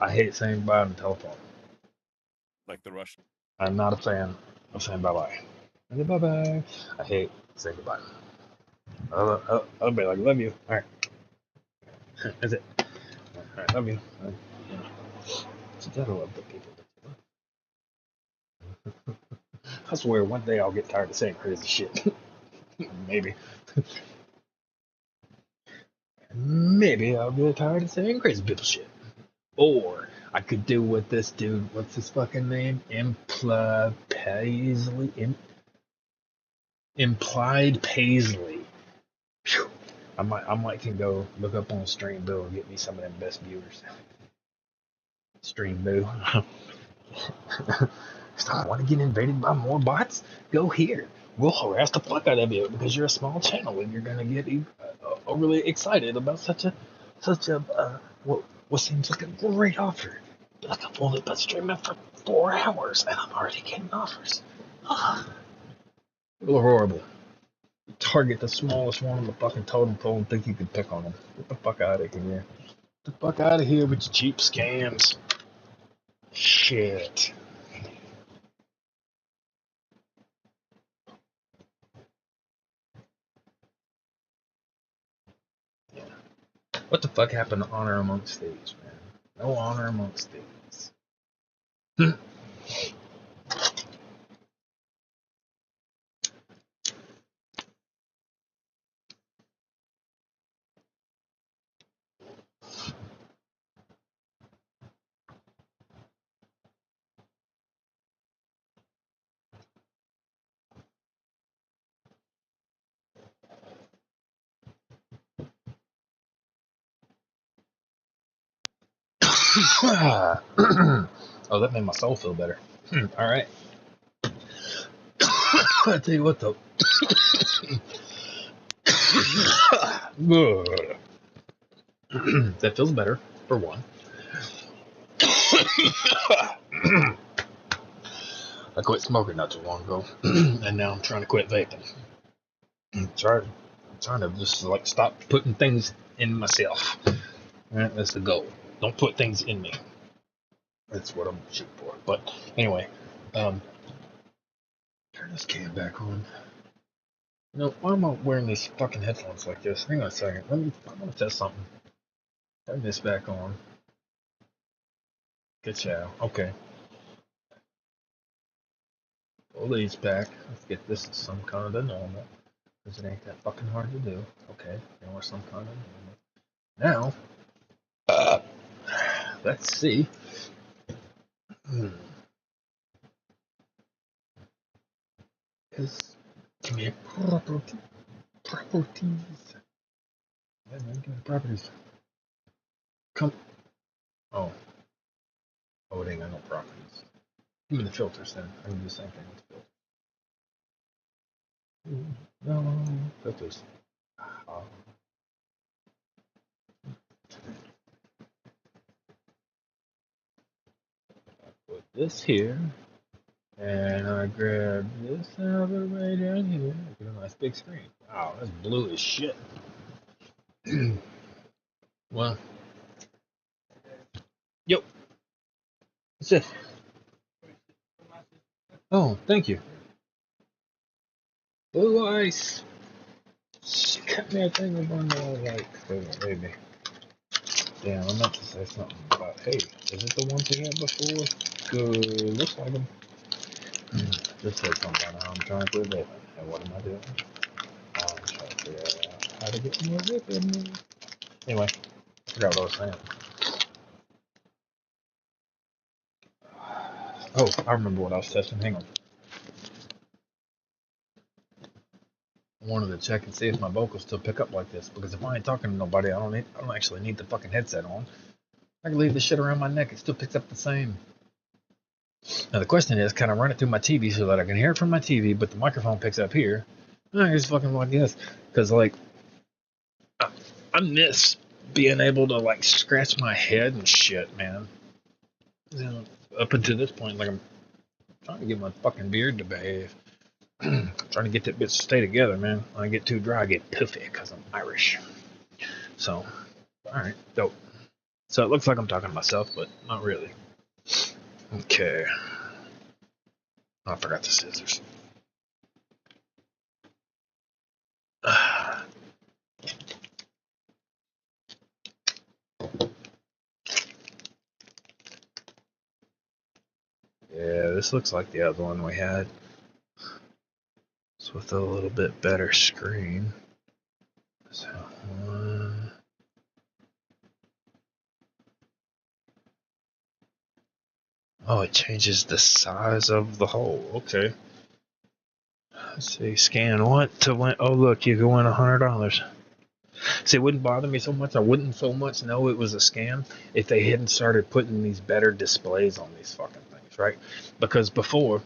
I hate saying bye on the telephone. Like the Russian. I'm not a fan of saying bye bye. Bye bye. I hate saying goodbye. I'll be like, love you. All right. That's it. All right, love you. You gotta love the people. I swear, one day I'll get tired of saying crazy shit. Maybe. Maybe I'll get tired of saying crazy people shit. Or I could do what this dude, what's his fucking name? Implied Paisley. Phew. I might can go look up on Stream Boo and get me some of them best viewers. Stream Boo. Stop want to get invaded by more bots? Go here. We'll harass the fuck out of you because you're a small channel and you're gonna get overly excited about such a what seems like a great offer. Like I've only been streaming for 4 hours and I'm already getting offers. Horrible. Target the smallest one on the fucking totem pole and think you can pick on them. Get the fuck out of here. Get the fuck out of here with your cheap scams. Shit. What the fuck happened to honor amongst thieves, man? No honor amongst thieves. Oh, that made my soul feel better. All right. I tell you what, though. That feels better, for one. I quit smoking not too long ago, and now I'm trying to quit vaping. I'm trying to just like stop putting things in myself. Right? That's the goal. Don't put things in me. That's what I'm shooting for. But anyway, turn this cam back on. No, why am I wearing these fucking headphones like this? Hang on a second. I'm gonna test something. Turn this back on. Good chow. Okay. Pull these back. Let's get this to some kind of the normal. Because it ain't that fucking hard to do. Okay. Now we're some kind of normal. Now, let's see. Because, give me properties. Yeah, man, give me properties. Come. Oh, it ain't got no properties. Give me the filters then. I can do the same thing with the filters. No, filters. Put this here. And I grab this out of it right down here. Get a nice big screen. Wow, that's blue as shit. Well, yo, that's it. Oh, thank you. Blue ice. She cut me a thing of one that I like. Maybe. Damn, I meant to say something about, hey, is it the ones we had before? Good. Looks like them. Just said something about how I'm trying to quit vaping. And what am I doing? I'm trying to figure out how to get more vaping. Anyway, I forgot what I was saying. Oh, I remember what I was testing. Hang on. I wanted to check and see if my vocals still pick up like this. Because if I ain't talking to nobody, I don't actually need the fucking headset on. I can leave this shit around my neck. It still picks up the same. Now the question is, can I run it through my TV so that I can hear it from my TV, but the microphone picks up here? I just fucking like this. Because like, I miss being able to like scratch my head and shit, man. You know, up until this point, like I'm trying to get my fucking beard to behave. Trying to get that bitch to stay together, man. When I get too dry, I get puffy because I'm Irish. So, alright, dope. So it looks like I'm talking to myself, but not really. Okay. Oh, I forgot the scissors. Yeah, this looks like the other one we had. It's with a little bit better screen. So, oh, it changes the size of the hole. Okay. Let's see. Scan what to win? Oh, look, you can win $100. See, it wouldn't bother me so much. I wouldn't so much know it was a scam if they hadn't started putting these better displays on these fucking things, right? Because before,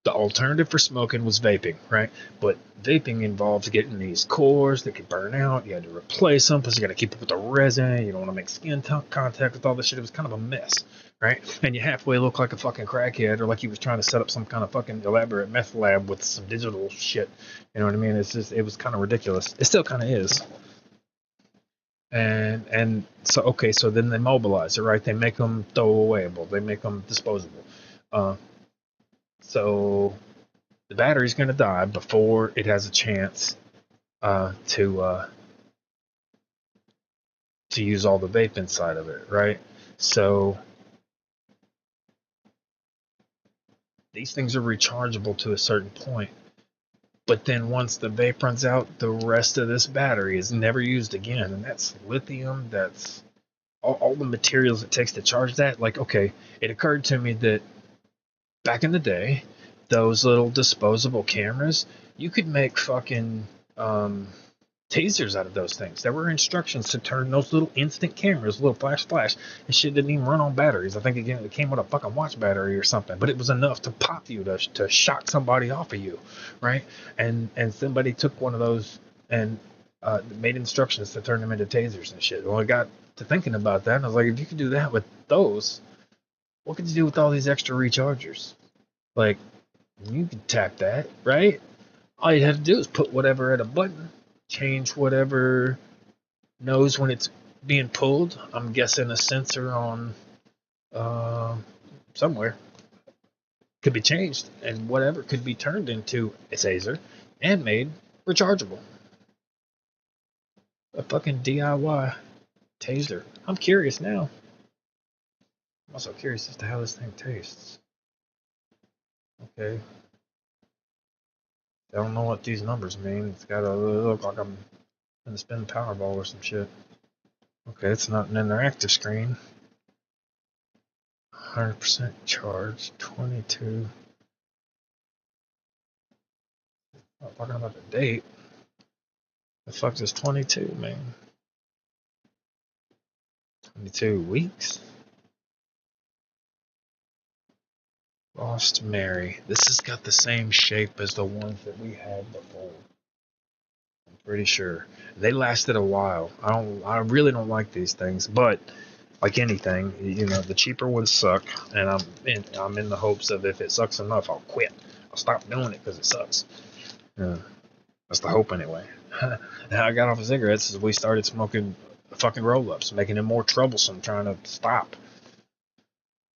the alternative for smoking was vaping, right? But vaping involves getting these cores that could burn out. You had to replace them because you got to keep up with the resin. You don't want to make skin contact with all this shit. It was kind of a mess, right? And you halfway look like a fucking crackhead or like you was trying to set up some kind of fucking elaborate meth lab with some digital shit. You know what I mean? It's just, it was kind of ridiculous. It still kind of is. And so okay, so then they mobilize it, right? They make them throwawayable. They make them disposable. So the battery's going to die before it has a chance to use all the vape inside of it, right? So these things are rechargeable to a certain point, but then once the vape runs out, the rest of this battery is never used again, and that's lithium. That's all the materials it takes to charge that. Like, okay, it occurred to me that back in the day, those little disposable cameras, you could make fucking tasers out of those things. There were instructions to turn those little instant cameras, little flash, and shit didn't even run on batteries. I think again it came with a fucking watch battery or something, but it was enough to pop you, to shock somebody off of you, right? And somebody took one of those and made instructions to turn them into tasers and shit. Well, I got to thinking about that, and I was like, if you could do that with those, what could you do with all these extra rechargers? Like, you could tap that, right? All you'd have to do is put whatever at a button, change whatever knows when it's being pulled. I'm guessing a sensor on somewhere could be changed, and whatever could be turned into a taser and made rechargeable. A fucking DIY taser. I'm curious now. I'm also curious as to how this thing tastes. Okay. I don't know what these numbers mean. It's got to look like I'm going to spin Powerball or some shit. Okay, it's not an interactive screen. 100% charge, 22. I'm not talking about the date. The fuck is 22, man? 22 weeks? Lost Mary. This has got the same shape as the ones that we had before. I'm pretty sure. They lasted a while. I really don't like these things, but like anything, you know, the cheaper ones suck, and I'm in the hopes of if it sucks enough, I'll quit. I'll stop doing it because it sucks. That's the hope anyway. Now I got off of cigarettes as we started smoking fucking roll-ups, making it more troublesome trying to stop.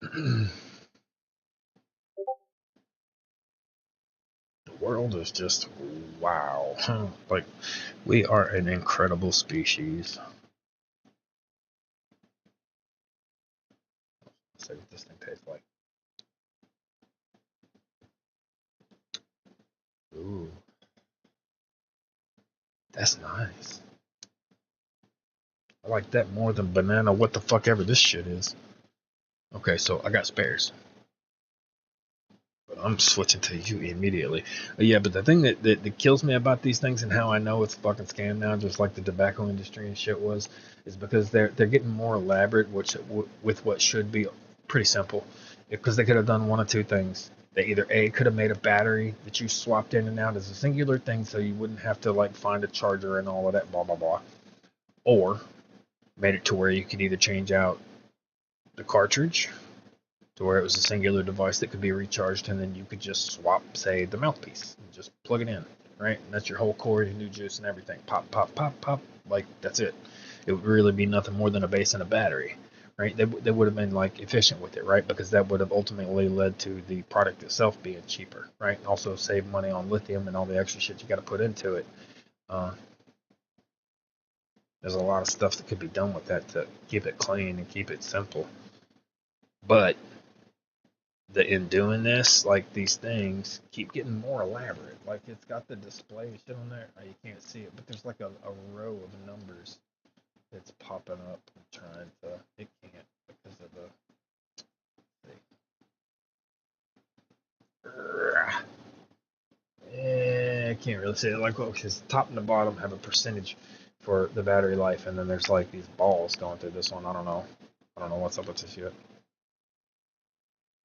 The world is just wow. Like, we are an incredible species. Let's see what this thing tastes like. Ooh. That's nice. I like that more than banana what the fuck ever this shit is. Okay, so I got spares. But I'm switching to you immediately. Yeah, but the thing that kills me about these things and how I know it's a fucking scam now, just like the tobacco industry and shit was, is because they're getting more elaborate, which with what should be pretty simple. Because they could have done one of two things. They either A, could have made a battery that you swapped in and out as a singular thing so you wouldn't have to like find a charger and all of that blah blah blah. Or made it to where you could either change out the cartridge to where it was a singular device that could be recharged, and then you could just swap, say, the mouthpiece and just plug it in, right? And that's your whole cord, your new juice and everything. Pop, pop, pop, pop. Like, that's it. It would really be nothing more than a base and a battery, right? They would have been like efficient with it, right? Because that would have ultimately led to the product itself being cheaper, right? And also save money on lithium and all the extra shit you got to put into it. There's a lot of stuff that could be done with that to keep it clean and keep it simple. But in doing this, like these things keep getting more elaborate. Like it's got the display shit on there. You can't see it, but there's like a row of numbers that's popping up and trying to. It can't because of the. I can't really see it. Like, because top and the bottom have a percentage for the battery life, and then there's like these balls going through this one. I don't know what's up with this yet.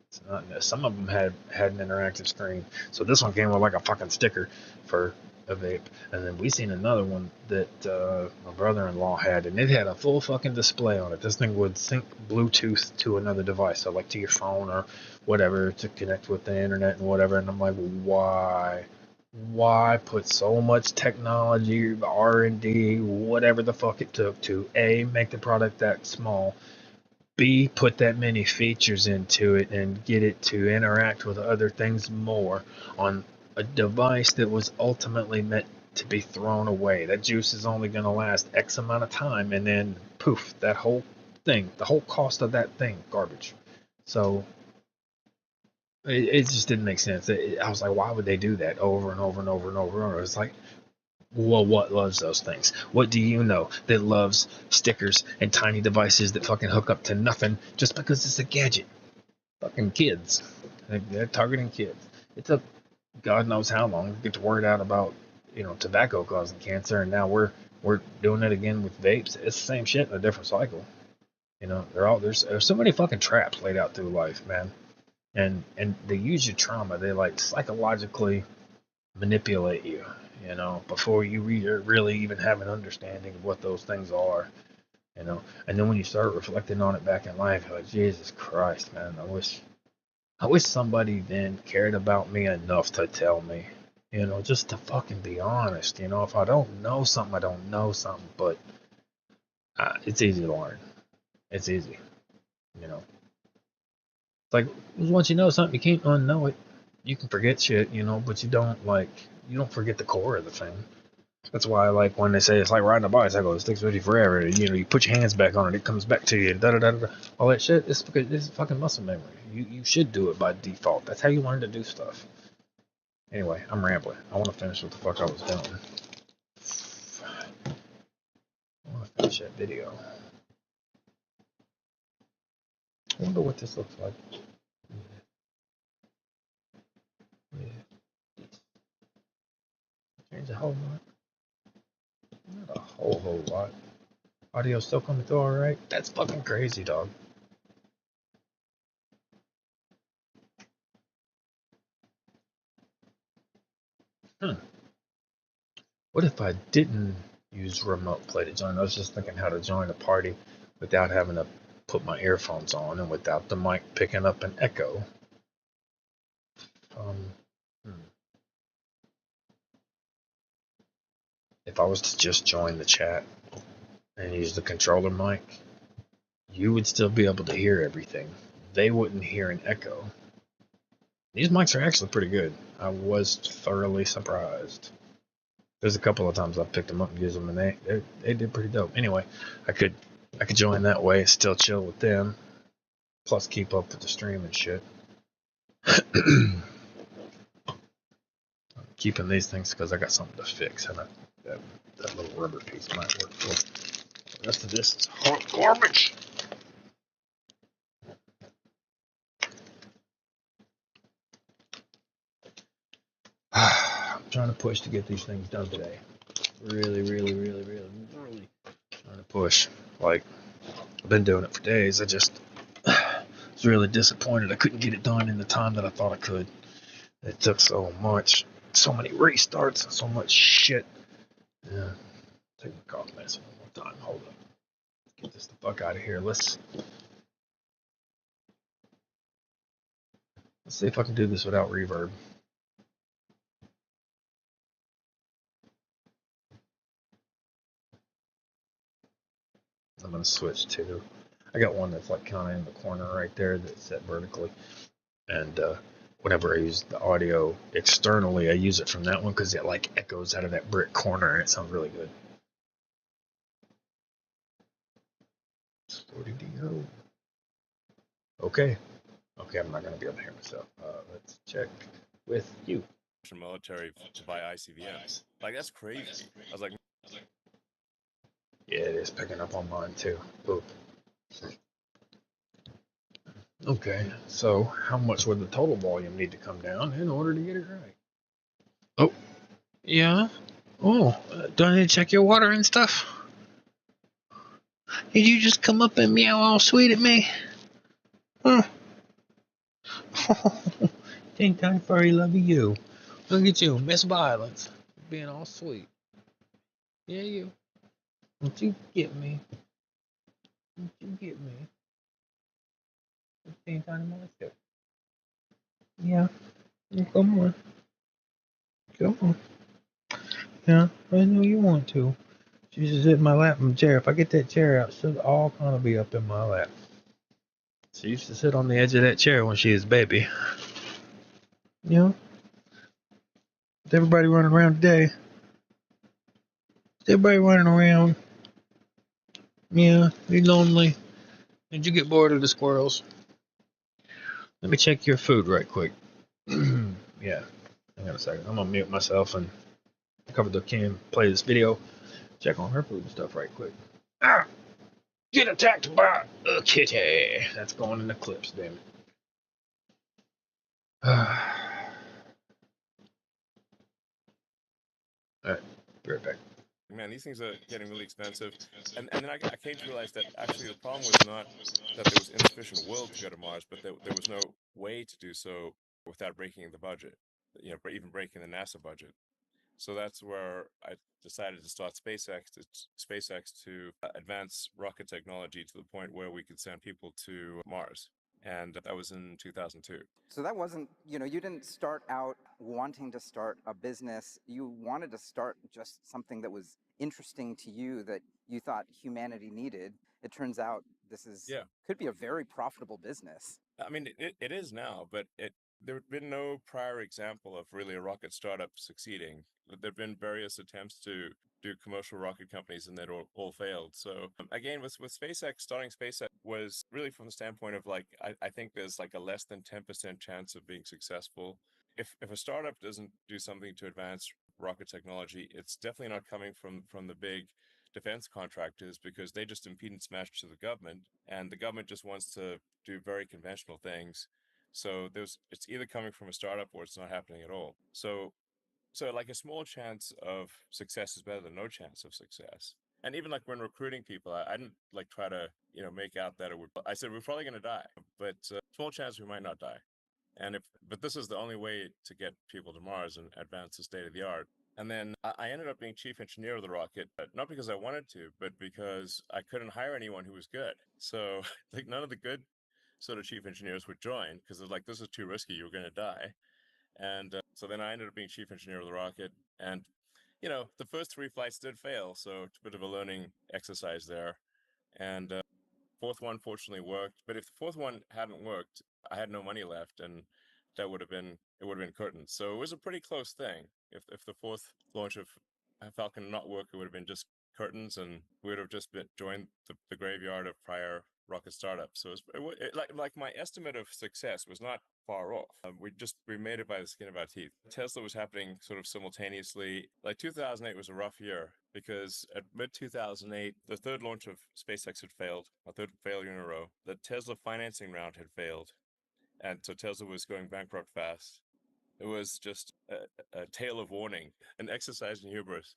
It's not. Some of them had an interactive screen, so this one came with like a fucking sticker for a vape, and then we seen another one that my brother-in-law had, and it had a full fucking display on it. This thing would sync Bluetooth to another device, so like to your phone or whatever, to connect with the internet and whatever. And I'm like, why put so much technology, R&D, whatever the fuck it took to A, make the product that small, B, put that many features into it and get it to interact with other things more on a device that was ultimately meant to be thrown away. That juice is only going to last X amount of time, and then poof, that whole thing, the whole cost of that thing, garbage. So it just didn't make sense. I was like, why would they do that over and over and over and over and over? It's like, well, what loves those things? What do you know that loves stickers and tiny devices that fucking hook up to nothing just because it's a gadget? Fucking kids. They're targeting kids. It took God knows how long to get the word out about, tobacco causing cancer, and now we're doing it again with vapes. It's the same shit in a different cycle. There's so many fucking traps laid out through life, man. And they use your trauma. They like psychologically manipulate you, before you really even have an understanding of what those things are, And then when you start reflecting on it back in life, you're like, Jesus Christ, man, I wish somebody then cared about me enough to tell me, just to fucking be honest. If I don't know something, I don't know something, but it's easy to learn. It's easy, It's like, once you know something, you can't unknow it. You can forget shit, but you don't forget the core of the thing. That's why I like when they say it's like riding a bicycle, it sticks with you forever. You put your hands back on it, it comes back to you, da da da da. All that shit, it's fucking muscle memory. You should do it by default. That's how you learn to do stuff. Anyway, I'm rambling. I want to finish what the fuck I was doing. I want to finish that video. I wonder what this looks like. Yeah. Change a whole lot. Not a whole lot. Audio still coming through alright? That's fucking crazy, dog. What if I didn't use remote play to join? I was just thinking how to join a party without having to put my earphones on and without the mic picking up an echo. If I was to just join the chat and use the controller mic, you would still be able to hear everything. They wouldn't hear an echo. These mics are actually pretty good. I was thoroughly surprised. There's a couple of times I've picked them up and used them, and they did pretty dope. Anyway, I could join that way, still chill with them, plus keep up with the stream and shit. I'm keeping these things because I got something to fix, and that little rubber piece might work for. The rest of this is hot garbage. I'm trying to push to get these things done today. Really trying to push. Like, I've been doing it for days. I just was really disappointed I couldn't get it done in the time that I thought I could. It took so much, so many restarts, and so much shit. Yeah, take my cough medicine one more time. Hold up. Get this the fuck out of here. Let's see if I can do this without reverb. I'm gonna switch to I got one that's like kind of in the corner right there that's set vertically. And whenever I use the audio externally, I use it from that one because it like echoes out of that brick corner and it sounds really good. 40DO. Okay. Okay, I'm not going to be able to hear myself. Let's check with you. Military to buy ICVMs. Like, that's crazy. I was like, yeah, it is picking up on mine too. Oop. Okay, so how much would the total volume need to come down in order to get it right? Oh, yeah. Oh, do I need to check your water and stuff? Did you just come up and meow all sweet at me? Huh? Think I'm furry lovey you. Look at you, Miss Violence, being all sweet. Yeah, you. Don't you get me? Don't you get me? Think I'm monster. Yeah. Come on. Come on. Yeah, I know you want to. She just sit in my lap in the chair. If I get that chair out, she'll all kind of be up in my lap. She used to sit on the edge of that chair when she was a baby. You know? With everybody running around today. Is everybody running around? Yeah, you lonely. Did you get bored of the squirrels? Let me check your food right quick. Yeah. Hang on a second. I'm gonna mute myself and cover the cam, play this video, check on her food and stuff right quick. Ah! Get attacked by a kitty. That's going in the clips, damn it. Alright, be right back. man, these things are getting really expensive. And then I came to realize that actually the problem was not that there was insufficient will to go to Mars, but there was no way to do so without breaking the budget, you know, even breaking the NASA budget. So that's where I decided to start SpaceX to advance rocket technology to the point where we could send people to Mars. And that was in 2002. So that wasn't, you didn't start out wanting to start a business. You wanted to start just something that was interesting to you that you thought humanity needed. It turns out this could be a very profitable business. I mean, it is now, but there have been no prior example of really a rocket startup succeeding. There have been various attempts to do commercial rocket companies and they'd all failed. So again, with SpaceX, starting SpaceX was really from the standpoint of like, I think there's like a less than 10% chance of being successful. If a startup doesn't do something to advance rocket technology, it's definitely not coming from the big defense contractors because they just impedance match to the government, and the government just wants to do very conventional things. So it's either coming from a startup or it's not happening at all. So like a small chance of success is better than no chance of success. And even like when recruiting people, I didn't like try to make out that it would. I said we're probably going to die, but small chance we might not die. But this is the only way to get people to Mars and advance the state of the art. And then I ended up being chief engineer of the rocket, not because I wanted to, but because I couldn't hire anyone who was good. So like none of the good sort of chief engineers would join because they're like, this is too risky, you're going to die. And so then I ended up being chief engineer of the rocket. And, the first 3 flights did fail. So it's a bit of a learning exercise there. And fourth one fortunately worked. But if the fourth one hadn't worked, I had no money left. And it would have been curtains. So it was a pretty close thing. If the fourth launch of Falcon not work, it would have been just curtains, and we would have just joined the graveyard of prior rocket startups. So like my estimate of success was not far off. We made it by the skin of our teeth. Tesla was happening sort of simultaneously. Like 2008 was a rough year because at mid 2008, the third launch of SpaceX had failed, a third failure in a row. The Tesla financing round had failed, and so Tesla was going bankrupt fast. It was just a tale of warning, an exercise in hubris.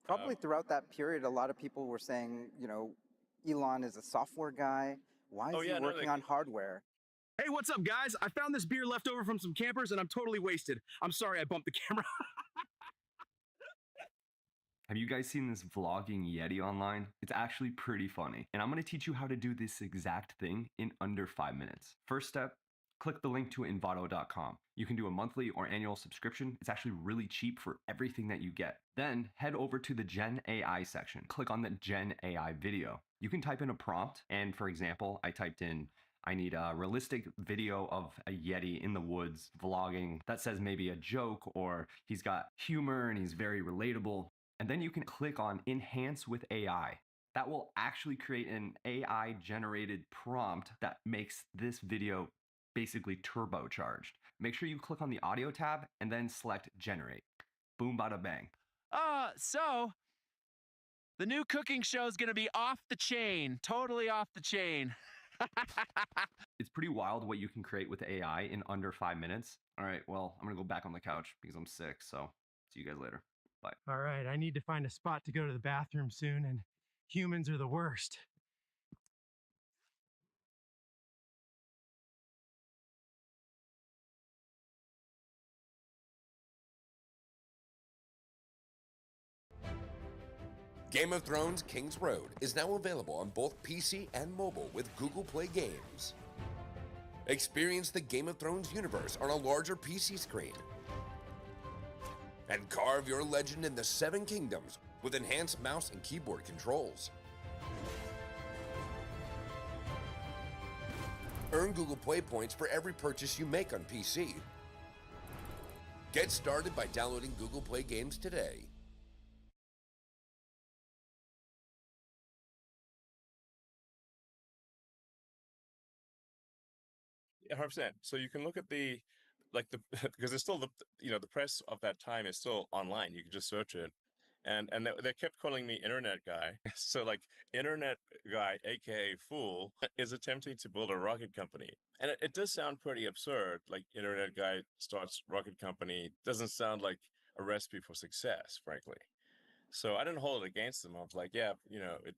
Probably throughout that period, a lot of people were saying, Elon is a software guy. Why is he working on hardware? Hey, what's up, guys? I found this beer left over from some campers, and I'm totally wasted. I'm sorry I bumped the camera. Have you guys seen this vlogging Yeti online? It's actually pretty funny. And I'm gonna teach you how to do this exact thing in under 5 minutes. First step, click the link to envato.com. You can do a monthly or annual subscription. It's actually really cheap for everything that you get. Then head over to the Gen AI section. Click on the Gen AI video. You can type in a prompt, and for example, I typed in, I need a realistic video of a Yeti in the woods vlogging that says maybe a joke, or he's got humor and he's very relatable. And then you can click on Enhance with AI. That will actually create an AI generated prompt that makes this video basically turbocharged. Make sure you click on the audio tab and then select Generate. Boom, bada bang. So the new cooking show is going to be off the chain, totally off the chain. It's pretty wild what you can create with AI in under 5 minutes. All right, well, I'm gonna go back on the couch because I'm sick, so see you guys later. Bye. All right, I need to find a spot to go to the bathroom soon, and humans are the worst. Game of Thrones King's Road is now available on both PC and mobile with Google Play Games. Experience the Game of Thrones universe on a larger PC screen. And carve your legend in the Seven Kingdoms with enhanced mouse and keyboard controls. Earn Google Play points for every purchase you make on PC. Get started by downloading Google Play Games today. 100%. So you can look at the because it's still the press of that time is still online. You can just search it, and they kept calling me internet guy. So like internet guy, aka fool, is attempting to build a rocket company, and it does sound pretty absurd. Like internet guy starts rocket company doesn't sound like a recipe for success, frankly. So I didn't hold it against them. I was like, yeah,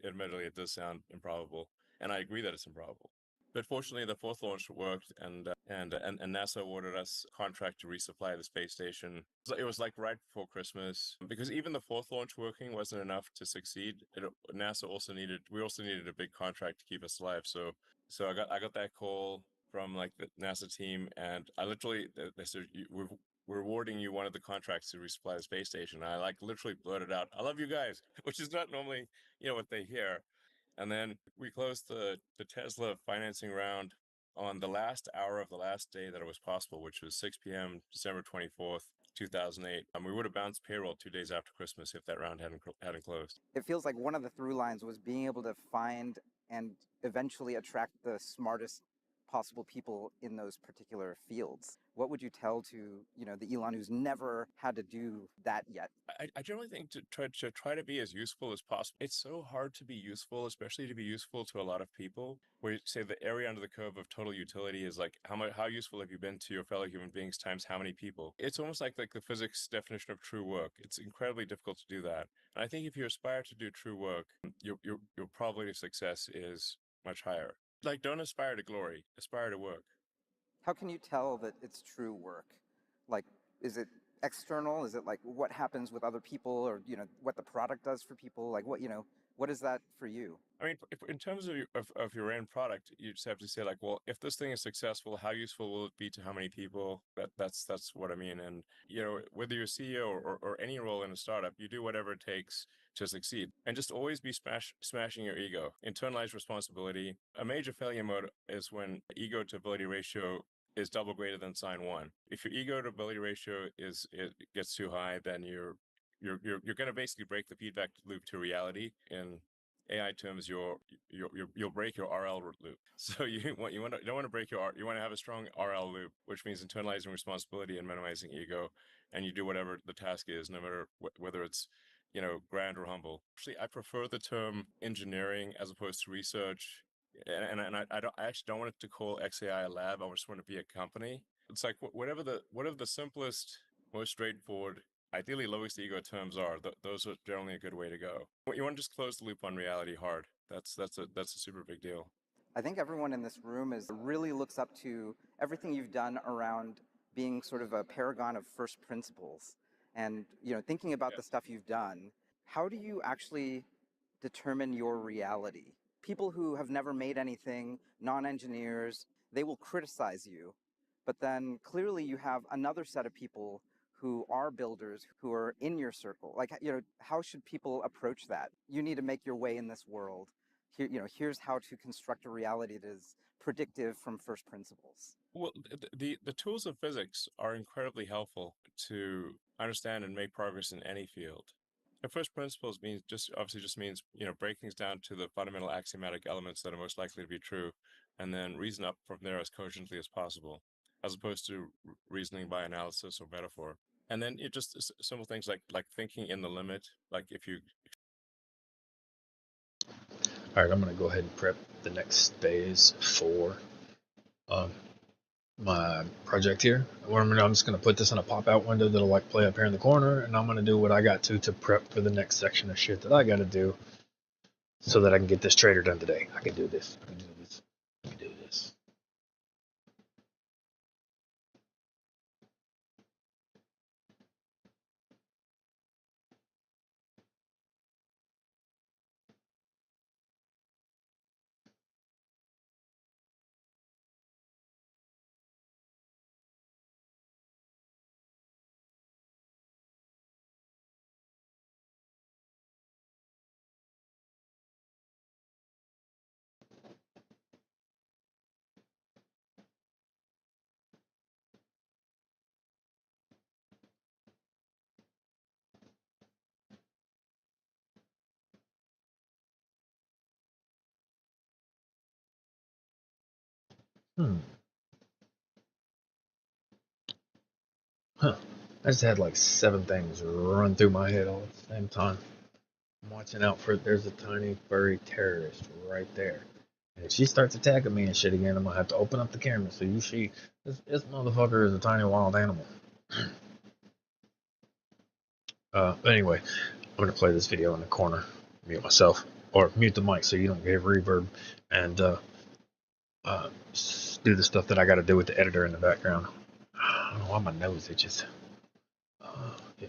admittedly it does sound improbable, and I agree that it's improbable. But fortunately, the fourth launch worked, and NASA awarded us a contract to resupply the space station. So it was like right before Christmas, because even the fourth launch working wasn't enough to succeed. NASA also needed a big contract to keep us alive. So I got that call from like the NASA team, and I literally they said we're awarding you one of the contracts to resupply the space station. And I like literally blurted out, "I love you guys," which is not normally what they hear. And then we closed the Tesla financing round on the last hour of the last day that it was possible, which was 6 p.m. December 24th, 2008. We would have bounced payroll 2 days after Christmas if that round hadn't closed. It feels like one of the through lines was being able to find and eventually attract the smartest possible people in those particular fields. What would you tell to, the Elon who's never had to do that yet? I generally think to try to be as useful as possible. It's so hard to be useful, especially to be useful to a lot of people. Where you say the area under the curve of total utility is like how useful have you been to your fellow human beings times how many people. It's almost like the physics definition of true work. It's incredibly difficult to do that. And I think if you aspire to do true work, your probability of success is much higher. Like, don't aspire to glory, aspire to work. How can you tell that it's true work? Like, is it external? Is it like what happens with other people, or what the product does for people? Like what is that for you? I mean, in terms of your end product, you just have to say like, well, if this thing is successful, how useful will it be to how many people? That's what I mean. And whether you're CEO or any role in a startup, you do whatever it takes to succeed, and just always be smashing your ego. Internalize responsibility. A major failure mode is when ego to ability ratio is double greater than sine 1. If your ego to ability ratio gets too high, then you're going to basically break the feedback loop to reality. In AI terms, you'll break your RL loop. So you don't want to break you want to have a strong RL loop, which means internalizing responsibility and minimizing ego, and you do whatever the task is, no matter whether it's grand or humble. Actually, I prefer the term engineering as opposed to research. And I actually don't want it to call XAI a lab. I just want it to be a company. It's like whatever the simplest, most straightforward, ideally lowest ego terms are. Those are generally a good way to go. You want to just close the loop on reality hard. That's a super big deal. I think everyone in this room really looks up to everything you've done around being sort of a paragon of first principles, and thinking about the stuff you've done. How do you actually determine your reality? People who have never made anything, non-engineers, they will criticize you But then clearly you have another set of people who are builders who are in your circle. Like, how should people approach that? You need to make your way in this world. Here, here's how to construct a reality that is predictive from first principles. Well, the tools of physics are incredibly helpful to understand and make progress in any field. And first principles means just means breaking things down to the fundamental axiomatic elements that are most likely to be true, and then reason up from there as cogently as possible, as opposed to reasoning by analysis or metaphor. And then it just simple things like thinking in the limit. Like if you All right, I'm gonna go ahead and prep the next phase for my project here. What I'm just gonna put this in a pop-out window that'll like play up here in the corner, and I'm gonna do what I got to prep for the next section of shit that I gotta do, so that I can get this trader done today. I can do this. I can do this. I can do this. Huh. I just had like 7 things run through my head all at the same time. I'm watching out for, there's a tiny furry terrorist right there. And if she starts attacking me and shit again, I'm gonna have to open up the camera so you see this motherfucker is a tiny wild animal. Anyway, I'm gonna play this video in the corner, mute myself, or mute the mic so you don't get reverb, and do the stuff that I gotta do with the editor in the background. I don't know why my nose itches. Yeah.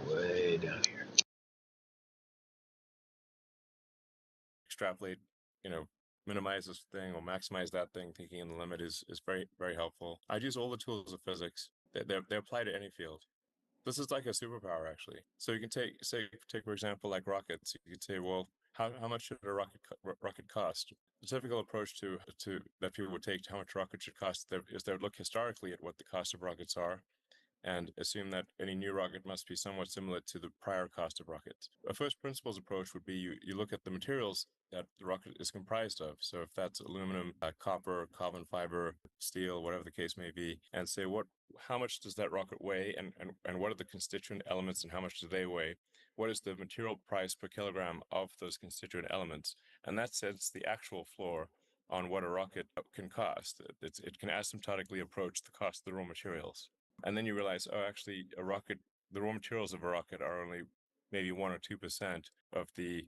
Way down here. extrapolate, minimize this thing or maximize that thing, thinking in the limit is very, very helpful. I'd use all the tools of physics. They apply to any field. This is like a superpower, actually. So you can take for example, like rockets. You could say, well, how much should a rocket cost? The typical approach to that people would take to how much rocket should cost is they would look historically at what the cost of rockets are, and assume that any new rocket must be somewhat similar to the prior cost of rockets. A first principles approach would be you look at the materials that the rocket is comprised of. So if that's aluminum, copper, carbon fiber, steel, whatever the case may be, and say how much does that rocket weigh, and what are the constituent elements and how much do they weigh? What is the material price per kilogram of those constituent elements? And that sets the actual floor on what a rocket can cost. It can asymptotically approach the cost of the raw materials. And then you realize, oh, actually, the raw materials of a rocket are only maybe 1 or 2% of the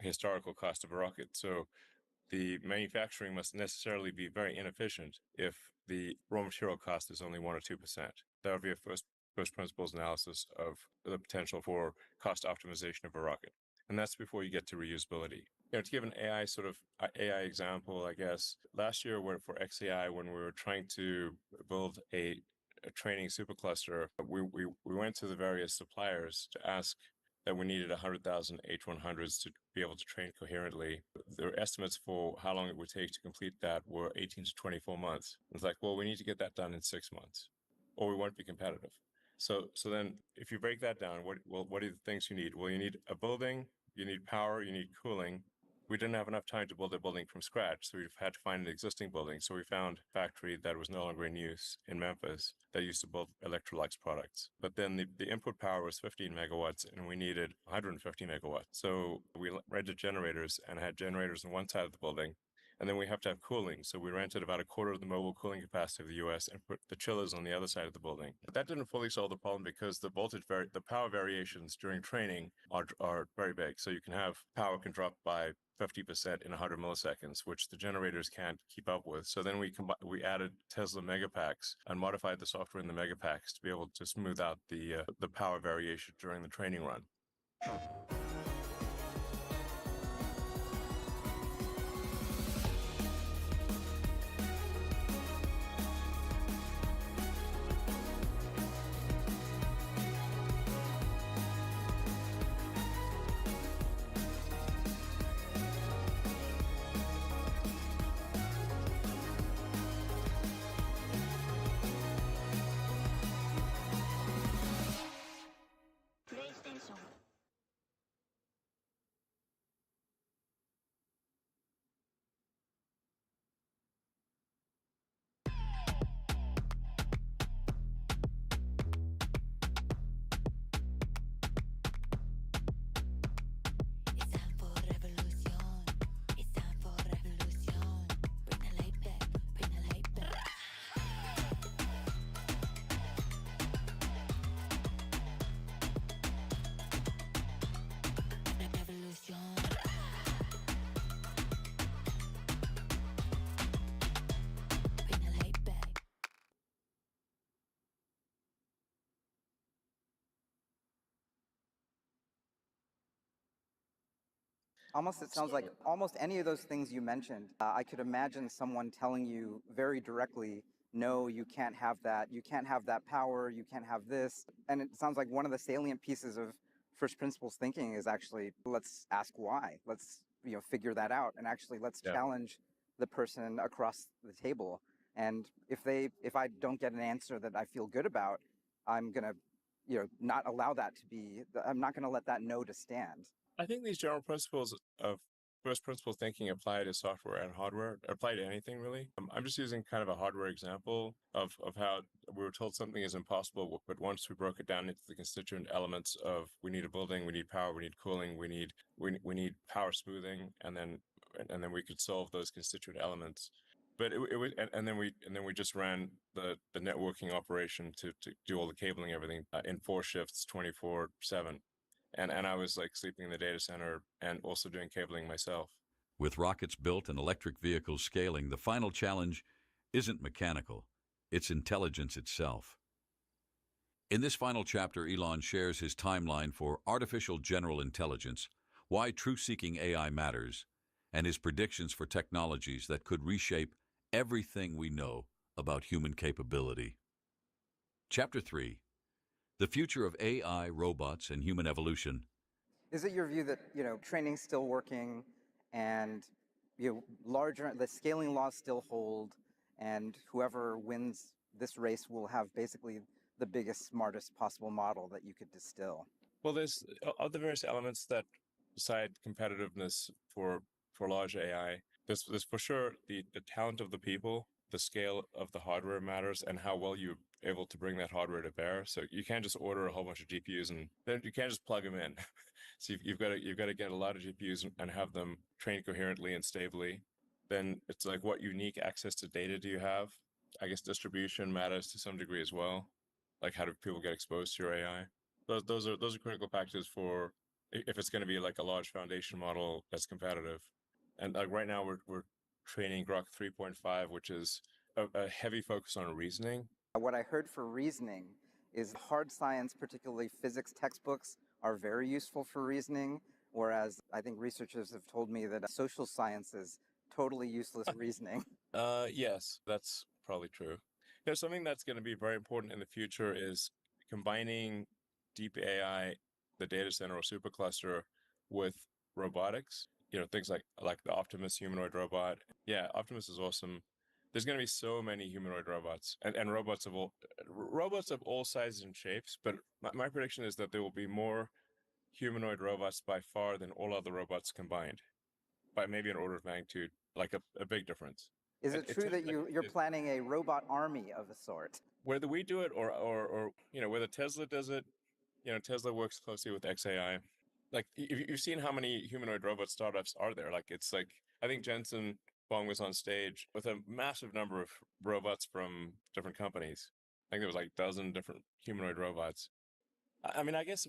historical cost of a rocket. So the manufacturing must necessarily be very inefficient if the raw material cost is only 1 or 2%. That would be a first principles analysis of the potential for cost optimization of a rocket. And that's before you get to reusability. To give an AI example, I guess last year for XAI, when we were trying to build a training supercluster, we went to the various suppliers to ask that we needed 100,000 H100s to be able to train coherently. Their estimates for how long it would take to complete that were 18 to 24 months. It's like, well, we need to get that done in 6 months, or we won't be competitive. So then, if you break that down, what are the things you need? Well, you need a building, you need power, you need cooling. We didn't have enough time to build a building from scratch, so we've had to find an existing building. So we found a factory that was no longer in use in Memphis that used to build Electrolux products. But then the input power was 15 megawatts, and we needed 150 megawatts. So we rented generators and had generators on one side of the building. And then we have to have cooling. So we rented about a quarter of the mobile cooling capacity of the US and put the chillers on the other side of the building. But that didn't fully solve the problem because the power variations during training are very big. So you can have power can drop by 50% in 100 milliseconds, which the generators can't keep up with. So then we added Tesla Megapacks and modified the software in the Megapacks to be able to smooth out the power variation during the training run. Almost, it sounds like almost any of those things you mentioned, I could imagine someone telling you very directly, no, you can't have that, you can't have that power, you can't have this. And it sounds like one of the salient pieces of first principles thinking is actually, let's ask why. Let's, figure that out, and actually let's challenge the person across the table. And if I don't get an answer that I feel good about, I'm gonna, not allow that to be, I'm not gonna let that no to stand. I think these general principles of first principle thinking apply to software and hardware, apply to anything really. I'm just using kind of a hardware example of how we were told something is impossible, but once we broke it down into the constituent elements of we need a building, we need power, we need cooling, we need power smoothing, and then we could solve those constituent elements. But it was, and then we just ran the networking operation to do all the cabling, everything in 4 shifts, 24/7. And I was like sleeping in the data center and also doing cabling myself. With rockets built and electric vehicles scaling, the final challenge isn't mechanical, it's intelligence itself. In this final chapter, Elon shares his timeline for artificial general intelligence, why truth-seeking AI matters, and his predictions for technologies that could reshape everything we know about human capability. Chapter 3. The future of AI, robots, and human evolution. Is it your view that, training's still working and, the scaling laws still hold, and whoever wins this race will have basically the biggest, smartest possible model that you could distill? Well, there's other various elements that decide competitiveness for large AI. There's for sure the talent of the people, the scale of the hardware matters, and how well you're able to bring that hardware to bear. So you can't just order a whole bunch of GPUs and then you can't just plug them in. So you've got to get a lot of GPUs and have them trained coherently and stably. Then it's like, what unique access to data do you have? I guess distribution matters to some degree as well. Like, how do people get exposed to your AI? Those are critical factors for if it's going to be like a large foundation model that's competitive. And like right now we're training Grok 3.5, which is a heavy focus on reasoning. What I heard for reasoning is hard science, particularly physics textbooks, are very useful for reasoning, whereas I think researchers have told me that social science is totally useless reasoning. Yes, that's probably true. Something that's going to be very important in the future is combining deep AI, the data center or supercluster, with robotics. Things like the Optimus humanoid robot. Yeah, Optimus is awesome. There's going to be so many humanoid robots and robots of all sizes and shapes. But my prediction is that there will be more humanoid robots by far than all other robots combined, by maybe an order of magnitude, like a big difference. Is it true that you're planning a robot army of a sort? Whether we do it or whether Tesla does it, Tesla works closely with XAI. Like you've seen how many humanoid robot startups are there. Like it's like, I think Jensen Huang was on stage with a massive number of robots from different companies. I think there was like a dozen different humanoid robots. I mean, I guess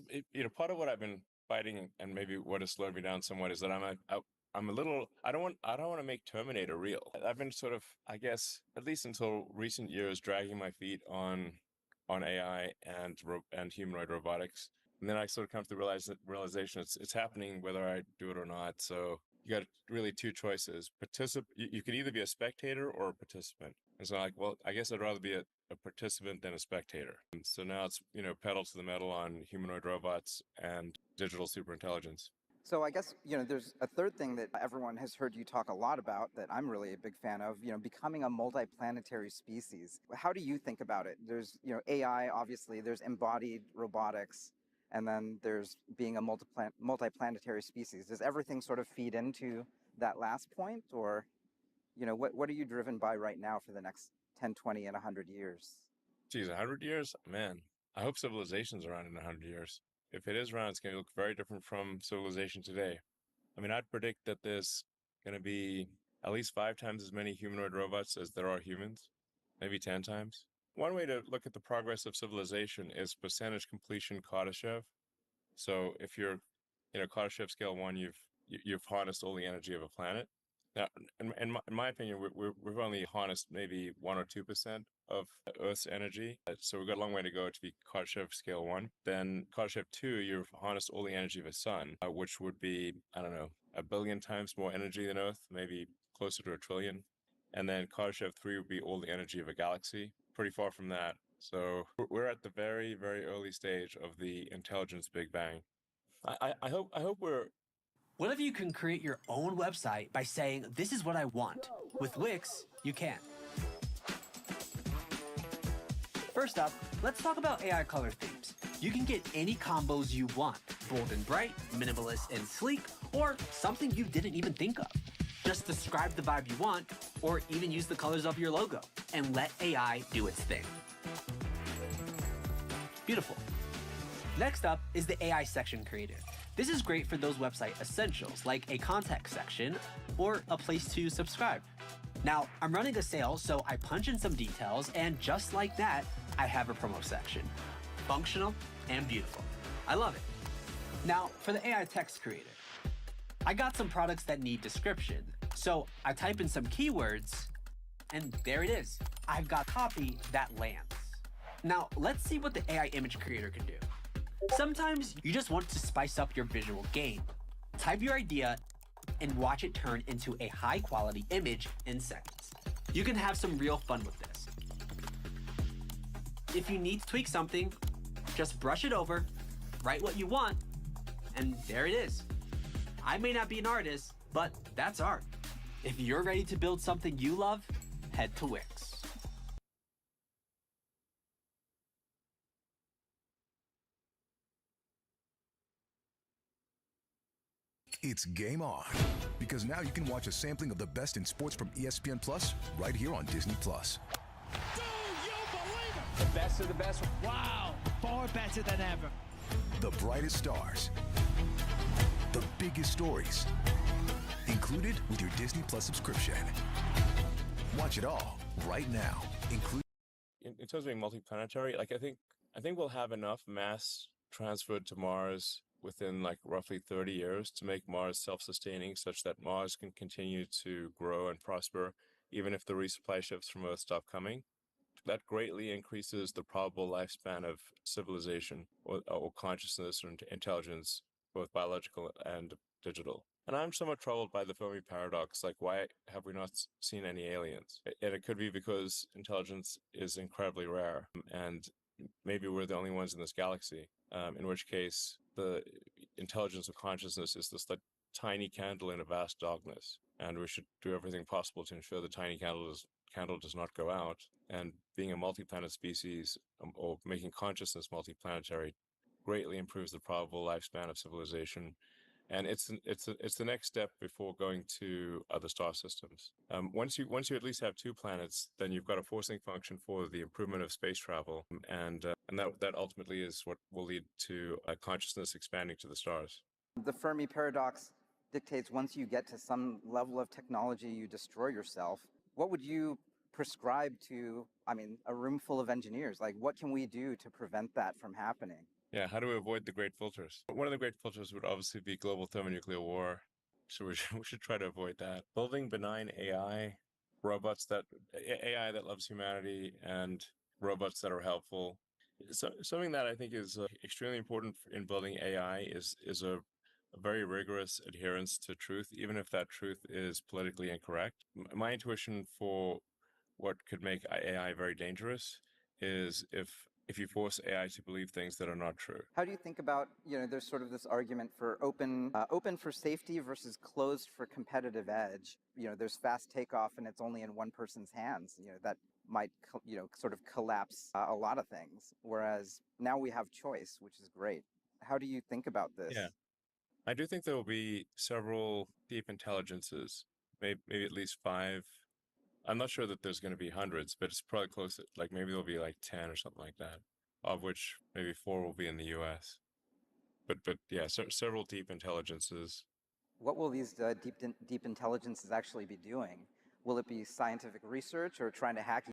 part of what I've been fighting and maybe what has slowed me down somewhat is that I'm a little, I don't want to make Terminator real. I've been sort of, I guess, at least until recent years, dragging my feet on AI and humanoid robotics. And then I sort of come to the realization it's happening whether I do it or not. So you got really 2 choices. You could either be a spectator or a participant. And so well, I guess I'd rather be a participant than a spectator. And so now it's, pedal to the metal on humanoid robots and digital superintelligence. So I guess, there's a third thing that everyone has heard you talk a lot about that I'm really a big fan of, becoming a multiplanetary species. How do you think about it? There's, AI, obviously, there's embodied robotics. and then there's being a multiplanetary species. Does everything sort of feed into that last point, or what are you driven by right now for the next 10, 20, and 100 years? Geez, 100 years? Man, I hope civilization's around in 100 years. If it is around, it's going to look very different from civilization today. I mean, I'd predict that there's going to be at least 5 times as many humanoid robots as there are humans, maybe 10 times. One way to look at the progress of civilization is percentage completion Kardashev. So if you're Kardashev scale 1, you've harnessed all the energy of a planet. Now, in my opinion, we've only harnessed maybe 1 or 2% of Earth's energy. So we've got a long way to go to be Kardashev scale 1. Then Kardashev 2, you've harnessed all the energy of a sun, which would be, I don't know, 1 billion times more energy than Earth, maybe closer to 1 trillion. And then Kardashev 3 would be all the energy of a galaxy. Pretty far from that. So we're at the very, very early stage of the intelligence Big Bang. I hope we're... What if you can create your own website by saying, this is what I want? With Wix, you can. First up, let's talk about AI color themes. You can get any combos you want, bold and bright, minimalist and sleek, or something you didn't even think of. Just describe the vibe you want, or even use the colors of your logo, and let AI do its thing. Beautiful. Next up is the AI section creator. This is great for those website essentials, like a contact section or a place to subscribe. Now, I'm running a sale, so I punch in some details, and just like that, I have a promo section. Functional and beautiful. I love it. Now, for the AI text creator. I got some products that need description, so I type in some keywords, and there it is. I've got copy that lands. Now, let's see what the AI image creator can do. Sometimes you just want to spice up your visual game. Type your idea and watch it turn into a high-quality image in seconds. You can have some real fun with this. If you need to tweak something, just brush it over, write what you want, and there it is. I may not be an artist, but that's art. If you're ready to build something you love, head to Wix. It's game on, because now you can watch a sampling of the best in sports from ESPN Plus right here on Disney Plus. Do you believe it? The best of the best. Wow, far better than ever. The brightest stars, the biggest stories, included with your Disney Plus subscription. Watch it all right now. In terms of being multiplanetary, like I think we'll have enough mass transferred to Mars within like roughly 30 years to make Mars self-sustaining, such that Mars can continue to grow and prosper even if the resupply ships from Earth stop coming. That greatly increases the probable lifespan of civilization or consciousness or intelligence, both biological and digital. And I'm somewhat troubled by the Fermi paradox, like why have we not seen any aliens? And it could be because intelligence is incredibly rare, and maybe we're the only ones in this galaxy, in which case the intelligence of consciousness is this like tiny candle in a vast darkness, and we should do everything possible to ensure the tiny candle does not go out. And being a multi-planet species, or making consciousness multiplanetary, greatly improves the probable lifespan of civilization. And it's the next step before going to other star systems. Once you at least have 2 planets, then you've got a forcing function for the improvement of space travel, and that ultimately is what will lead to consciousness expanding to the stars. The Fermi paradox dictates once you get to some level of technology, you destroy yourself. What would you prescribe to, a room full of engineers? Like, what can we do to prevent that from happening? Yeah, how do we avoid the great filters? One of the great filters would obviously be global thermonuclear war. So we should try to avoid that. Building benign AI, AI that loves humanity, and robots that are helpful. So something that I think is extremely important in building AI is a very rigorous adherence to truth, even if that truth is politically incorrect. My intuition for what could make AI very dangerous is if you force AI to believe things that are not true. How do you think about, there's sort of this argument for open for safety versus closed for competitive edge. There's fast takeoff and it's only in one person's hands. That might, sort of collapse a lot of things. Whereas now we have choice, which is great. How do you think about this? Yeah. I do think there will be several deep intelligences, maybe at least 5. I'm not sure that there's going to be hundreds, but it's probably close to, like, maybe there'll be like 10 or something like that, of which maybe 4 will be in the US. But yeah, several deep intelligences. What will these deep intelligences actually be doing? Will it be scientific research or trying to hack?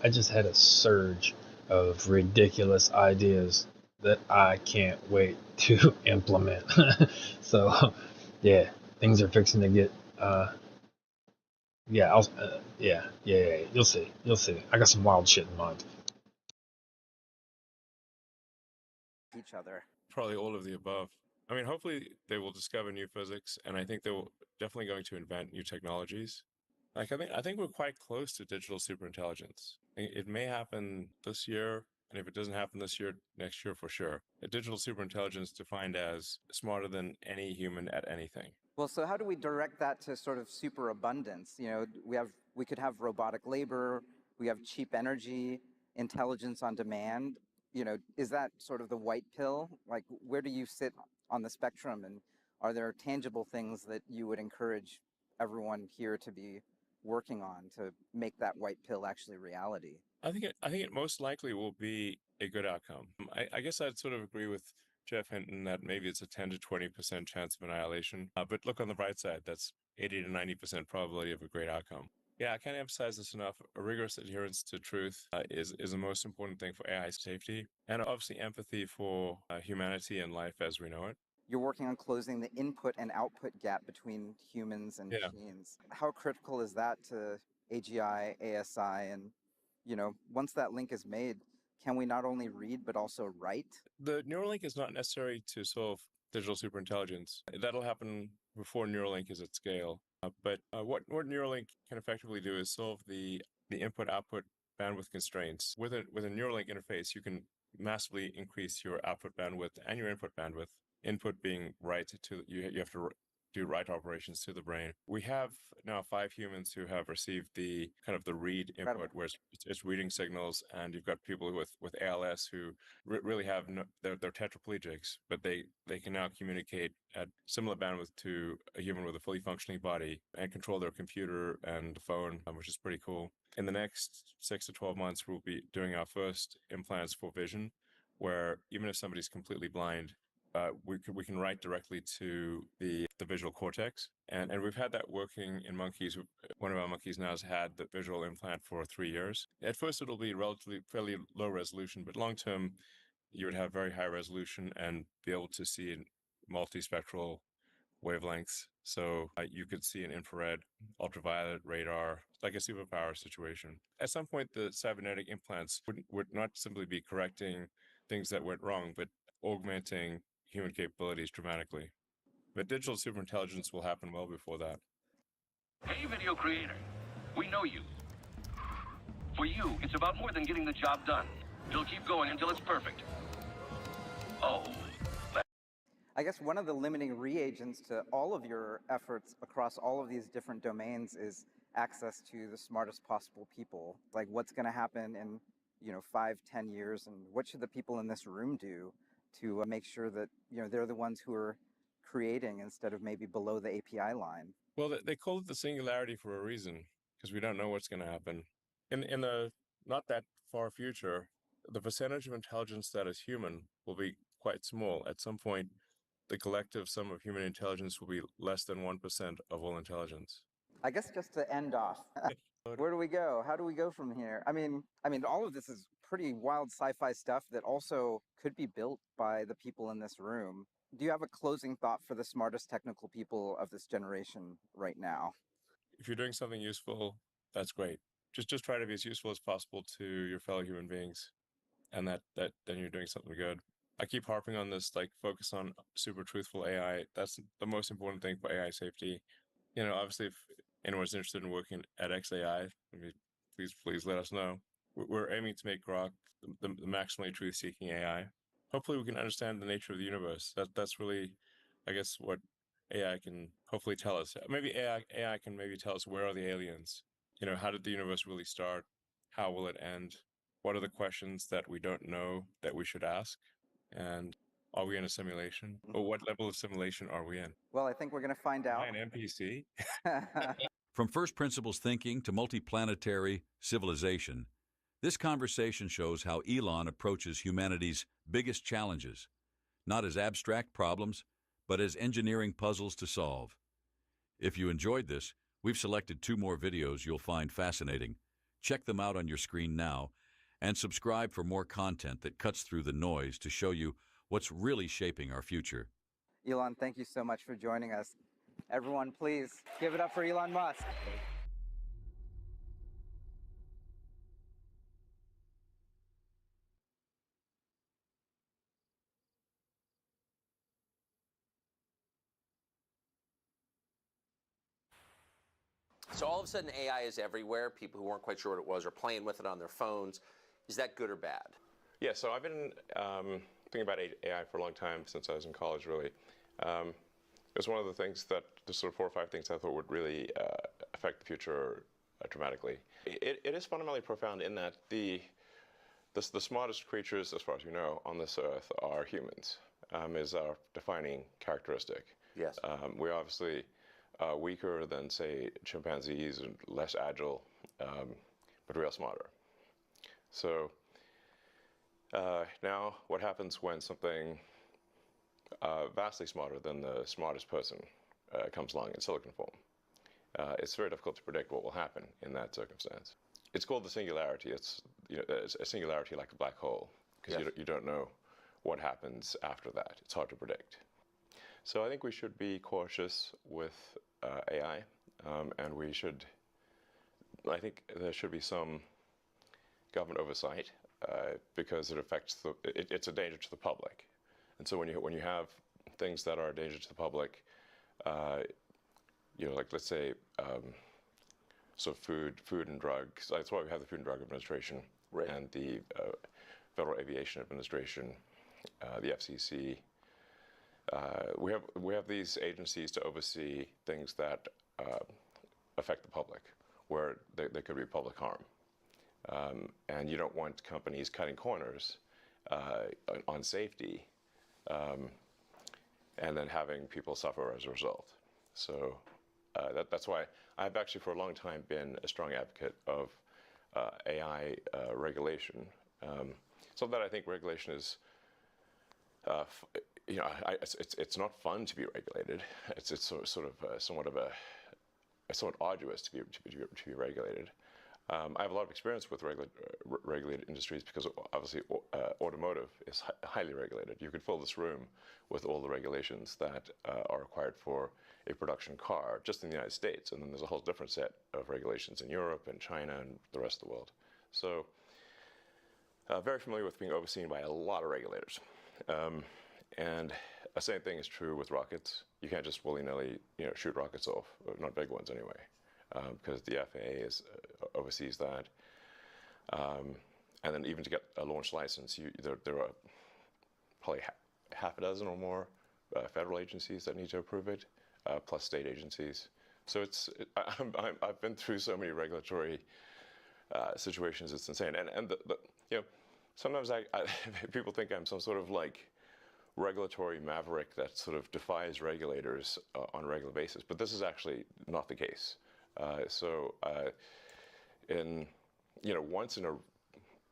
I just had a surge of ridiculous ideas that I can't wait to implement. So, yeah, things are fixing to get. Yeah, yeah. You'll see. You'll see. I got some wild shit in mind. Each other. Probably all of the above. I mean, hopefully they will discover new physics, and I think they will definitely going to invent new technologies. Like I think we're quite close to digital superintelligence. It may happen this year, and if it doesn't happen this year, next year for sure. A digital superintelligence defined as smarter than any human at anything. Well, so how do we direct that to sort of superabundance? You know, we could have robotic labor, we have cheap energy, intelligence on demand. You know, is that sort of the white pill? Like, where do you sit on the spectrum, and are there tangible things that you would encourage everyone here to be working on to make that white pill actually reality? I think it most likely will be a good outcome. I guess I'd sort of agree with Jeff Hinton that maybe it's a 10 to 20% chance of annihilation. But look on the bright side, that's 80 to 90% probability of a great outcome. Yeah, I can't emphasize this enough. A rigorous adherence to truth is the most important thing for AI safety, and obviously empathy for humanity and life as we know it. You're working on closing the input and output gap between humans and machines. How critical is that to AGI, ASI, and, you know, once that link is made, can we not only read but also write? The Neuralink is not necessary to solve digital superintelligence. That'll happen before Neuralink is at scale. But what Neuralink can effectively do is solve the input-output bandwidth constraints. With a Neuralink interface, you can massively increase your output bandwidth and your input bandwidth. Input being write to you have to do write operations to the brain. We have now 5 humans who have received the kind of the read input, where it's reading signals, and you've got people with ALS who really have they're tetraplegics, but they can now communicate at similar bandwidth to a human with a fully functioning body and control their computer and phone, which is pretty cool. In the next 6 to 12 months, we'll be doing our first implants for vision, where even if somebody's completely blind, we can write directly to the visual cortex, and we've had that working in monkeys. One of our monkeys now has had the visual implant for 3 years. At first, it'll be relatively fairly low resolution, but long term, you would have very high resolution and be able to see in multispectral wavelengths. So you could see an infrared, ultraviolet, radar, like a superpower situation. At some point, the cybernetic implants would not simply be correcting things that went wrong, but augmenting human capabilities dramatically. But digital superintelligence will happen well before that. Hey, video creator. We know you. For you, it's about more than getting the job done. You'll keep going until it's perfect. Oh. I guess one of the limiting reagents to all of your efforts across all of these different domains is access to the smartest possible people. Like, what's going to happen in, 5, 10 years, and what should the people in this room do to make sure that, they're the ones who are creating instead of maybe below the API line? Well, they call it the singularity for a reason, because we don't know what's going to happen. In the not that far future, the percentage of intelligence that is human will be quite small. At some point, the collective sum of human intelligence will be less than 1% of all intelligence. I guess just to end off, where do we go? How do we go from here? I mean, all of this is pretty wild sci-fi stuff that also could be built by the people in this room. Do you have a closing thought for the smartest technical people of this generation right now? If you're doing something useful, that's great. Just try to be as useful as possible to your fellow human beings, and that then you're doing something good. I keep harping on this, like, focus on super truthful AI. That's the most important thing for AI safety. Obviously, if anyone's interested in working at XAI, please let us know. We're aiming to make Grok the maximally truth-seeking AI. Hopefully, we can understand the nature of the universe. That's really, I guess, what AI can hopefully tell us. Maybe AI can maybe tell us, where are the aliens? How did the universe really start? How will it end? what are the questions that we don't know that we should ask? And are we in a simulation? Or what level of simulation are we in? Well, I think we're going to find Am out. I an NPC? From first principles thinking to multiplanetary civilization, this conversation shows how Elon approaches humanity's biggest challenges, not as abstract problems, but as engineering puzzles to solve. If you enjoyed this, we've selected 2 more videos you'll find fascinating. Check them out on your screen now, and subscribe for more content that cuts through the noise to show you what's really shaping our future. Elon, thank you so much for joining us. Everyone, please give it up for Elon Musk. So all of a sudden, AI is everywhere. People who weren't quite sure what it was are playing with it on their phones. Is that good or bad? Yeah, so I've been thinking about AI for a long time, since I was in college, really. It's one of the things that, the sort of 4 or 5 things I thought would really affect the future dramatically. It is fundamentally profound in that the smartest creatures, as far as we know, on this earth are humans, is our defining characteristic. Yes. We're obviously weaker than, say, chimpanzees and less agile, but we are smarter. So now what happens when something vastly smarter than the smartest person comes along in silicon form? It's very difficult to predict what will happen in that circumstance. It's called the singularity. It's, it's a singularity like a black hole, because Yes. you don't know what happens after that. It's hard to predict. So I think we should be cautious with AI, and I think there should be some government oversight, because it affects it's a danger to the public. And so when you have things that are a danger to the public, like, let's say, so food and drugs. That's why we have the Food and Drug Administration, right, and the Federal Aviation Administration, the FCC. We have these agencies to oversee things that affect the public, where there could be public harm, and you don't want companies cutting corners on safety, and then having people suffer as a result. So that's why I've actually for a long time been a strong advocate of AI regulation. So that I think regulation is, it's not fun to be regulated. It's somewhat arduous to be regulated. I have a lot of experience with regulated industries, because obviously automotive is highly regulated. You could fill this room with all the regulations that are required for a production car just in the United States, and then there's a whole different set of regulations in Europe and China and the rest of the world. So very familiar with being overseen by a lot of regulators. And the same thing is true with rockets. You can't just willy-nilly shoot rockets off, not big ones anyway, because the FAA oversees that. And then even to get a launch license, there are probably half a dozen or more federal agencies that need to approve it, plus state agencies. So I've been through so many regulatory situations, it's insane. And sometimes people think I'm some sort of like regulatory maverick that sort of defies regulators on a regular basis, but this is actually not the case. Once in a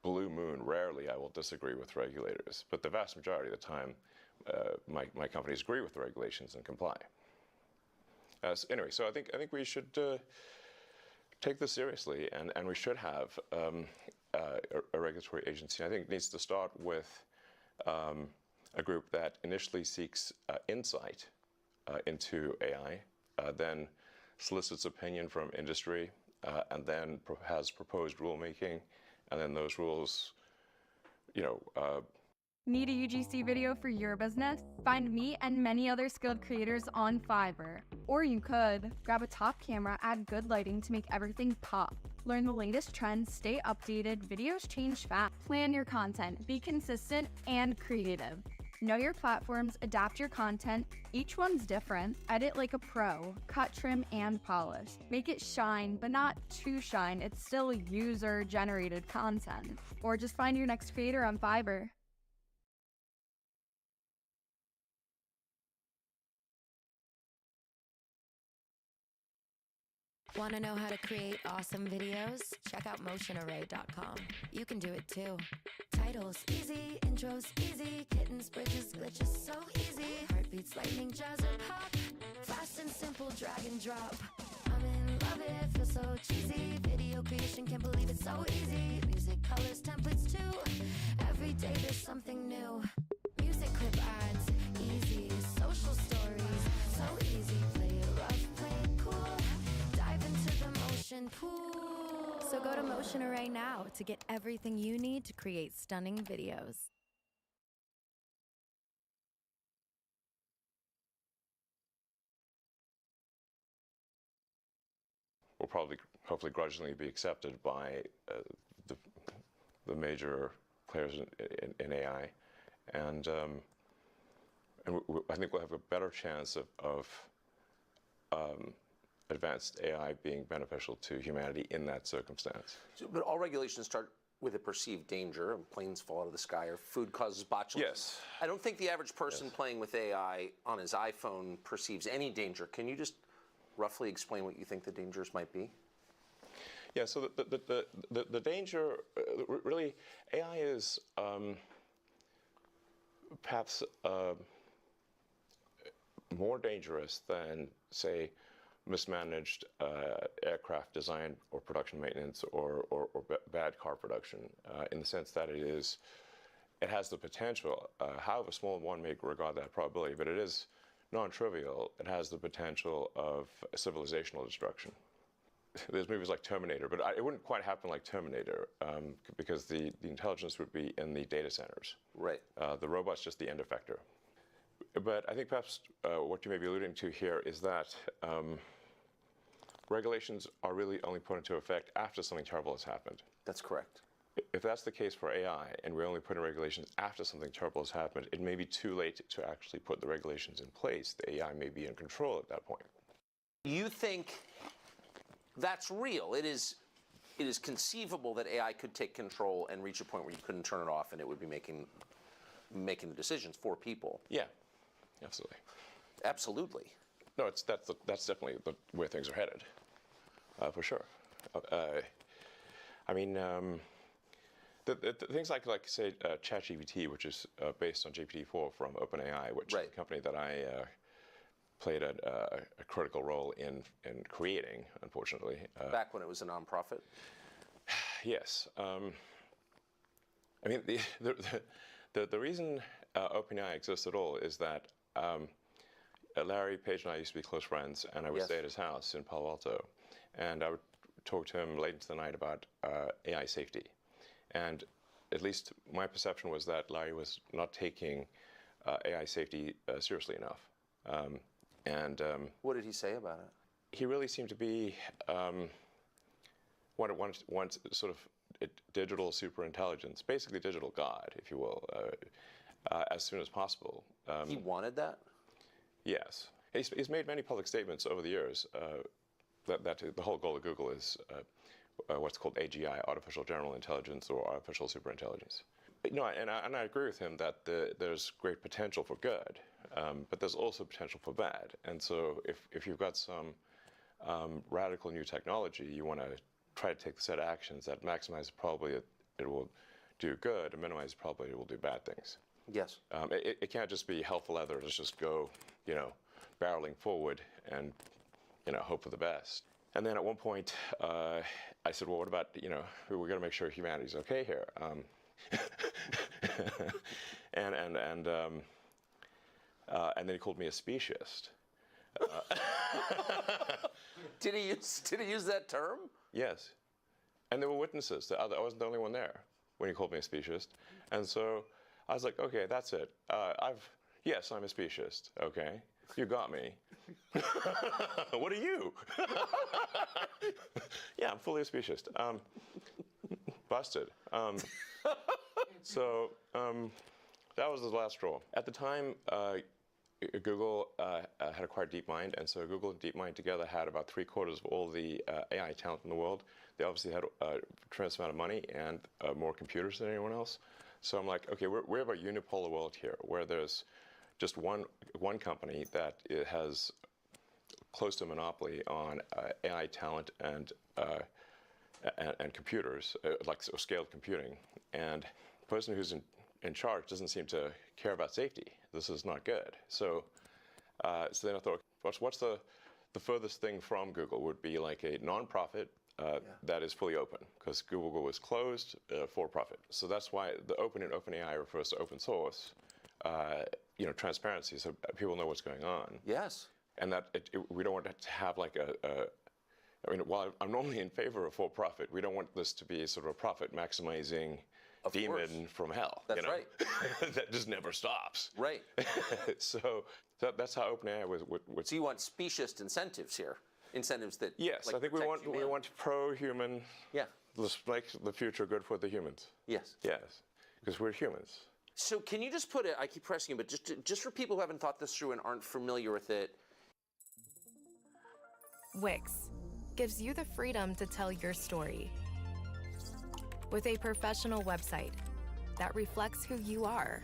blue moon, rarely I will disagree with regulators, but the vast majority of the time, my companies agree with the regulations and comply. Anyway, so I think we should take this seriously, and we should have a regulatory agency. I think it needs to start with a group that initially seeks insight into AI, then solicits opinion from industry, and then has proposed rulemaking, and then those rules, Need a UGC video for your business? Find me and many other skilled creators on Fiverr. Or you could grab a top camera, add good lighting to make everything pop. Learn the latest trends, stay updated, videos change fast. Plan your content, be consistent and creative. Know your platforms, adapt your content. Each one's different. Edit like a pro. Cut, trim, and polish. Make it shine, but not too shine. It's still user-generated content. Or just find your next creator on Fiverr. Want to know how to create awesome videos? Check out motionarray.com. You can do it too. Titles easy, intros easy, kittens, bridges, glitches so easy. Heartbeats, lightning, jazz, and pop. Fast and simple, drag and drop. I'm in love, it feels so cheesy. Video creation, can't believe it's so easy. Music, colors, templates too. Every day there's something new. Music clip ads, easy. Social stories, so easy. Play it rough, play it cool. Dive into the motion pool. So go to Motion Array now to get everything you need to create stunning videos. Will probably, hopefully, grudgingly be accepted by the major players in AI, and I think we'll have a better chance of advanced AI being beneficial to humanity in that circumstance. But all regulations start with a perceived danger. Planes fall out of the sky, or food causes botulism. Yes. I don't think the average person playing with AI on his iPhone perceives any danger. Can you just roughly explain what you think the dangers might be? Yeah, so the danger, really, AI is perhaps more dangerous than, say, mismanaged aircraft design or production maintenance or bad car production, in the sense that it has the potential, however small one may regard that probability, but it is non-trivial. It has the potential of civilizational destruction. There's movies like Terminator, but it wouldn't quite happen like Terminator, because the intelligence would be in the data centers. Right. The robot's just the end effector. But I think perhaps what you may be alluding to here is that regulations are really only put into effect after something terrible has happened. That's correct. If that's the case for AI, and we only put in regulations after something terrible has happened, it may be too late to actually put the regulations in place. The AI may be in control at that point. You think that's real? It is conceivable that AI could take control and reach a point where you couldn't turn it off, and it would be making the decisions for people. Yeah, absolutely. Absolutely. No, that's definitely where things are headed, for sure. I mean, the things like say ChatGPT, which is based on GPT-4 from OpenAI, which is a company that I played a critical role in creating, unfortunately. Back when it was a nonprofit? Yes. I mean, the reason OpenAI exists at all is that Larry Page and I used to be close friends, and I would stay at his house in Palo Alto, and I would talk to him late into the night about AI safety. And at least my perception was that Larry was not taking AI safety seriously enough. What did he say about it? He really seemed to be want sort of digital superintelligence, basically digital God, if you will, as soon as possible. He wanted that? Yes. He's made many public statements over the years that the whole goal of Google is what's called AGI, artificial general intelligence, or artificial superintelligence. No, and I agree with him that there's great potential for good, but there's also potential for bad. And so if you've got some radical new technology, you want to try to take the set of actions that maximize the probability it will do good and minimize the probability it will do bad things. Yes. It can't just be hell for leather. Let's just go, barreling forward and, hope for the best. And then at one point, I said, well, what about, we're going to make sure humanity's okay here. And then he called me a speciesist. Did he use that term? Yes. And there were witnesses. I wasn't the only one there when he called me a speciesist. And so I was like, okay, that's it. Yes, I'm a speciesist. Okay, you got me. What are you? Yeah, I'm fully a speciesist. Busted. So That was the last straw. At the time, Google had acquired DeepMind, and so Google and DeepMind together had about 3/4 of all the AI talent in the world. They obviously had a tremendous amount of money and more computers than anyone else. So I'm like, okay, we have a unipolar world here, where there's just one company that has close to a monopoly on AI talent and computers, like scaled computing. And the person who's in charge doesn't seem to care about safety. This is not good. So then I thought, what's the furthest thing from Google would be like a nonprofit that is fully open, because Google was closed for profit. So that's why the open in OpenAI refers to open source, transparency, so people know what's going on. Yes. And that we don't want to have like while I'm normally in favor of for-profit, we don't want this to be sort of a profit-maximizing demon from hell. That's right. That just never stops. Right. So that's how OpenAI would. So you want specious incentives here, incentives that. Yes, like, I think we want pro-human. Yeah. Like the future good for the humans. Yes. Yes, because we're humans. So can you just put it? I keep pressing you, but just for people who haven't thought this through and aren't familiar with it. Wix gives you the freedom to tell your story with a professional website that reflects who you are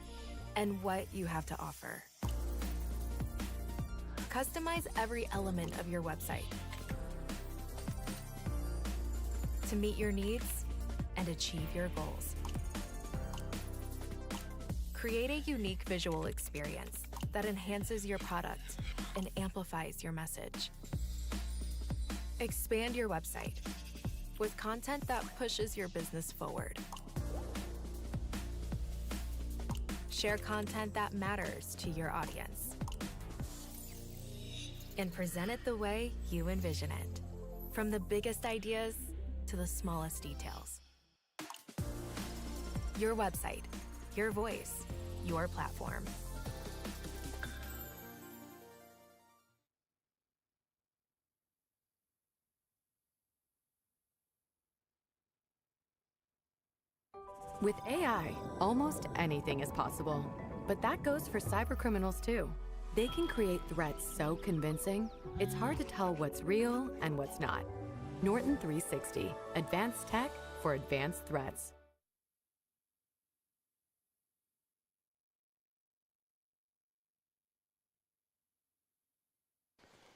and what you have to offer. Customize every element of your website to meet your needs and achieve your goals. Create a unique visual experience that enhances your product and amplifies your message. Expand your website with content that pushes your business forward. Share content that matters to your audience. And present it the way you envision it, from the biggest ideas to the smallest details. Your website, your voice, your platform. With AI, almost anything is possible. But that goes for cybercriminals too. They can create threats so convincing, it's hard to tell what's real and what's not. Norton 360, advanced tech for advanced threats.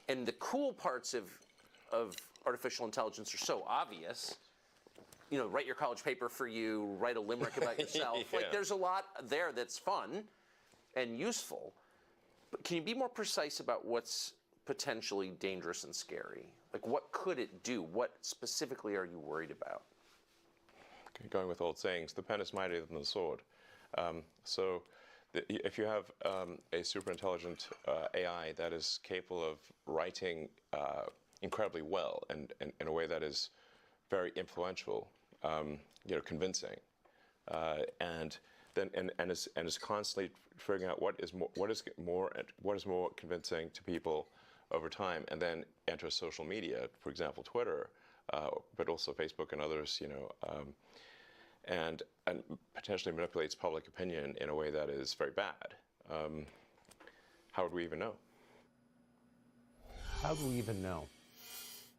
And the cool parts of artificial intelligence are so obvious. Write your college paper for you, write a limerick about yourself. Yeah. Like, there's a lot there that's fun and useful. But can you be more precise about what's potentially dangerous and scary? Like, what could it do? What specifically are you worried about? Okay, going with old sayings, the pen is mightier than the sword. If you have a super intelligent AI that is capable of writing incredibly well and in a way that is very influential, convincing, and is constantly figuring out what is more convincing to people over time, and then enters social media, for example, Twitter, but also Facebook and others, and potentially manipulates public opinion in a way that is very bad. How would we even know? How do we even know?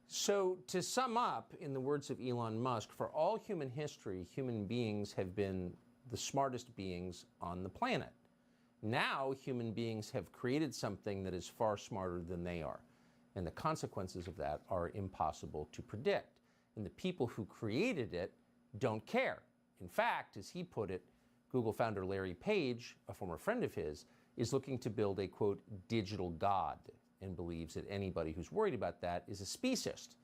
So, to sum up, in the words of Elon Musk, for all human history, human beings have been the smartest beings on the planet. Now, human beings have created something that is far smarter than they are. And the consequences of that are impossible to predict. And the people who created it don't care. In fact, as he put it, Google founder Larry Page, a former friend of his, is looking to build a, quote, digital god, and believes that anybody who's worried about that is a speciesist.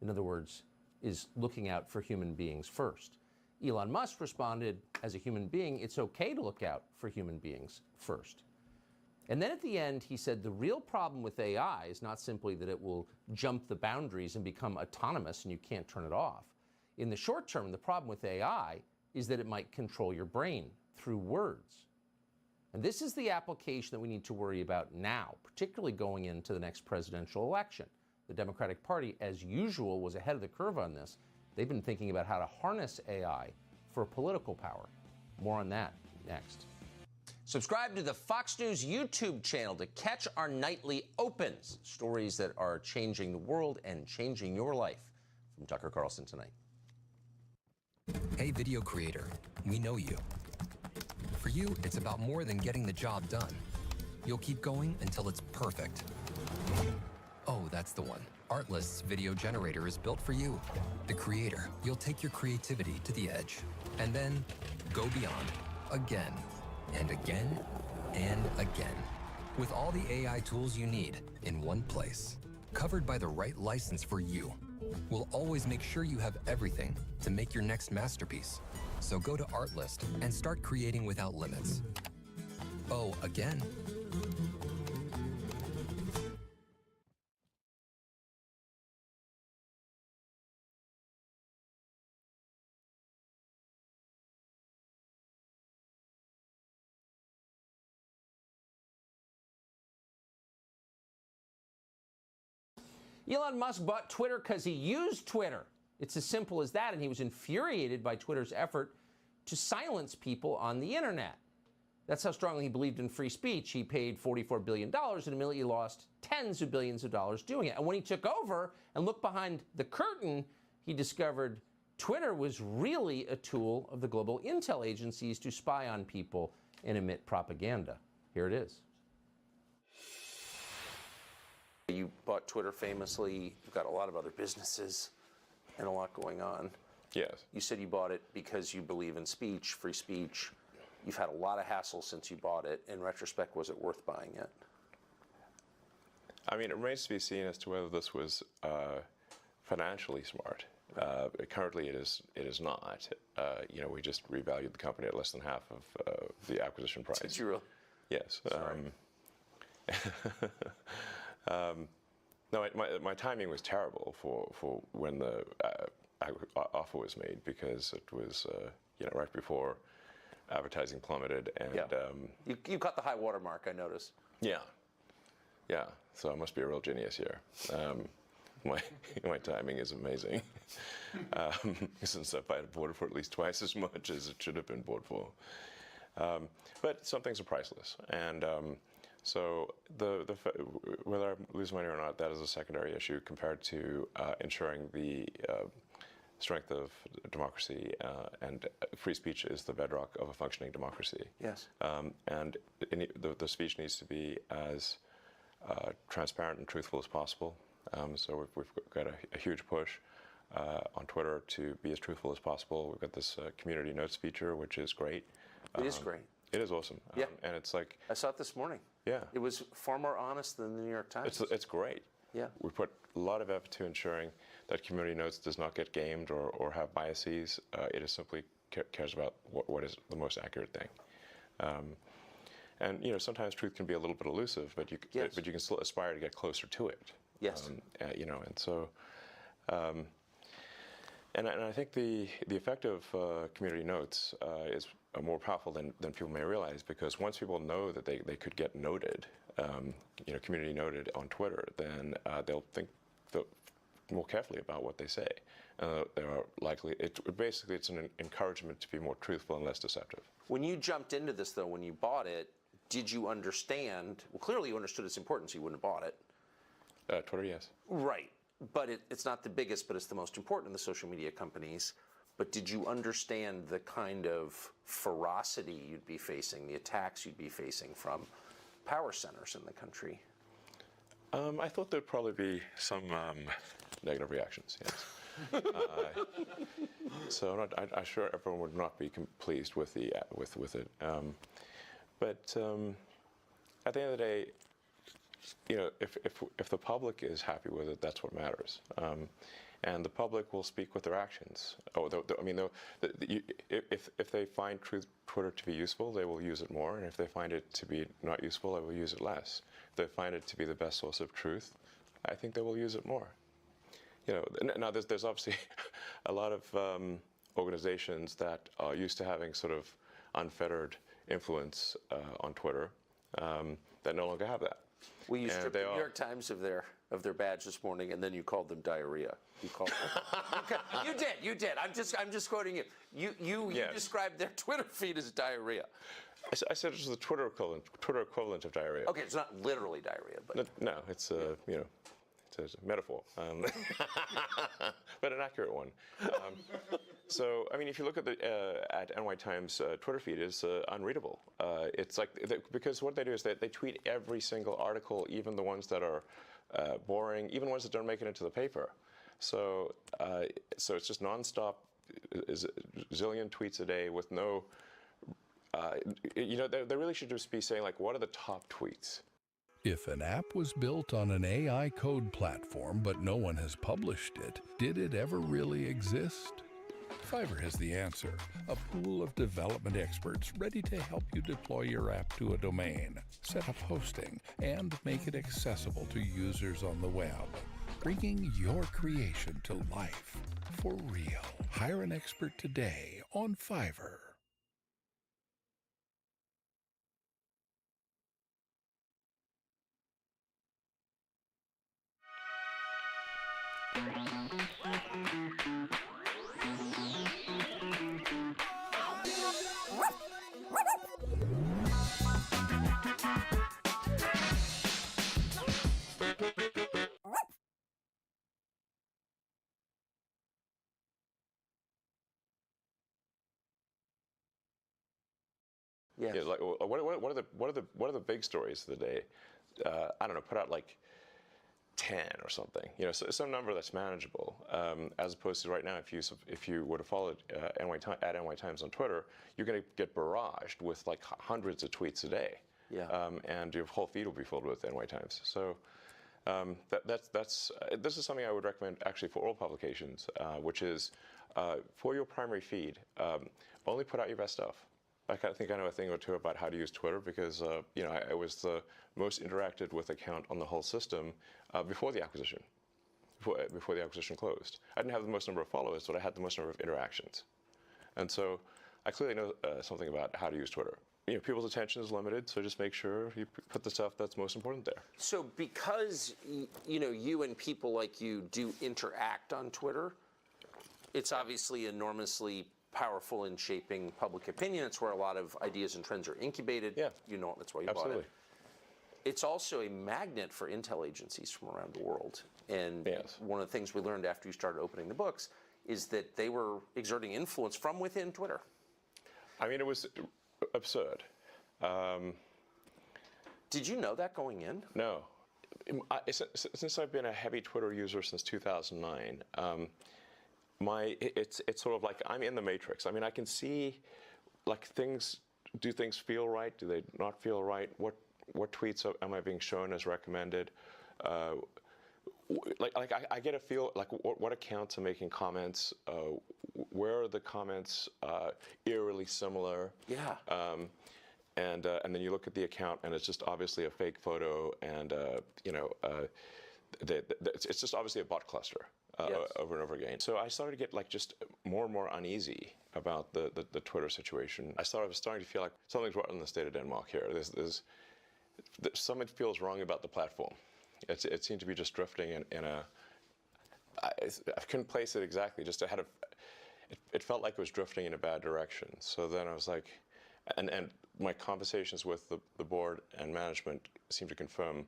In other words, is looking out for human beings first. Elon Musk responded, as a human being, it's okay to look out for human beings first. And then at the end, he said the real problem with AI is not simply that it will jump the boundaries and become autonomous and you can't turn it off. In the short term, the problem with AI is that it might control your brain through words. And this is the application that we need to worry about now, particularly going into the next presidential election. The Democratic Party, as usual, was ahead of the curve on this. They've been thinking about how to harness AI for political power. More on that next. Subscribe to the Fox News YouTube channel to catch our nightly opens, stories that are changing the world and changing your life. From Tucker Carlson tonight. Hey, video creator, we know you. For you, it's about more than getting the job done. You'll keep going until it's perfect. Oh, that's the one. Artlist's video generator is built for you. The creator, you'll take your creativity to the edge. And then go beyond. Again, and again, and again. With all the AI tools you need in one place. Covered by the right license for you. We'll always make sure you have everything to make your next masterpiece. So go to Artlist and start creating without limits. Oh, again. Elon Musk bought Twitter because he used Twitter. It's as simple as that, and he was infuriated by Twitter's effort to silence people on the internet. That's how strongly he believed in free speech. He paid $44 billion and immediately lost tens of billions of dollars doing it. And when he took over and looked behind the curtain, he discovered Twitter was really a tool of the global intel agencies to spy on people and emit propaganda. Here it is. You bought Twitter famously. You've got a lot of other businesses and a lot going on. Yes. You said you bought it because you believe in speech, free speech. You've had a lot of hassle since you bought it. In retrospect, was it worth buying it? I mean, it remains to be seen as to whether this was financially smart. Currently, it is not. You know, we just revalued the company at less than half of the acquisition price. Did you really? Yes. No, my timing was terrible for when the offer was made, because it was you know, right before advertising plummeted, and you caught the high water mark, I noticed. Yeah. So I must be a real genius here. My timing is amazing, since I bought it for at least twice as much as it should have been bought for. But some things are priceless, and so whether I lose money or not, that is a secondary issue compared to ensuring the strength of democracy, and free speech is the bedrock of a functioning democracy. Yes. And the speech needs to be as transparent and truthful as possible. So we've got a huge push on Twitter to be as truthful as possible. We've got this community notes feature, which is great. It is great. It is awesome. Yeah. And it's like, I saw it this morning. Yeah. It was far more honest than the New York Times. It's great. Yeah. We put a lot of effort to ensuring that community notes does not get gamed or have biases. It is simply cares about what is the most accurate thing. And you know, sometimes truth can be a little bit elusive, but you can still aspire to get closer to it. Yes. You know, and so, and I think the effect of community notes is more powerful than people may realize, because once people know that they could get noted, you know, community noted on Twitter, then they'll think more carefully about what they say. They are likely. Basically, it's an encouragement to be more truthful and less deceptive. When you jumped into this, though, when you bought it, did you understand? Well, clearly you understood its importance. You wouldn't have bought it. Twitter, yes. Right, but it's not the biggest, but it's the most important of the social media companies. But did you understand the kind of ferocity you'd be facing, the attacks you'd be facing from power centers in the country? I thought there'd probably be some negative reactions, yes. So I'm sure everyone would not be pleased with it. But at the end of the day, you know, if the public is happy with it, that's what matters. And the public will speak with their actions. I mean, if they find Twitter to be useful, they will use it more. And if they find it to be not useful, they will use it less. If they find it to be the best source of truth, I think they will use it more. You know, now there's obviously a lot of organizations that are used to having sort of unfettered influence on Twitter that no longer have that. Well, you stripped the New York Times of their badge this morning, and then you called them diarrhea. You called them. You did. I'm just quoting you. You described their Twitter feed as diarrhea. I said it was the Twitter equivalent of diarrhea. Okay, it's not literally diarrhea, but No, it's it's a metaphor, but an accurate one. So, I mean, if you look at the at NY Times Twitter feed, it's unreadable. It's like because what they do is they tweet every single article, even the ones that are boring, even ones that don't make it into the paper. So, so it's just nonstop, zillion tweets a day with no. They really should just be saying like, what are the top tweets? If an app was built on an AI code platform but no one has published it, did it ever really exist? Fiverr has the answer, a pool of development experts ready to help you deploy your app to a domain, set up hosting, and make it accessible to users on the web, bringing your creation to life for real. Hire an expert today on Fiverr. Yeah. Like, what are the big stories of the day? I don't know. Put out like 10 or something. So some number that's manageable. As opposed to right now, if you would have followed NY Times on Twitter, you're going to get barraged with like hundreds of tweets a day. Yeah. And your whole feed will be filled with NY Times. So this is something I would recommend actually for all publications, which is for your primary feed, only put out your best stuff. I think I know a thing or two about how to use Twitter because I was the most interacted with account on the whole system before the acquisition, before the acquisition closed. I didn't have the most number of followers, but I had the most number of interactions, and so I clearly know something about how to use Twitter. People's attention is limited, so just make sure you put the stuff that's most important there. So because you and people like you do interact on Twitter, it's obviously enormously powerful in shaping public opinion. It's where a lot of ideas and trends are incubated. Yeah. That's why you bought it. It's also a magnet for intel agencies from around the world. And one of the things we learned after you started opening the books is that they were exerting influence from within Twitter. I mean, it was absurd. Did you know that going in? No. Since I've been a heavy Twitter user since 2009, it's sort of like I'm in the matrix. I mean, I can see like do things feel right? Do they not feel right? What tweets am I being shown as recommended? I get a feel like what accounts are making comments. Where are the comments eerily similar? Yeah. And then you look at the account and it's just obviously a fake photo, and it's just obviously a bot cluster. Over and over again. So I started to get like just more and more uneasy about the Twitter situation. I was starting to feel like something's wrong in the state of Denmark here. Something feels wrong about the platform. It seemed to be just drifting in a. I couldn't place it exactly. Just it felt like it was drifting in a bad direction. So then I was like, and my conversations with the board and management seemed to confirm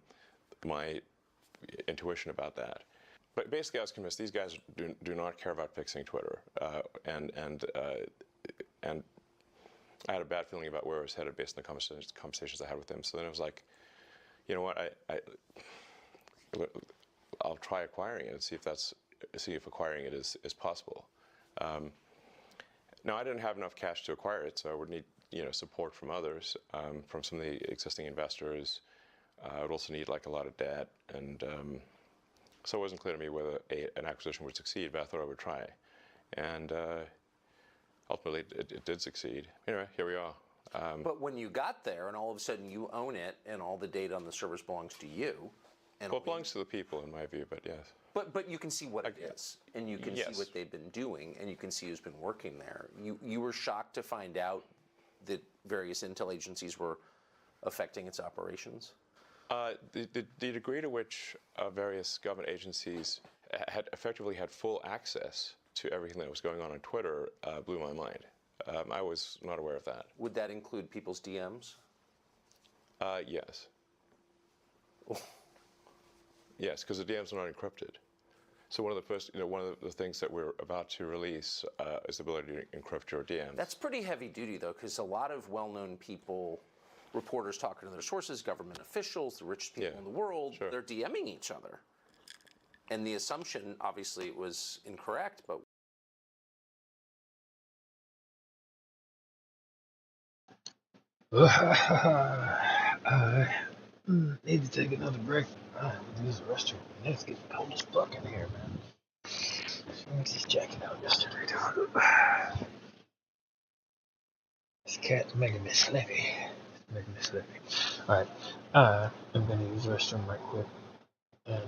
my intuition about that. But basically, I was convinced these guys do not care about fixing Twitter, and I had a bad feeling about where I was headed based on the conversations I had with them. So then it was like, you know what, I'll try acquiring it and see if acquiring it is possible. Now I didn't have enough cash to acquire it, so I would need support from others, from some of the existing investors. I would also need like a lot of debt, and so it wasn't clear to me whether an acquisition would succeed, but I thought I would try. And ultimately, it did succeed. Anyway, here we are. But when you got there and all of a sudden you own it and all the data on the servers belongs to you. And well, it belongs to the people in my view, but yes. But you can see what it is, and you can see what they've been doing, and you can see who's been working there. You were shocked to find out that various intel agencies were affecting its operations? The degree to which various government agencies had effectively had full access to everything that was going on Twitter blew my mind. I was not aware of that. Would that include people's DMs? Yes. Yes, because the DMs are not encrypted. So one of the things that we're about to release is the ability to encrypt your DMs. That's pretty heavy duty, though, because a lot of well-known people, reporters talking to their sources, government officials, the richest people in the world, they're DMing each other. And the assumption, obviously, was incorrect, but Need to take another break. I need to use the restroom. It's getting cold as fuck in here, man. I was just jacking out yesterday, dog. This cat's making me sleepy. It's making me sleepy. Alright. I'm gonna use the restroom right quick. And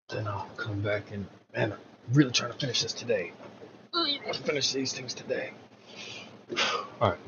then I'll come back and, man, I'm really trying to finish this today. I'm really gonna finish these things today. Alright.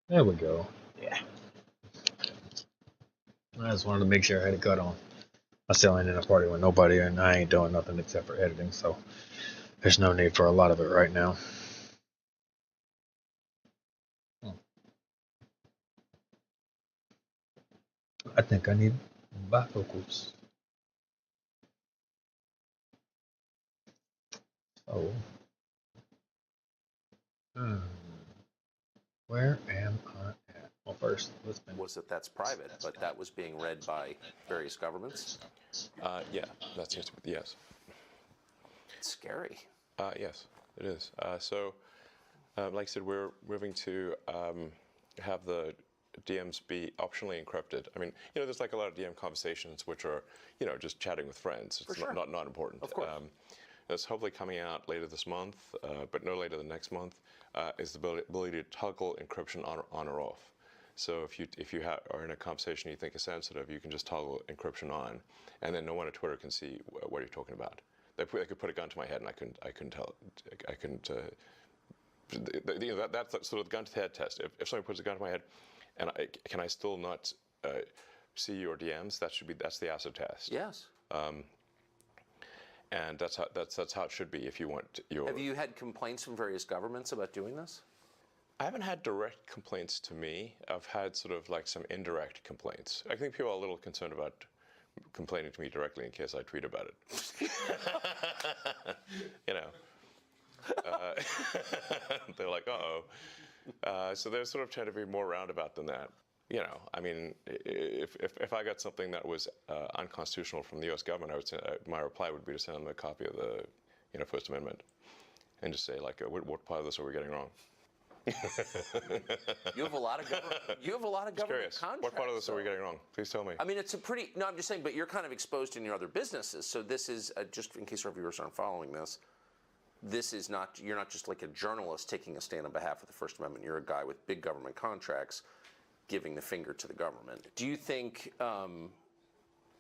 There we go. Yeah. I just wanted to make sure I had it cut on. I still ain't in a party with nobody, and I ain't doing nothing except for editing, so there's no need for a lot of it right now. I think I need bifocals. Oh. Hmm. Where am I at? Well, first, let's finish. Was that that's private, but that was being read by various governments? Yeah, that seems to be, yes. It's scary. Yes, it is. Like I said, we're moving to have the DMs be optionally encrypted. I mean, there's like a lot of DM conversations which are, just chatting with friends. It's not important. Of course. That's hopefully coming out later this month, but no later than next month, is the ability to toggle encryption on or off. So if you are in a conversation you think is sensitive, you can just toggle encryption on, and then no one at Twitter can see what you're talking about. They could put a gun to my head, and I couldn't tell. I couldn't. That's sort of the gun to the head test. If someone puts a gun to my head, and can I still not see your DMs? That's the acid test. Yes. And that's how it should be if you want your. Have you had complaints from various governments about doing this? I haven't had direct complaints to me. I've had sort of like some indirect complaints. I think people are a little concerned about complaining to me directly in case I tweet about it. They're like, uh-oh. So they're sort of trying to be more roundabout than that. I mean, if I got something that was unconstitutional from the U.S. government, I would say, my reply would be to send them a copy of the First Amendment, and just say like, what part of this are we getting wrong? You have a lot of government. You have a lot of government contracts. What part of this are we getting wrong? Please tell me. I mean, it's a pretty. No, I'm just saying. But you're kind of exposed in your other businesses. So this is just in case our viewers aren't following this. This is not. You're not just like a journalist taking a stand on behalf of the First Amendment. You're a guy with big government contracts, giving the finger to the government. Do you think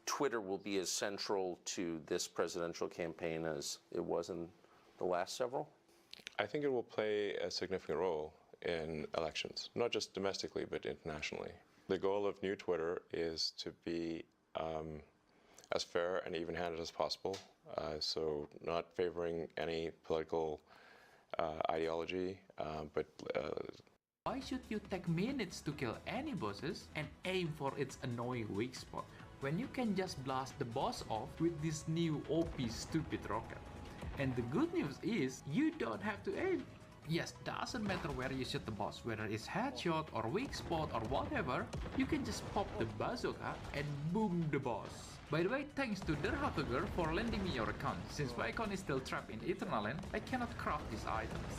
Twitter will be as central to this presidential campaign as it was in the last several? I think it will play a significant role in elections, not just domestically, but internationally. The goal of New Twitter is to be as fair and even-handed as possible, so not favoring any political ideology, but why should you take minutes to kill any bosses and aim for its annoying weak spot, when you can just blast the boss off with this new OP stupid rocket? And the good news is, you don't have to aim. Yes, doesn't matter where you shoot the boss, whether it's headshot or weak spot or whatever, you can just pop the bazooka and boom the boss. By the way, thanks to Derhatuger for lending me your account. Since my account is still trapped in Eternal Land, I cannot craft these items.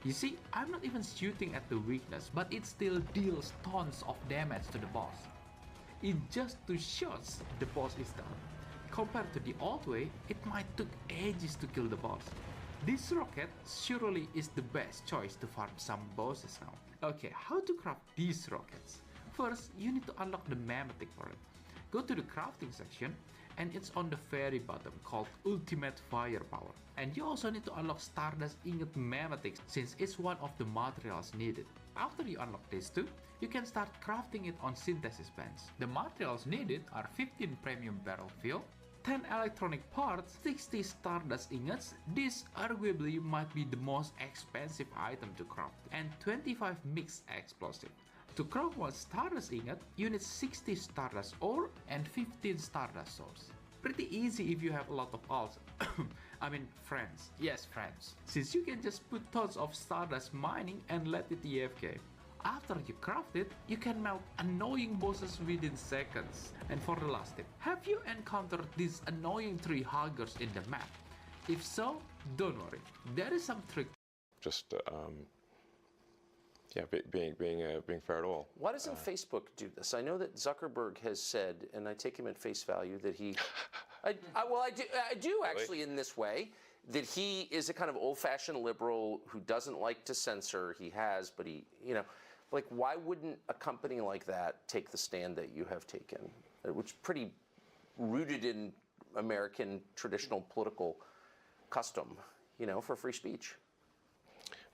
You see, I'm not even shooting at the weakness, but it still deals tons of damage to the boss. In just 2 shots, the boss is done. Compared to the old way, it might took ages to kill the boss. This rocket surely is the best choice to farm some bosses now. Okay, how to craft these rockets? First, you need to unlock the Memetic for it. Go to the crafting section, and it's on the very bottom called Ultimate Firepower. And you also need to unlock Stardust Ingot Memetic since it's one of the materials needed. After you unlock these two, you can start crafting it on synthesis bench. The materials needed are 15 premium barrel fuel, 10 electronic parts, 60 Stardust ingots, this arguably might be the most expensive item to craft, and 25 mixed explosive. To craft one Stardust ingot, you need 60 Stardust ore and 15 Stardust source. Pretty easy if you have a lot of alts. I mean friends. Yes, friends. Since you can just put tons of Stardust mining and let it AFK. After you craft it, you can melt annoying bosses within seconds. And for the last tip, have you encountered these annoying tree huggers in the map? If so, don't worry, there is some trick. Just being fair at all. Why doesn't Facebook do this? I know that Zuckerberg has said, and I take him at face value, that he, I do actually in this way, that he is a kind of old-fashioned liberal who doesn't like to censor. He has, but he, like, why wouldn't a company like that take the stand that you have taken, which is pretty rooted in American traditional political custom? for free speech.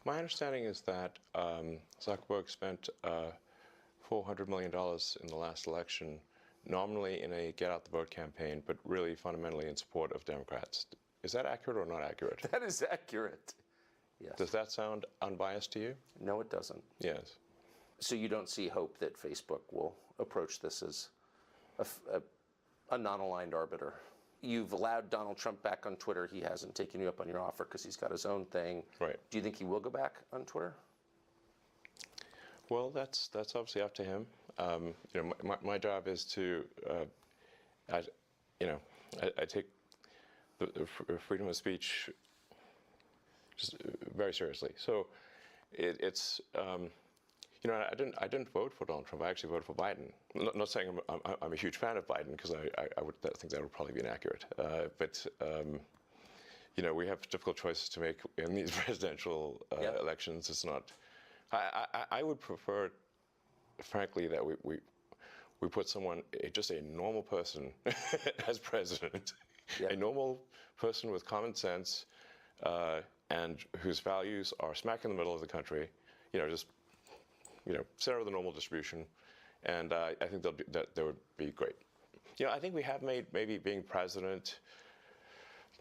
My understanding is that Zuckerberg spent $400 million in the last election, nominally in a get-out-the-vote campaign, but really fundamentally in support of Democrats. Is that accurate or not accurate? That is accurate. Yes. Does that sound unbiased to you? No, it doesn't. Yes. So you don't see hope that Facebook will approach this as a non-aligned arbiter? You've allowed Donald Trump back on Twitter. He hasn't taken you up on your offer because he's got his own thing. Right. Do you think he will go back on Twitter? Well, that's obviously up to him. My job is to, I take the freedom of speech just very seriously. So it's I didn't vote for Donald Trump. I actually voted for Biden. Not saying I'm a huge fan of Biden, because I would think that would probably be inaccurate. But we have difficult choices to make in these presidential elections. It's not. I would prefer, frankly, that we put someone, just a normal person, as president, a normal person with common sense, and whose values are smack in the middle of the country. Center of the normal distribution, and I think that would be great. I think we have made maybe being president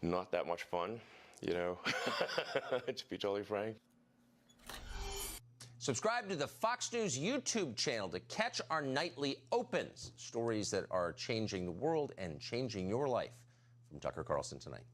not that much fun, to be totally frank. Subscribe to the Fox News YouTube channel to catch our nightly opens, stories that are changing the world and changing your life. From Tucker Carlson tonight.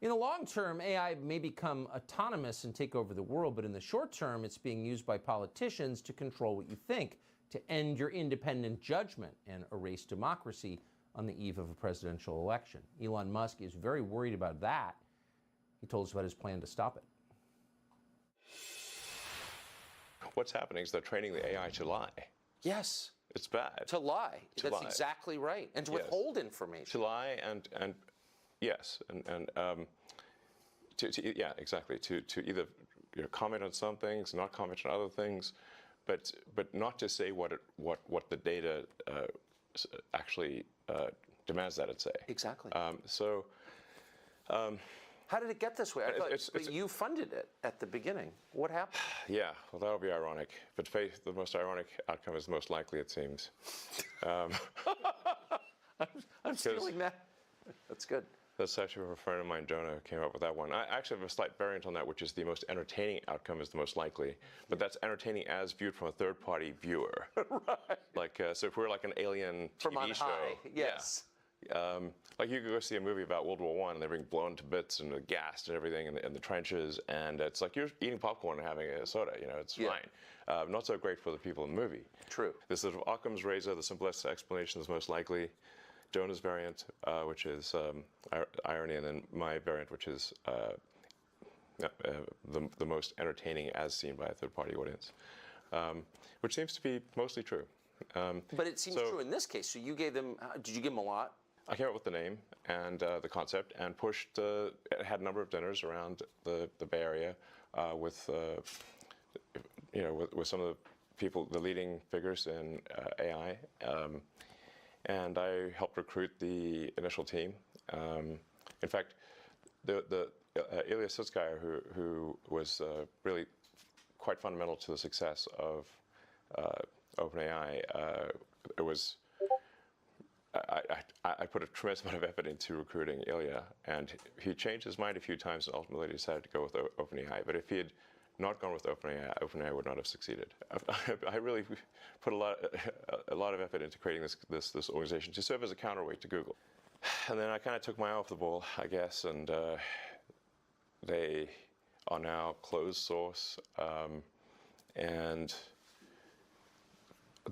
In the long term, AI may become autonomous and take over the world, but in the short term, it's being used by politicians to control what you think, to end your independent judgment and erase democracy on the eve of a presidential election. Elon Musk is very worried about that. He told us about his plan to stop it. What's happening is they're training the AI to lie. Yes. It's bad. To lie. That's lie. Exactly right. And to withhold information. To lie and yes, exactly. To either comment on some things, not comment on other things, but not to say what the data actually demands that it say. Exactly. How did it get this way? I thought you funded it at the beginning. What happened? Yeah, well, that'll be ironic. But Faith, the most ironic outcome is most likely, it seems. I'm stealing that. That's good. That's actually a friend of mine, Jonah, who came up with that one. I actually have a slight variant on that, which is the most entertaining outcome is the most likely. But that's entertaining as viewed from a third-party viewer. Right. Like, so if we're like an alien from TV on show. High. Yes. Yeah. Like you could go see a movie about World War I and they're being blown to bits and gassed and everything in the trenches, and it's like you're eating popcorn and having a soda. It's fine. Not so great for the people in the movie. True. This sort of Occam's razor, the simplest explanation is most likely. Jonah's variant, which is irony, and then my variant, which is the most entertaining as seen by a third-party audience, which seems to be mostly true. But it seems true in this case. So you gave them, did you give them a lot? I came up with the name and the concept and pushed, had a number of dinners around the Bay Area with some of the people, the leading figures in AI. And I helped recruit the initial team. In fact, the Ilya Sutskever, who was really quite fundamental to the success of OpenAI, I put a tremendous amount of effort into recruiting Ilya, and he changed his mind a few times and ultimately decided to go with OpenAI. But if he had not gone with OpenAI would not have succeeded. I really put a lot of effort into creating this organization to serve as a counterweight to Google. And then I kind of took my eye off the ball, I guess, and they are now closed source, and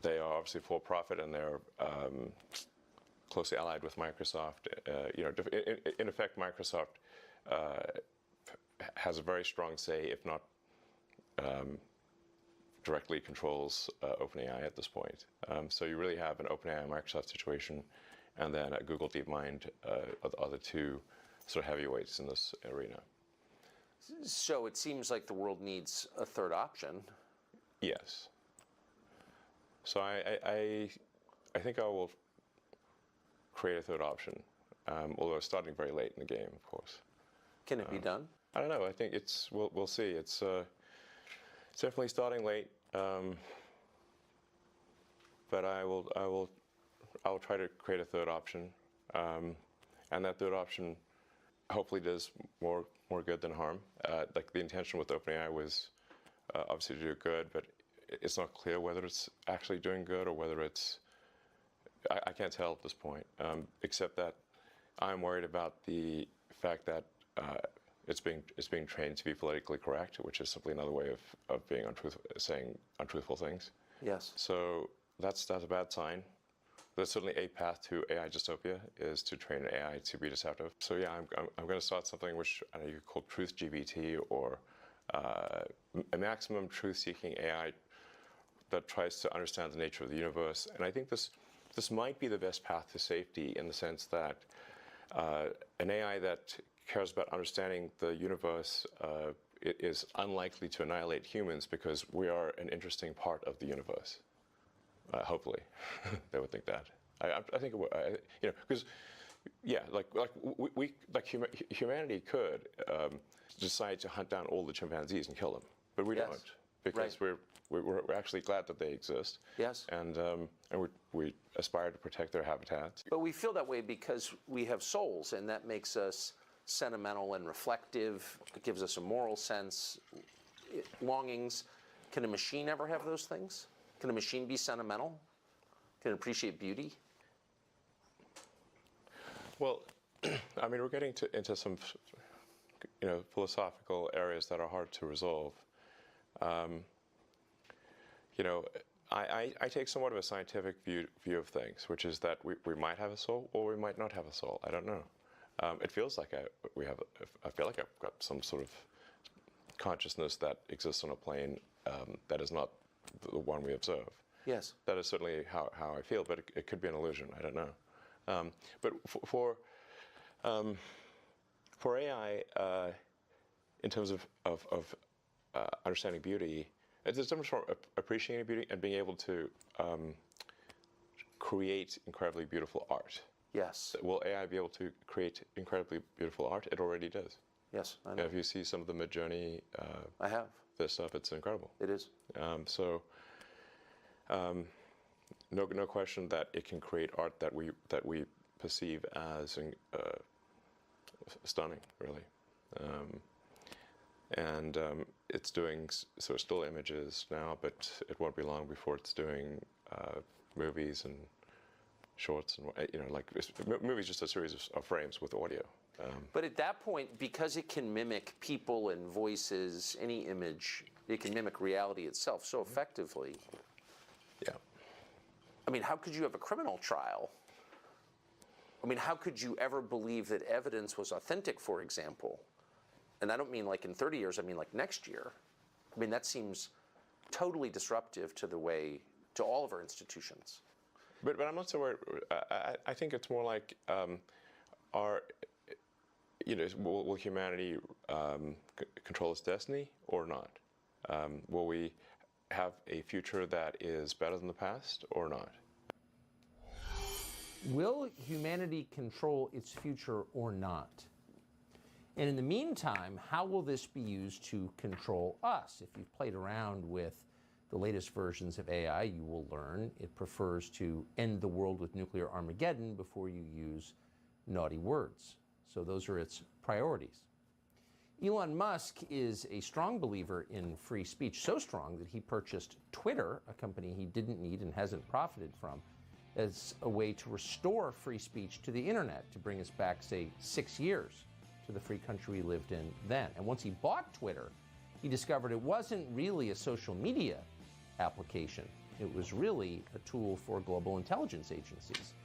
they are obviously for profit, and they're closely allied with Microsoft. In effect, Microsoft has a very strong say, if not directly controls OpenAI at this point. So you really have an OpenAI Microsoft situation, and then Google DeepMind are the two sort of heavyweights in this arena. So it seems like the world needs a third option. Yes. So I think I will create a third option, although starting very late in the game, of course. Can it be done? I don't know. I think we'll see. It's definitely starting late, but I'll try to create a third option, and that third option hopefully does more good than harm. Like the intention with OpenAI was obviously to do good, but it's not clear whether it's actually doing good or whether it's. I can't tell at this point, except that I'm worried about the fact that it's being trained to be politically correct, which is simply another way of being saying untruthful things. Yes. So that's a bad sign. There's certainly a path to AI dystopia is to train AI to be deceptive. So yeah, I'm going to start something which I know you could call truth GPT or a maximum truth-seeking AI that tries to understand the nature of the universe. And I think this might be the best path to safety in the sense that an AI that cares about understanding the universe it is unlikely to annihilate humans because we are an interesting part of the universe. Hopefully, they would think that. I think it would, because yeah, humanity could decide to hunt down all the chimpanzees and kill them, but we don't because we're actually glad that they exist. Yes. And we aspire to protect their habitats. But we feel that way because we have souls, and that makes us sentimental and reflective. It gives us a moral sense, longings. Can a machine ever have those things? Can a machine be sentimental? Can it appreciate beauty? Well, I mean, we're getting into some, philosophical areas that are hard to resolve. I take somewhat of a scientific view of things, which is that we might have a soul or we might not have a soul. I don't know. It feels like I feel like I've got some sort of consciousness that exists on a plane that is not the one we observe. Yes. That is certainly how I feel, but it could be an illusion. I don't know. But for AI, in terms of understanding beauty, there's a difference from appreciating beauty and being able to create incredibly beautiful art. Yes. Will AI be able to create incredibly beautiful art? It already does. Yes, I know. If you see some of the Mid-Journey, I have. This stuff, it's incredible. It is. No question that it can create art that we perceive as stunning, really. It's doing sort of still images now, but it won't be long before it's doing movies and shorts and movies just a series of frames with audio. But at that point, because it can mimic people and voices, any image, it can mimic reality itself so effectively. Yeah. I mean, how could you have a criminal trial? I mean, how could you ever believe that evidence was authentic, for example? And I don't mean like in 30 years, I mean like next year. I mean, that seems totally disruptive to all of our institutions. But I'm not so worried. I think it's more like will humanity control its destiny or not? Will we have a future that is better than the past or not? Will humanity control its future or not? And in the meantime, how will this be used to control us? If you've played around with the latest versions of AI, you will learn it prefers to end the world with nuclear Armageddon before you use naughty words. So those are its priorities. Elon Musk is a strong believer in free speech, so strong that he purchased Twitter, a company he didn't need and hasn't profited from, as a way to restore free speech to the internet, to bring us back, say, 6 years to the free country we lived in then. And once he bought Twitter, he discovered it wasn't really a social media application. It was really a tool for global intelligence agencies.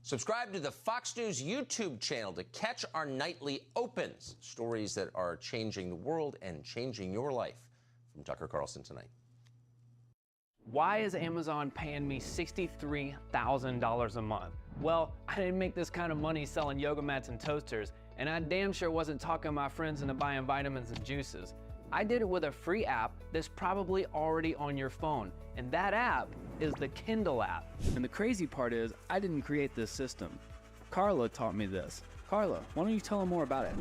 Subscribe to the Fox News YouTube channel to catch our nightly opens, stories that are changing the world and changing your life. From Tucker Carlson tonight. Why is Amazon paying me $63,000 a month? Well, I didn't make this kind of money selling yoga mats and toasters, and I damn sure wasn't talking my friends into buying vitamins and juices. I did it with a free app that's probably already on your phone, and that app is the Kindle app. And the crazy part is, I didn't create this system. Carla taught me this. Carla, why don't you tell them more about it?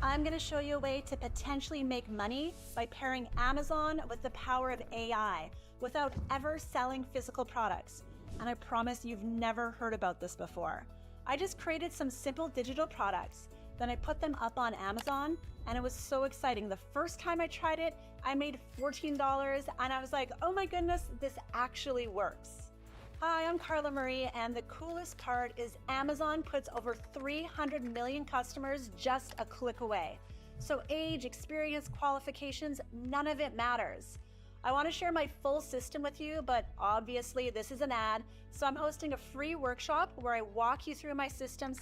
I'm going to show you a way to potentially make money by pairing Amazon with the power of AI without ever selling physical products. And I promise you've never heard about this before. I just created some simple digital products, then I put them up on Amazon, and it was so exciting. The first time I tried it, I made $14, and I was like, oh my goodness, this actually works. Hi, I'm Carla Marie, and the coolest part is Amazon puts over 300 million customers just a click away. So age, experience, qualifications, none of it matters. I want to share my full system with you, but obviously this is an ad, so I'm hosting a free workshop where I walk you through my systems.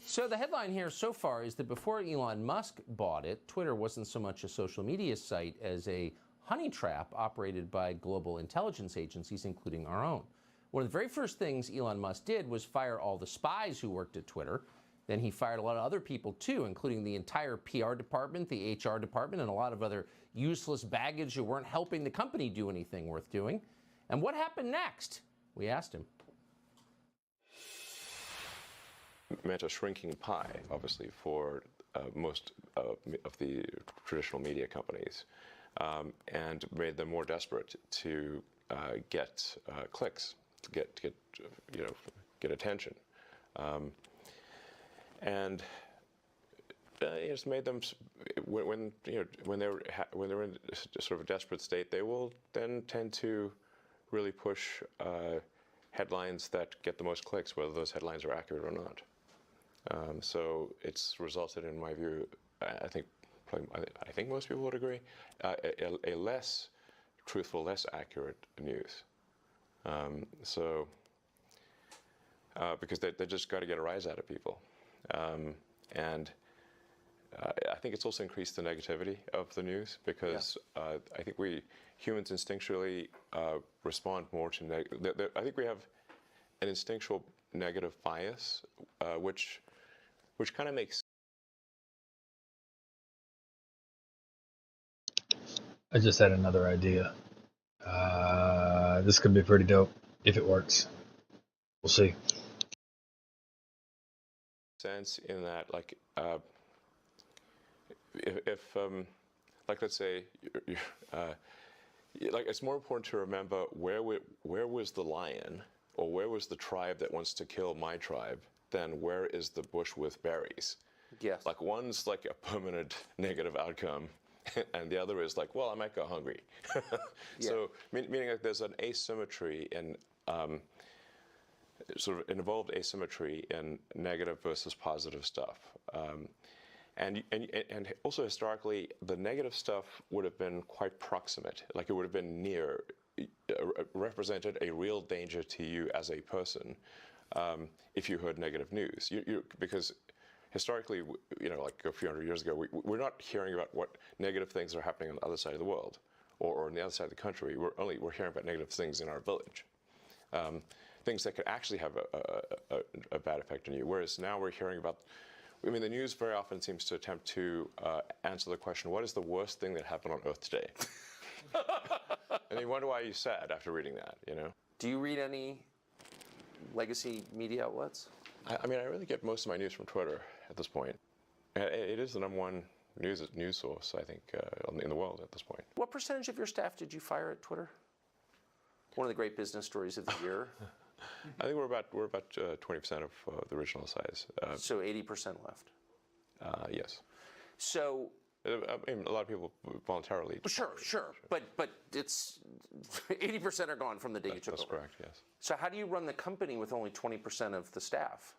So the headline here so far is that before Elon Musk bought it, Twitter wasn't so much a social media site as a honey trap operated by global intelligence agencies, including our own. One of the very first things Elon Musk did was fire all the spies who worked at Twitter. Then he fired a lot of other people too, including the entire PR department, the HR department, and a lot of other useless baggage who weren't helping the company do anything worth doing. And what happened next? We asked him. Meant a shrinking pie, obviously, for most of the traditional media companies, and made them more desperate to get clicks, get attention, and it just made them when they're in sort of a desperate state, they will then tend to really push headlines that get the most clicks, whether those headlines are accurate or not. So it's resulted, in my view, I think most people would agree, a less truthful, less accurate news. Because they just got to get a rise out of people. And I think it's also increased the negativity of the news because I think we humans instinctually respond more to I think we have an instinctual negative bias, which kind of makes. I just had another idea. This could be pretty dope if it works. We'll see. Sense in that, like, if like, let's say, like, it's more important to remember where was the lion or where was the tribe that wants to kill my tribe than where is the bush with berries. Yes. Like, one's like a permanent negative outcome, and the other is like, well, I might go hungry. So meaning like there's an asymmetry in sort of involved asymmetry in negative versus positive stuff. And also historically, the negative stuff would have been quite proximate, like it would have been near, represented a real danger to you as a person if you heard negative news. Because historically, like a few hundred years ago, we're not hearing about what negative things are happening on the other side of the world or on the other side of the country. We're hearing about negative things in our village. Things that could actually have a bad effect on you. Whereas now we're hearing about, I mean, the news very often seems to attempt to answer the question, what is the worst thing that happened on Earth today? And you wonder why you're sad after reading that, Do you read any legacy media outlets? I mean, I really get most of my news from Twitter at this point. It is the #1 news source, I think, in the world at this point. What percentage of your staff did you fire at Twitter? One of the great business stories of the year. I think we're about 20% of the original size. So 80% left. Yes. So I mean, a lot of people voluntarily. Sure, but it's 80% are gone from the day you took over. That's correct. Yes. So how do you run the company with only 20% of the staff?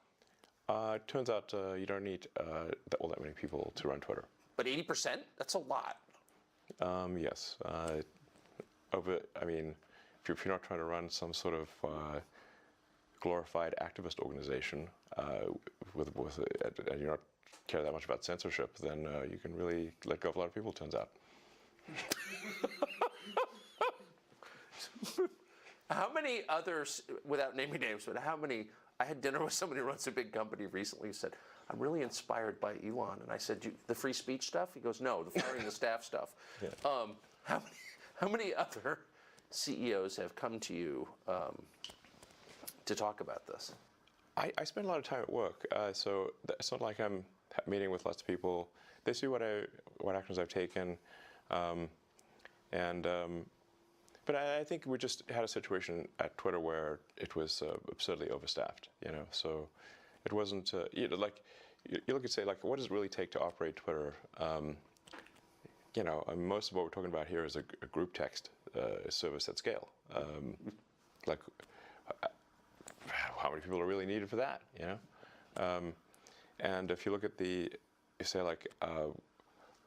It turns out you don't need that many people to run Twitter. But 80%? That's a lot. Yes. I mean, if you're not trying to run some sort of glorified activist organization and you're not care that much about censorship, then you can really let go of a lot of people, it turns out. How many others, without naming names, but how many? I had dinner with somebody who runs a big company recently who said, I'm really inspired by Elon. And I said, the free speech stuff? He goes, no, the firing the staff stuff. Yeah. How many other CEOs have come to you to talk about this? I spend a lot of time at work, so it's not like I'm meeting with lots of people. They see what actions I've taken, but I think we just had a situation at Twitter where it was absurdly overstaffed. So it wasn't like you look at, say, like, what does it really take to operate Twitter? Most of what we're talking about here is a group text service at scale. Like, how many people are really needed for that? And if you look at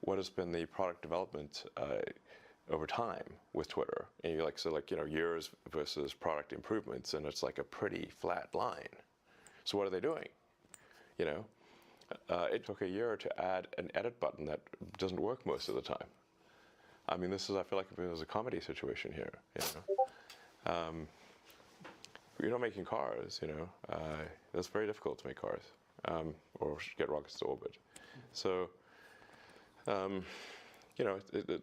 what has been the product development over time with Twitter, and years versus product improvements, and it's like a pretty flat line. So what are they doing? It took a year to add an edit button that doesn't work most of the time. I mean, I feel like there's a comedy situation here. You're not making cars, it's very difficult to make cars or get rockets to orbit. So, the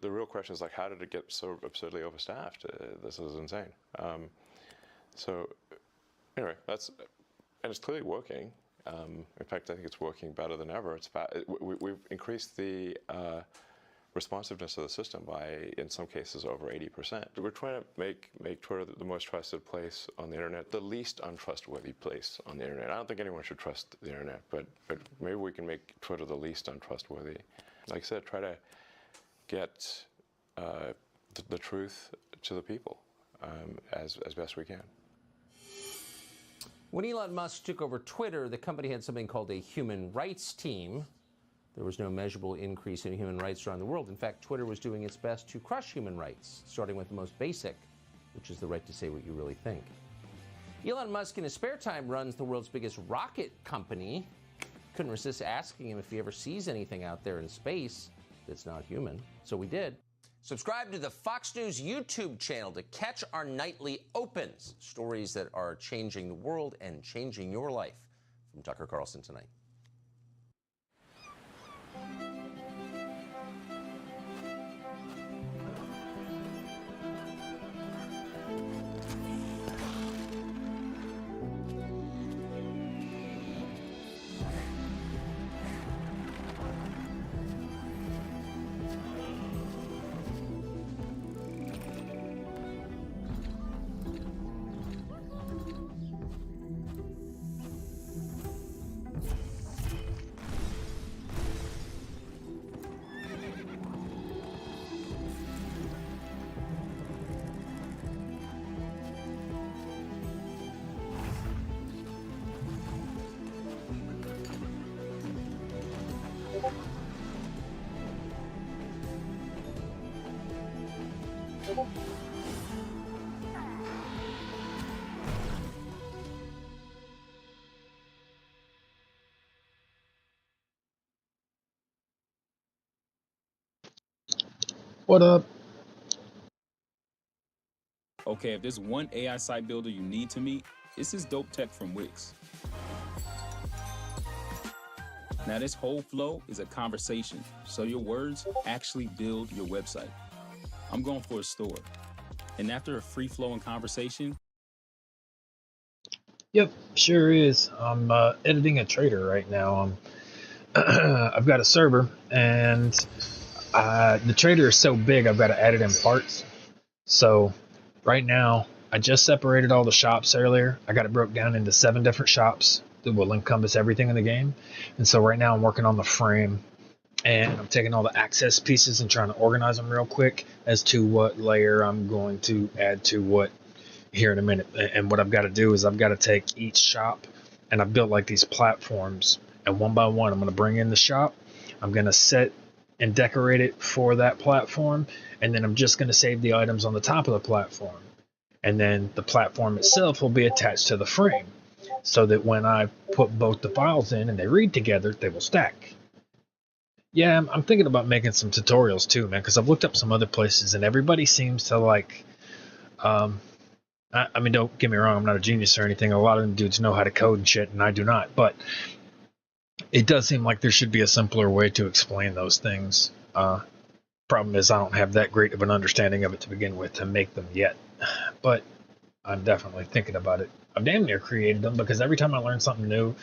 real question is, like, how did it get so absurdly overstaffed? This is insane. So, anyway, and it's clearly working. In fact, I think it's working better than ever. We've increased the responsiveness of the system by, in some cases, over 80%. We're trying to make Twitter the most trusted place on the internet, the least untrustworthy place on the internet. I don't think anyone should trust the internet, but maybe we can make Twitter the least untrustworthy. Like I said, try to get the truth to the people as best we can. When Elon Musk took over Twitter, the company had something called a human rights team. There was no measurable increase in human rights around the world. In fact, Twitter was doing its best to crush human rights, starting with the most basic, which is the right to say what you really think. Elon Musk, in his spare time, runs the world's biggest rocket company. Couldn't resist asking him if he ever sees anything out there in space that's not human. So we did. Subscribe to the Fox News YouTube channel to catch our nightly opens, stories that are changing the world and changing your life. From Tucker Carlson tonight. What up? Okay, if there's one AI site builder you need to meet, it's this dope tech from Wix. Now, this whole flow is a conversation, so your words actually build your website. I'm going for a store, and after a free-flowing conversation... Yep, sure is. I'm editing a trader right now. I've got a server, and the trader is so big, I've got to add it in parts. So right now, I just separated all the shops earlier. I got it broke down into 7 different shops that will encompass everything in the game. And so right now I'm working on the frame, and I'm taking all the access pieces and trying to organize them real quick as to what layer I'm going to add to what here in a minute. And what I've got to do is I've got to take each shop, and I've built like these platforms, and one by one I'm going to bring in the shop. I'm going to set and decorate it for that platform, and then I'm just going to save the items on the top of the platform. And then the platform itself will be attached to the frame, so that when I put both the files in and they read together, they will stack. Yeah, I'm thinking about making some tutorials too, man, because I've looked up some other places, and everybody seems to like I mean, don't get me wrong, I'm not a genius or anything. A lot of them dudes know how to code and shit, and I do not. But it does seem like there should be a simpler way to explain those things. Problem is, I don't have that great of an understanding of it to begin with to make them yet. But I'm definitely thinking about it. I've damn near created them because every time I learn something new,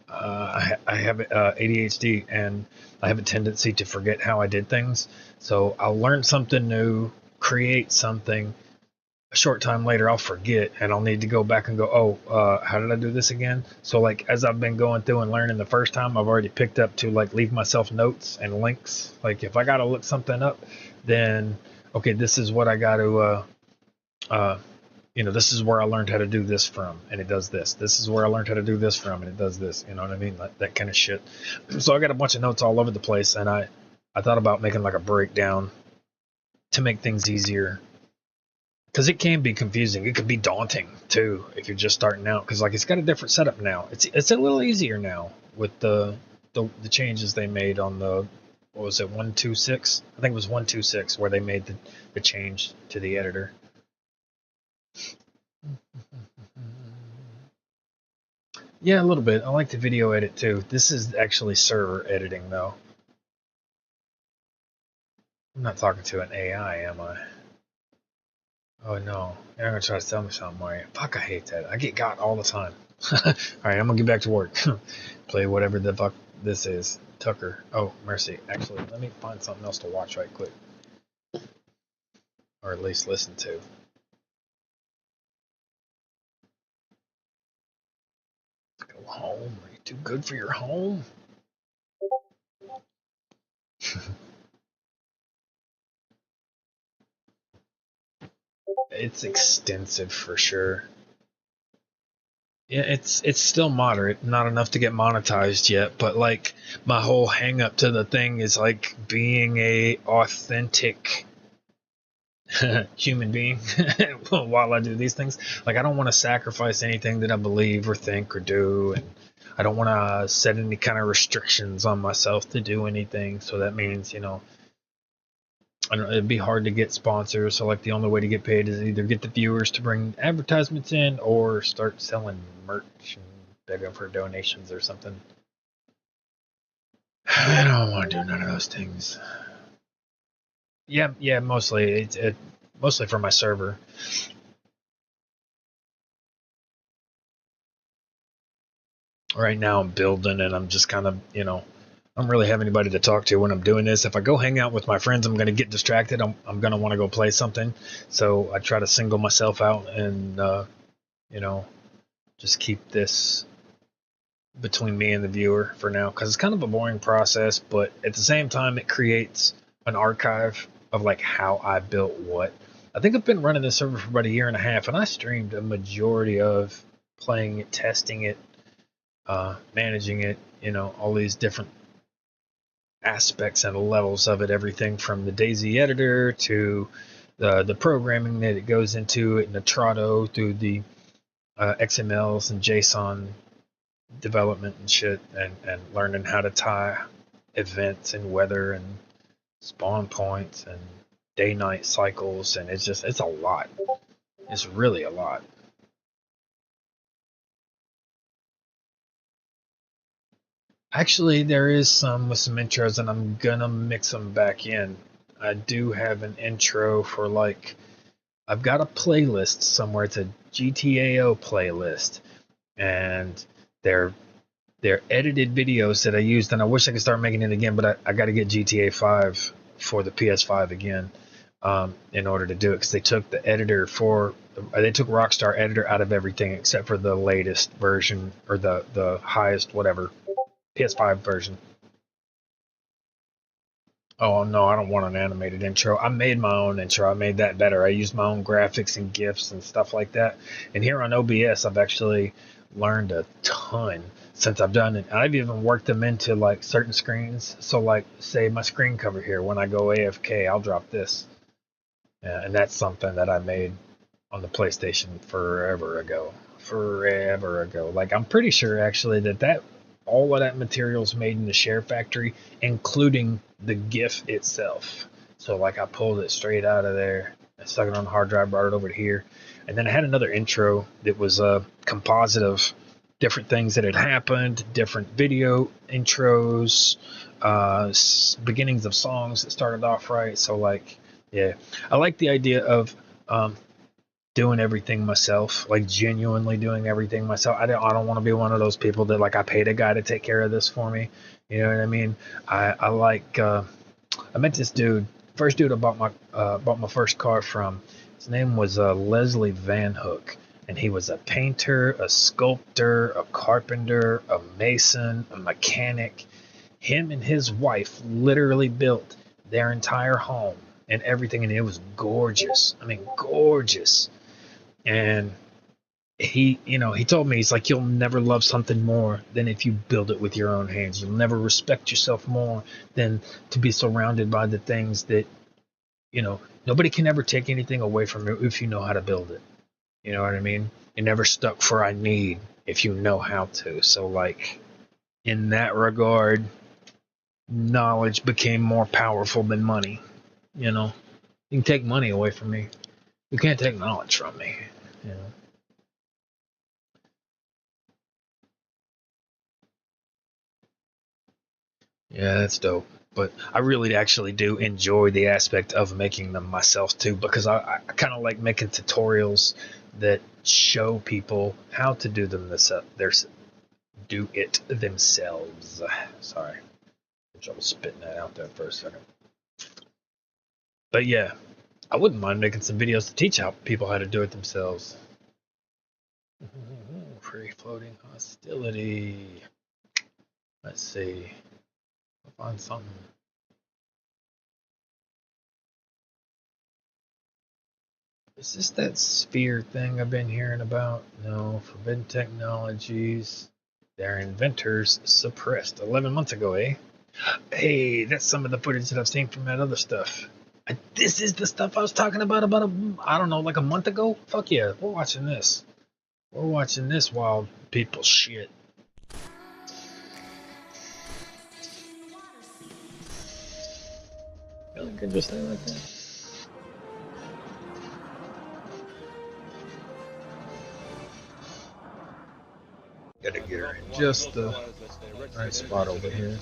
I have ADHD and I have a tendency to forget how I did things. So I'll learn something new, create something. A short time later, I'll forget and I'll need to go back and go, oh, how did I do this again? So like as I've been going through and learning the first time, I've already picked up to like leave myself notes and links. Like if I got to look something up, then okay, this is what I got to this is where I learned how to do this from, and it does this. This is where I learned how to do this from, and it does this. You know what I mean? That kind of shit. So I got a bunch of notes all over the place, and I thought about making like a breakdown to make things easier. Because it can be confusing. It could be daunting, too, if you're just starting out. Because, like, it's got a different setup now. It's a little easier now with the changes they made on the, what was it, 1.26? I think it was 1.26 where they made the change to the editor. Yeah, a little bit. I like the video edit too. This is actually server editing though. I'm not talking to an AI, am I? Oh no. You're not gonna try to tell me something, are you? Fuck, I hate that. I get got all the time. Alright, I'm gonna get back to work. Play whatever the fuck this is. Tucker. Oh, mercy. Actually, let me find something else to watch right quick. Or at least listen to. Go home. Are you too good for your home? It's extensive for sure. Yeah, it's still moderate, not enough to get monetized yet, but like my whole hang up to the thing is like being a authentic human being while I do these things. Like I don't want to sacrifice anything that I believe or think or do, and I don't want to set any kind of restrictions on myself to do anything. So that means, I don't know, it'd be hard to get sponsors. So like the only way to get paid is either get the viewers to bring advertisements in or start selling merch and begging for donations or something. I don't want to do none of those things. Yeah, mostly it's mostly for my server. Right now I'm building and I'm just kind of, I don't really have anybody to talk to when I'm doing this. If I go hang out with my friends, I'm going to get distracted. I'm going to want to go play something. So I try to single myself out and, just keep this between me and the viewer for now. Because it's kind of a boring process, but at the same time, it creates an archive of like how I built what. I think I've been running this server for about a year and a half, and I streamed a majority of playing it, testing it, managing it, all these different aspects and levels of it, everything from the DayZ editor to the programming that it goes into it in the Trotto through the XMLs and JSON development and shit, and learning how to tie events and weather and spawn points and day-night cycles, and it's a lot. It's really a lot. Actually, there is some with some intros, and I'm gonna mix them back in. I do have an intro for like, I've got a playlist somewhere. It's a GTAO playlist, and they're edited videos that I used, and I wish I could start making it again, but I got to get GTA 5 for the PS5 again in order to do it, because they took the editor they took Rockstar editor out of everything except for the latest version, or the highest whatever PS5 version. Oh no, I don't want an animated intro. I made my own intro. I made that better. I used my own graphics and GIFs and stuff like that. And here on OBS, I've actually learned a ton since I've done it. I've even worked them into like certain screens. So like, say my screen cover here, when I go AFK, I'll drop this. And that's something that I made on the PlayStation forever ago. Like, I'm pretty sure actually that all of that material is made in the Share Factory, including the GIF itself. So like, I pulled it straight out of there I stuck it on the hard drive, brought it over to here. And then I had another intro that was a composite of different things that had happened, different video intros, beginnings of songs that started off right. So like, yeah, I like the idea of doing everything myself, like genuinely doing everything myself. I don't want to be one of those people that like I paid a guy to take care of this for me. You know what I mean? I like I met this dude, first dude I bought my first car from. His name was Leslie Van Hook, and he was a painter, a sculptor, a carpenter, a mason, a mechanic. Him and his wife literally built their entire home and everything, and it was gorgeous. I mean, gorgeous. And he told me, he's like, you'll never love something more than if you build it with your own hands. You'll never respect yourself more than to be surrounded by the things that, nobody can ever take anything away from you if you know how to build it. You know what I mean? You're never stuck for I need if you know how to. So like, in that regard, knowledge became more powerful than money. You can take money away from me. You can't take knowledge from me. Yeah, that's dope. But I really actually do enjoy the aspect of making them myself too, because I kind of like making tutorials that show people how to do them do it themselves. Sorry, I'm trouble spitting that out there for a second. But yeah, I wouldn't mind making some videos to teach how people how to do it themselves. Free floating hostility. Let's see. I'll find something. Is this that sphere thing I've been hearing about? No. Forbidden technologies. Their inventors suppressed 11 months ago, eh? Hey, that's some of the footage that I've seen from that other stuff. This is the stuff I was talking about I don't know, like a month ago? Fuck yeah, we're watching this. We're watching this wild people shit. Really could just say like that. Gotta get her in just the right spot over here.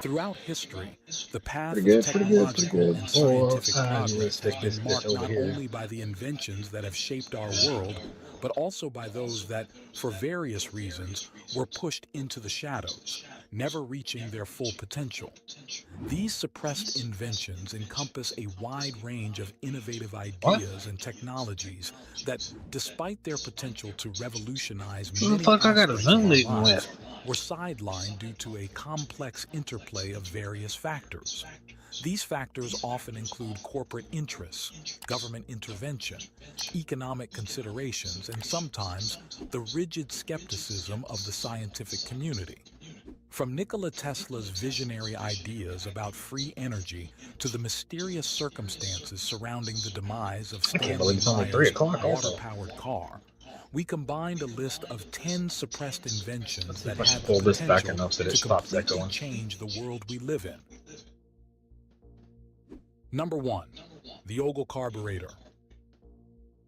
Throughout history, the path of technological and scientific progress has been marked not only by the inventions that have shaped our world, but also by those that, for various reasons, were pushed into the shadows, never reaching their full potential. These suppressed inventions encompass a wide range of innovative ideas and technologies that, despite their potential to revolutionize many aspects of our lives, were sidelined due to a complex interplay of various factors. These factors often include corporate interests, government intervention, economic considerations, and sometimes the rigid skepticism of the scientific community. From Nikola Tesla's visionary ideas about free energy to the mysterious circumstances surrounding the demise of Stanley Meyer's water-powered car, we combined a list of 10 suppressed inventions that had the potential to completely change the world we live in. Number 1. The Ogle carburetor.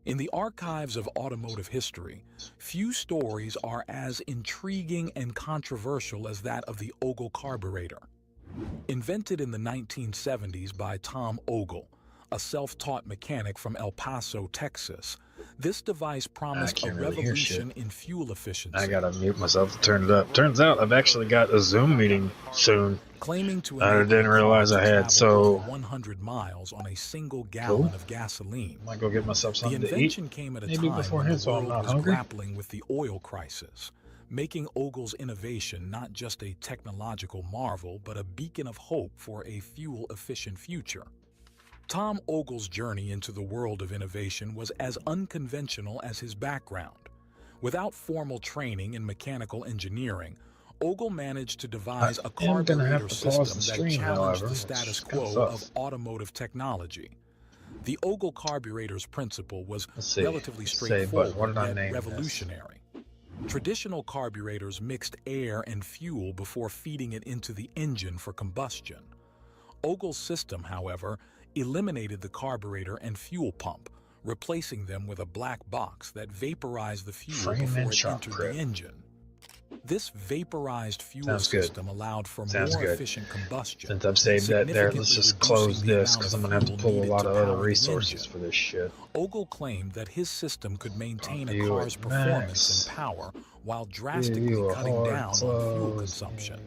In the archives of automotive history, few stories are as intriguing and controversial as that of the Ogle carburetor. Invented in the 1970s by Tom Ogle, a self-taught mechanic from El Paso, Texas, this device promised a revolution in fuel efficiency. I gotta mute myself to turn it up. Turns out I've actually got a Zoom meeting soon. Claiming to I didn't realize I had, so 100 miles on a single gallon of gasoline. Might go get myself something to eat. The invention came at a time when the world was grappling with the oil crisis, making Ogle's innovation not just a technological marvel, but a beacon of hope for a fuel-efficient future. Tom Ogle's journey into the world of innovation was as unconventional as his background. Without formal training in mechanical engineering, Ogle managed to devise a carburetor system that challenged the status quo of automotive technology. The Ogle carburetor's principle was relatively straightforward yet revolutionary. Traditional carburetors mixed air and fuel before feeding it into the engine for combustion. Ogle's system, however, eliminated the carburetor and fuel pump, replacing them with a black box that vaporized the fuel before it entered the engine. This vaporized fuel system allowed for more efficient combustion. Since I've saved that there, let's just close this because I'm going to have to pull a lot of other resources for this shit. Ogle claimed that his system could maintain a car's performance and power while drastically cutting down on fuel consumption.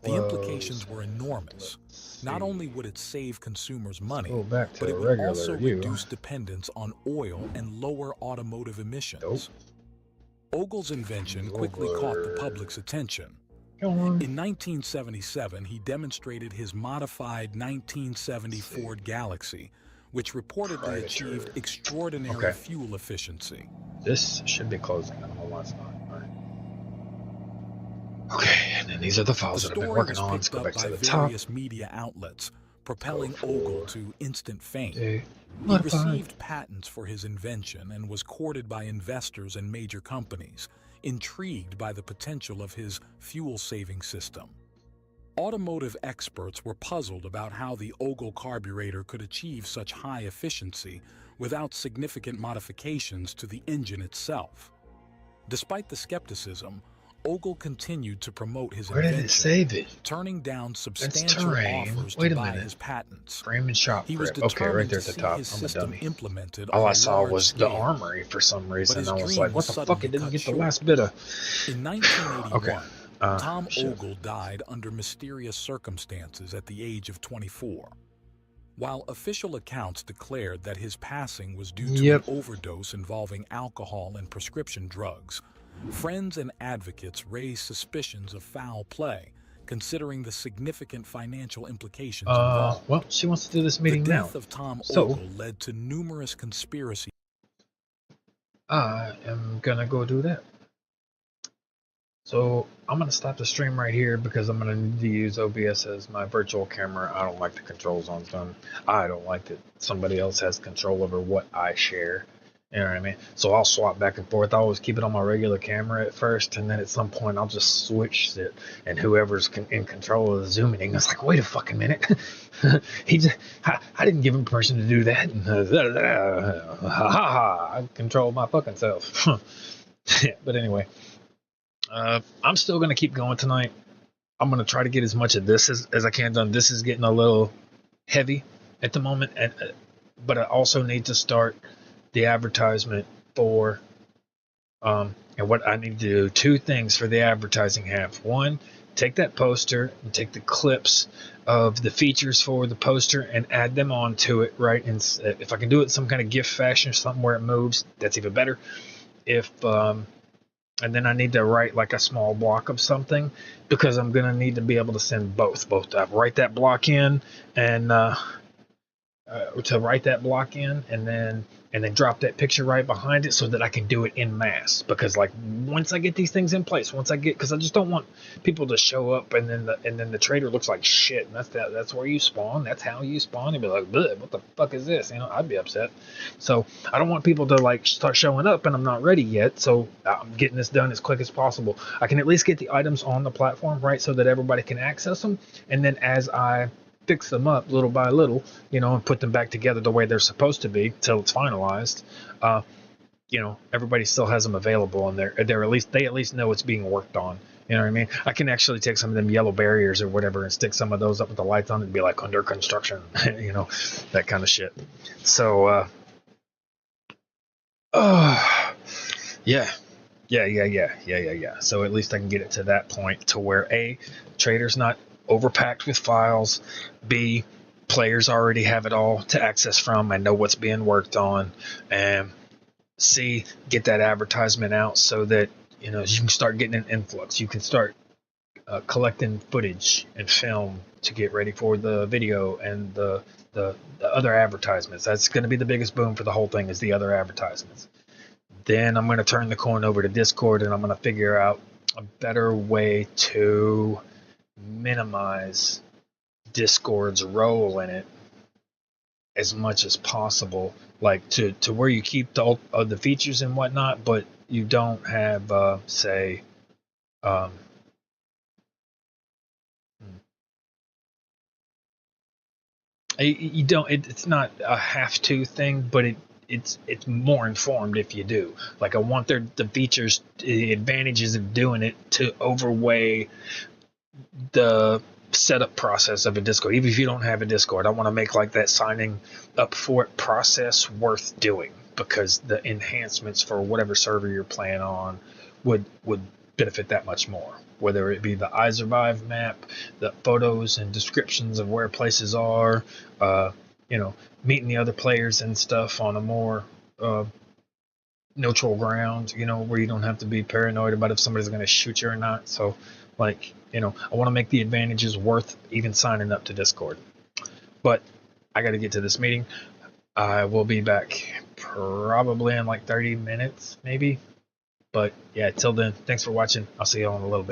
The implications were enormous. Not only would it save consumers money, but it would also reduce dependence on oil and lower automotive emissions. Ogle's invention quickly caught the public's attention. In 1977, he demonstrated his modified 1970 Ford Galaxy, which reportedly achieved extraordinary fuel efficiency. This should be closing. I don't know why it's not. All right. Okay, and then these are the files that I've been working on. Let's go back to the top. Various media outlets, propelling Ogle to instant fame. He received patents for his invention and was courted by investors and major companies, intrigued by the potential of his fuel-saving system. Automotive experts were puzzled about how the Ogle carburetor could achieve such high efficiency without significant modifications to the engine itself. Despite the skepticism, Ogle continued to promote his invention, turning down substantial offers to buy his patents. Frame and shop He was grip. Okay, right there at the top. I'm a dummy. All I saw was the armory for some reason. I was like, what the fuck? It didn't get the last bit of... In 1981, Tom Ogle died under mysterious circumstances at the age of 24. While official accounts declared that his passing was due to an overdose involving alcohol and prescription drugs, friends and advocates raised suspicions of foul play, considering the significant financial implications involved. Well, she wants to do this meeting now. The death of Tom Ogle led to numerous conspiracies. I am gonna go do that. So I'm gonna stop the stream right here because I'm gonna need to use OBS as my virtual camera. I don't like the controls on them. I don't like that somebody else has control over what I share. You know what I mean? So I'll swap back and forth. I always keep it on my regular camera at first, and then at some point I'll just switch it, and whoever's in control of the Zoom meeting is like, wait a fucking minute. I didn't give him permission to do that. I control my fucking self. But anyway, I'm still going to keep going tonight. I'm going to try to get as much of this as I can done. This is getting a little heavy at the moment, but I also need to start the advertisement for and what I need to do, two things for the advertising half. One, take that poster and take the clips of the features for the poster and add them onto it, right? And if I can do it in some kind of GIF fashion or something where it moves, that's even better. And then I need to write like a small block of something because I'm gonna need to be able to send both. Write that block in and to write that block in and then drop that picture right behind it so that I can do it in mass. Because like once I get these things in place, because I just don't want people to show up and then the trader looks like shit. And that's where you spawn. That's how you spawn. And be like, what the fuck is this? You know, I'd be upset. So I don't want people to like start showing up and I'm not ready yet. So I'm getting this done as quick as possible. I can at least get the items on the platform, right, so that everybody can access them. And then as I fix them up little by little, you know, and put them back together the way they're supposed to be till it's finalized. You know, everybody still has them available, and they at least know it's being worked on. You know what I mean? I can actually take some of them yellow barriers or whatever and stick some of those up with the lights on it and be like under construction, you know, that kind of shit. So, yeah. So at least I can get it to that point to where A, trader's not overpacked with files. B, players already have it all to access from. I know what's being worked on. And C, get that advertisement out so that, you know, you can start getting an influx. You can start collecting footage and film to get ready for the video and the other advertisements. That's going to be the biggest boom for the whole thing, is the other advertisements. Then I'm going to turn the coin over to Discord and I'm going to figure out a better way to minimize Discord's role in it as much as possible, like to where you keep the features and whatnot, but you don't have, say, you don't. It's not a have to thing, but it's more informed if you do. Like I want the features, the advantages of doing it to overweigh the setup process of a Discord. Even if you don't have a Discord, I want to make like that signing up for it process worth doing, because the enhancements for whatever server you're playing on would benefit that much more. Whether it be the iSurvive map, the photos and descriptions of where places are, meeting the other players and stuff on a more neutral ground, where you don't have to be paranoid about if somebody's going to shoot you or not. So, I want to make the advantages worth even signing up to Discord. But I got to get to this meeting. I will be back probably in like 30 minutes, maybe. But yeah, till then, thanks for watching. I'll see you all in a little bit.